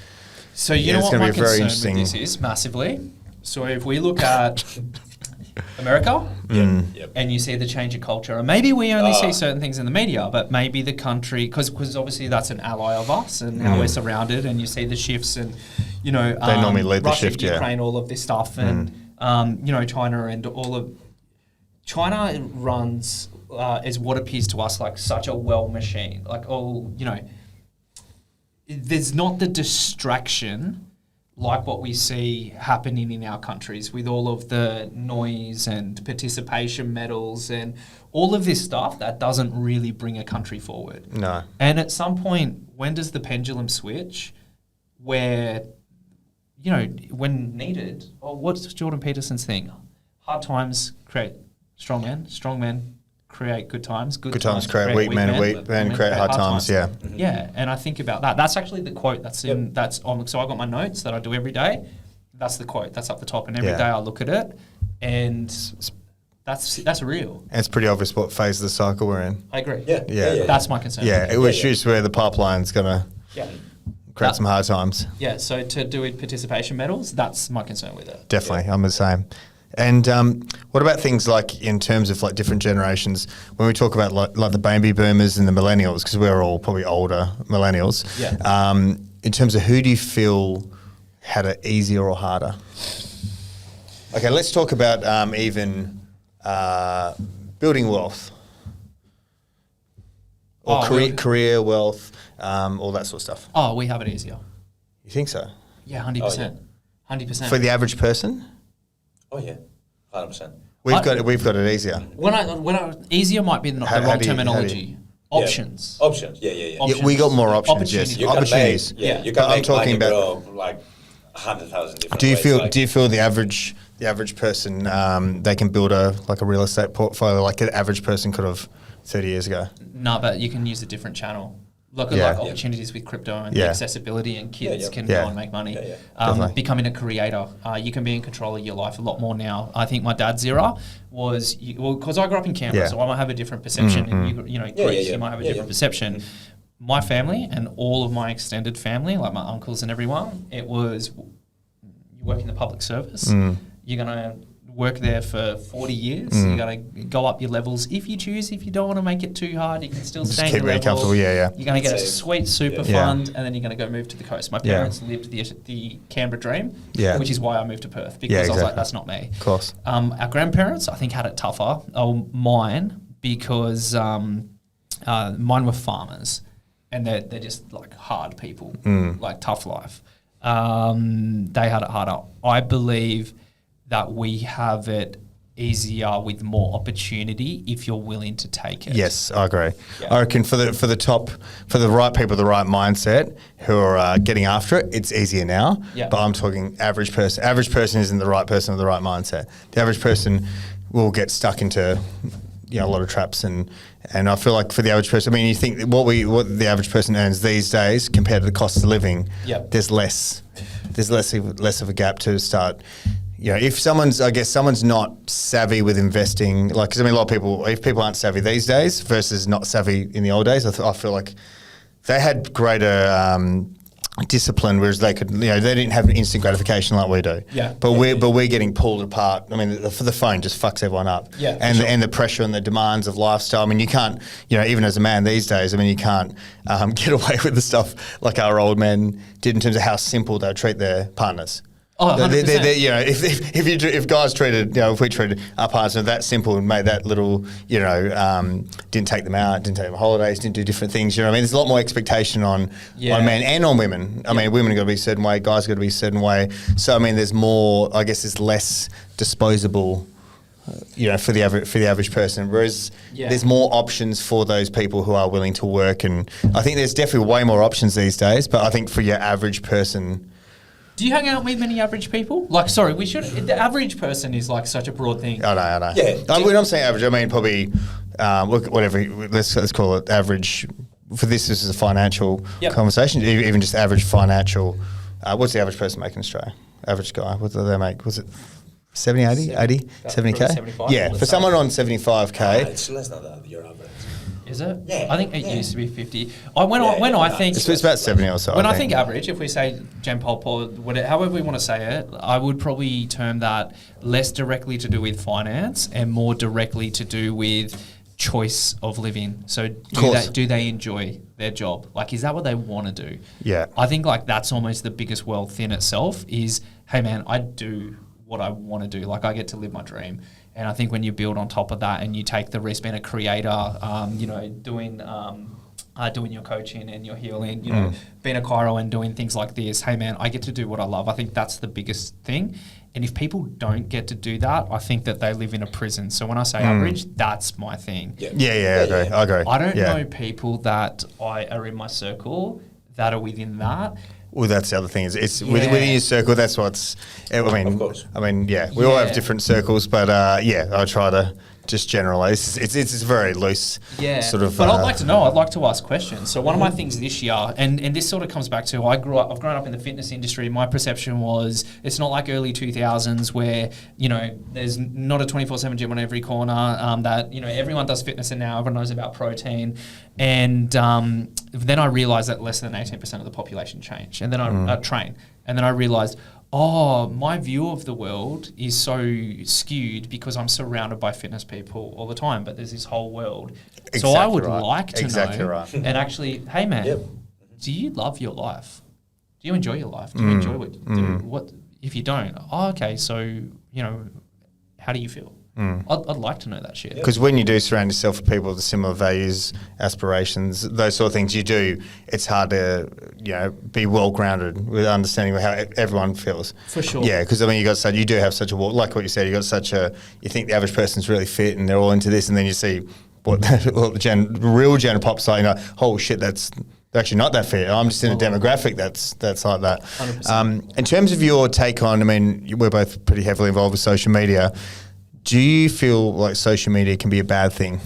So you know what my concern with this is massively? So if we look at America and you see the change of culture, and maybe we only see certain things in the media, but maybe the country, because obviously that's an ally of us and how we're surrounded, and you see the shifts and, they normally lead Russia, the shift, Ukraine, all of this stuff, and, China and all of... China runs, is what appears to us like such a well machine, like there's not the distraction like what we see happening in our countries with all of the noise and participation medals and all of this stuff that doesn't really bring a country forward. No. And at some point, when does the pendulum switch where, when needed, what's Jordan Peterson's thing? Hard times create strong men create good times. Good times create weak men create hard times. Yeah. Yeah, and I think about that. That's actually the quote that's on. So I got my notes that I do every day. That's the quote. That's up the top, and every day I look at it, and that's real. And it's pretty obvious what phase of the cycle we're in. I agree. Yeah. That's my concern. Yeah, it was just where the pipeline's gonna create some hard times. Yeah. So to do with participation medals, that's my concern with it. Definitely, I'm the same. And what about things like in terms of like different generations? When we talk about like the baby boomers and the millennials, because we're all probably older millennials. Yeah. In terms of who do you feel had it easier or harder? Okay, let's talk about even building wealth or career wealth, all that sort of stuff. Oh, we have it easier. You think so? Yeah, 100%. 100%. For the average person? Oh yeah, 100%. We've got it easier. When I easier might be not the wrong terminology. Options. Options. Yeah. Options. We got more options. Yes, opportunities. You can make money grow like 100,000 different ways. Do you feel the average person they can build a real estate portfolio like an average person could have 30 years ago? No, but you can use a different channel. Look at opportunities with crypto and the accessibility, and kids can go and make money. Becoming a creator, you can be in control of your life a lot more now. I think my dad's era was because I grew up in Canberra, so I might have a different perception. And you might have a different perception. My family and all of my extended family, like my uncles and everyone, it was you work in the public service. You're gonna work there for 40 years. You got to go up your levels if you choose. If you don't want to make it too hard, you can still stay in your level. Comfortable. Yeah. You're going to get a sweet super fund, and then you're going to go move to the coast. My parents lived the Canberra dream, which is why I moved to Perth, because I was like, that's not me. Of course. Our grandparents, I think, had it tougher. Mine, because mine were farmers, and they're just like hard people, like tough life. They had it harder. I believe that we have it easier with more opportunity if you're willing to take it. Yes, I agree. Yeah. I reckon for the right people, the right mindset who are getting after it, it's easier now. Yeah. But I'm talking average person. Average person isn't the right person with the right mindset. The average person will get stuck into a lot of traps, and I feel like for the average person, I mean, you think what the average person earns these days compared to the cost of living, there's less of a gap to start. If someone's not savvy with investing, because a lot of people, if people aren't savvy these days versus not savvy in the old days, I feel like they had greater discipline, whereas they could, they didn't have instant gratification like we do. Yeah. But we're getting pulled apart. I mean, the phone just fucks everyone up. Yeah. And the pressure and the demands of lifestyle. I mean, you can't, even as a man these days, I mean, you can't get away with the stuff like our old men did in terms of how simple they treat their partners. Oh, 100%. If guys treated, if we treated our partners that simple and made that little, didn't take them out, didn't take them on holidays, didn't do different things, I mean, there's a lot more expectation on men and on women. I mean, women have got to be a certain way, guys got to be a certain way. So, I mean, there's more, I guess there's less disposable, for the average person, whereas there's more options for those people who are willing to work. And I think there's definitely way more options these days, but I think for your average person, Do you hang out with many average people? Like, sorry, the average person is like such a broad thing. I know. Yeah. When I'm saying average, I mean probably, look, whatever, let's call it average. For this is a financial conversation, even just average financial. What's the average person make in Australia? Average guy, what do they make? Was it 70, 80, 70K? 75, yeah, for someone on 75K. It's less than that, your average. Is it? Yeah, I think it used to be 50. I think It's about 70 or so. When I think average, if we say Gen Pop or whatever, however we want to say it, I would probably term that less directly to do with finance and more directly to do with choice of living. So do they enjoy their job? Like, is that what they want to do? Yeah. I think like that's almost the biggest wealth in itself is, hey man, I do what I want to do. Like I get to live my dream. And I think when you build on top of that and you take the risk, being a creator, doing your coaching and your healing, being a chiro and doing things like this, hey man, I get to do what I love. I think that's the biggest thing. And if people don't get to do that, I think that they live in a prison. So when I say average, that's my thing. Yeah, I agree. I don't know people that are in my circle that are within that. Well, that's the other thing. It's within your circle. That's what's. I mean, of course. We all have different circles, but I try to just generalize. It's very loose. Sort of. But I'd like to know. I'd like to ask questions. So one of my things this year, and this sort of comes back to I've grown up in the fitness industry. My perception was it's not like early 2000s where there's not a 24/7 gym on every corner. That everyone does fitness, and now everyone knows about protein. And then I realized that less than 18% of the population changed. And then I train. And then I realized, my view of the world is so skewed because I'm surrounded by fitness people all the time. But there's this whole world. Exactly so I would right. like to exactly know. Right. And actually, hey man, do you love your life? Do you enjoy your life? Do you enjoy what you do? What if you don't? Oh, okay. So how do you feel? I'd like to know that shit. Because when you do surround yourself with people with similar values, aspirations, those sort of things you do, it's hard to be well grounded with understanding how everyone feels. For sure. Yeah, because you do have such a like what you said, you think the average person's really fit and they're all into this, and then you see what the real Gen Pop's like, oh shit, that's actually not that fit. I'm just in a demographic that's like that. 100%. In terms of your take on, we're both pretty heavily involved with social media. Do you feel like social media can be a bad thing?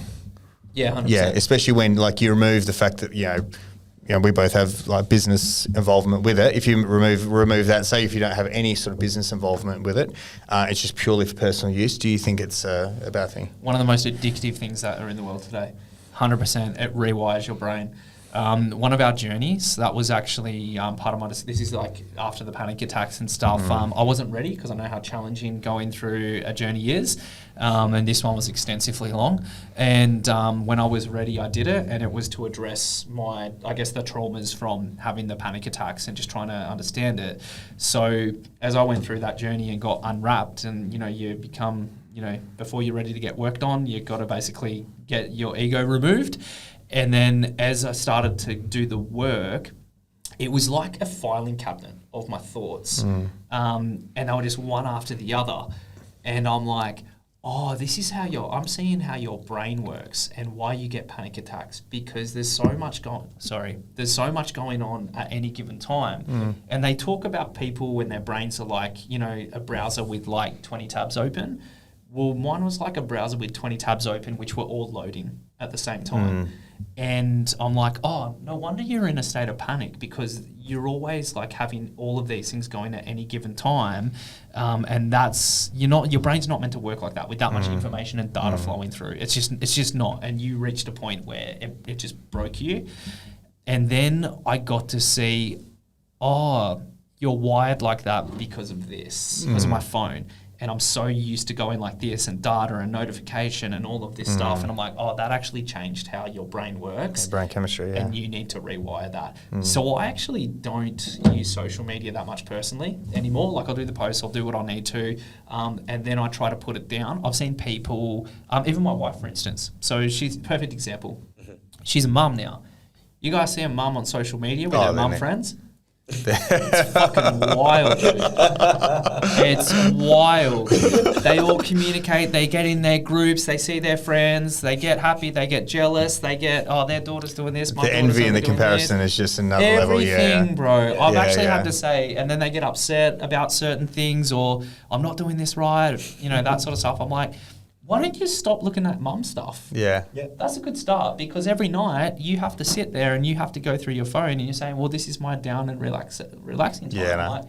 Yeah, 100%. Yeah, especially when you remove the fact that we both have like business involvement with it. If you remove that, say if you don't have any sort of business involvement with it, it's just purely for personal use. Do you think it's a bad thing? One of the most addictive things that are in the world today. 100%. It rewires your brain. One of our journeys, that was actually part of my, this is like after the panic attacks and stuff. I wasn't ready because I know how challenging going through a journey is. And this one was extensively long. And when I was ready, I did it. And it was to address the traumas from having the panic attacks and just trying to understand it. So as I went through that journey and got unwrapped and, you become, before you're ready to get worked on, you've got to basically get your ego removed. And then as I started to do the work, it was like a filing cabinet of my thoughts. And they were just one after the other. And I'm like, this is I'm seeing how your brain works and why you get panic attacks, because there's so much going on at any given time. And they talk about people when their brains are like, a browser with like 20 tabs open. Well, mine was like a browser with 20 tabs open, which were all loading at the same time. And I'm like, no wonder you're in a state of panic, because you're always like having all of these things going at any given time. And that's, your brain's not meant to work like that with that much information and data flowing through. It's just not. And you reached a point where it just broke you. And then I got to see, you're wired like that because of this, because of my phone. And I'm so used to going like this and data and notification and all of this stuff. And I'm like, that actually changed how your brain works. Brain chemistry, yeah. And you need to rewire that. So I actually don't use social media that much personally anymore. Like I'll do the posts, I'll do what I need to. And then I try to put it down. I've seen people, even my wife, for instance. So she's a perfect example. She's a mum now. You guys see a mum on social media with her mum friends? It's fucking wild, dude. It's wild. They all communicate. They get in their groups. They see their friends. They get happy. They get jealous. They get, their daughter's doing this. My the envy and the doing comparison this. is just another level. Yeah, Everything, bro. I've actually yeah. had to say, and then they get upset about certain things, or I'm not doing this right. That sort of stuff. I'm like, why don't you stop looking at mum stuff? Yeah. That's a good start, because every night you have to sit there and you have to go through your phone and you're saying, well, this is my down and relaxing time. Yeah, I'm no. like,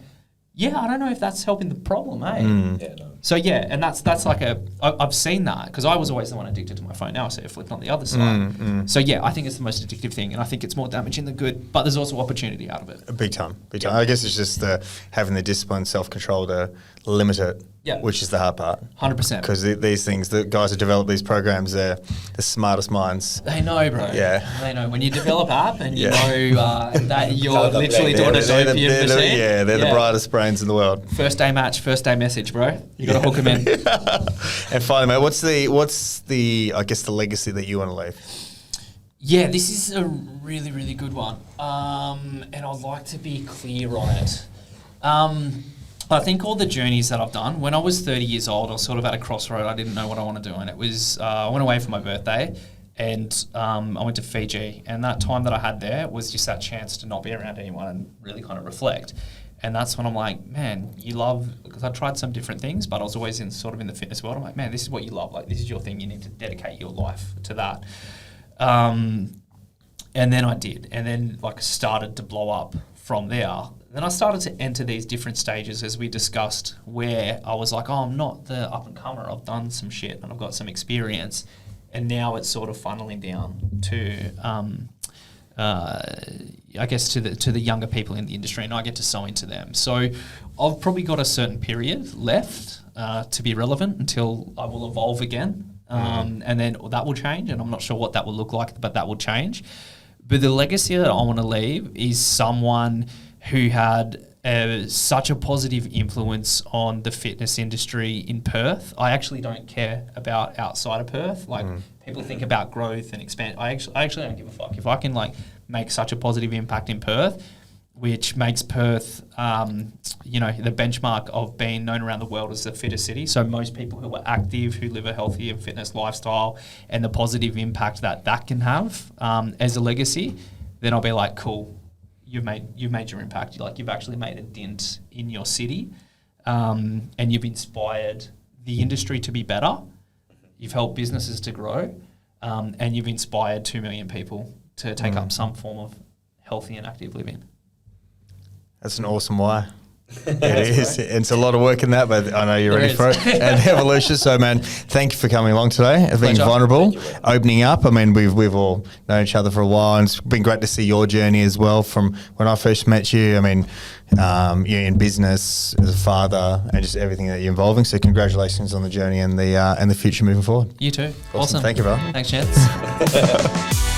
I don't know if that's helping the problem, eh? Yeah, no. So and that's like I've seen that, because I was always the one addicted to my phone. Now I see it flipped on the other side. So I think it's the most addictive thing, and I think it's more damaging than good, but there's also opportunity out of it. Big time. I guess it's just having the discipline, self-control to limit it, which is the hard part. 100%. Because these things, the guys who develop these programs, they're the smartest minds. They know, bro. Yeah. They know. When you develop app and you know that you're literally doing a dopium machine. They're the brightest brains in the world. First day match, first day message, bro. You got to hook them in. And finally, mate, what's the I guess the legacy that you want to leave? Yeah, this is a really, really good one. And I'd like to be clear on it. I think all the journeys that I've done, when I was 30 years old, I was sort of at a crossroad. I didn't know what I want to do. And it was, I went away for my birthday, and I went to Fiji. And that time that I had there was just that chance to not be around anyone and really kind of reflect. And that's when I'm like, man, because I tried some different things, but I was always in the fitness world. I'm like, man, this is what you love. Like, this is your thing. You need to dedicate your life to that. And then I did. And then started to blow up from there. Then I started to enter these different stages, as we discussed, where I was like, I'm not the up-and-comer. I've done some shit and I've got some experience. And now it's sort of funneling down to, I guess, to the younger people in the industry, and I get to sow into them. So I've probably got a certain period left to be relevant until I will evolve again. And then that will change, and I'm not sure what that will look like, but that will change. But the legacy that I want to leave is someone who had such a positive influence on the fitness industry in Perth. I actually don't care about outside of Perth. People think about growth and expand. I actually don't give a fuck. If I can make such a positive impact in Perth, which makes Perth, the benchmark of being known around the world as the fittest city. So most people who are active, who live a healthy and fitness lifestyle, and the positive impact that can have as a legacy, then I'll be like, cool. You've made your impact. You've actually made a dent in your city, and you've inspired the industry to be better. You've helped businesses to grow, and you've inspired 2 million people to take up some form of healthy and active living. That's an awesome why. It is. It's a lot of work in that, but I know you're ready for it. And evolution. So, man, thank you for coming along today and being vulnerable, opening up. I mean, we've all known each other for a while, and it's been great to see your journey as well from when I first met you. I mean, you're in business as a father and just everything that you're involving. So, congratulations on the journey and the future moving forward. You too. Awesome. Thank you, bro. Thanks, gents.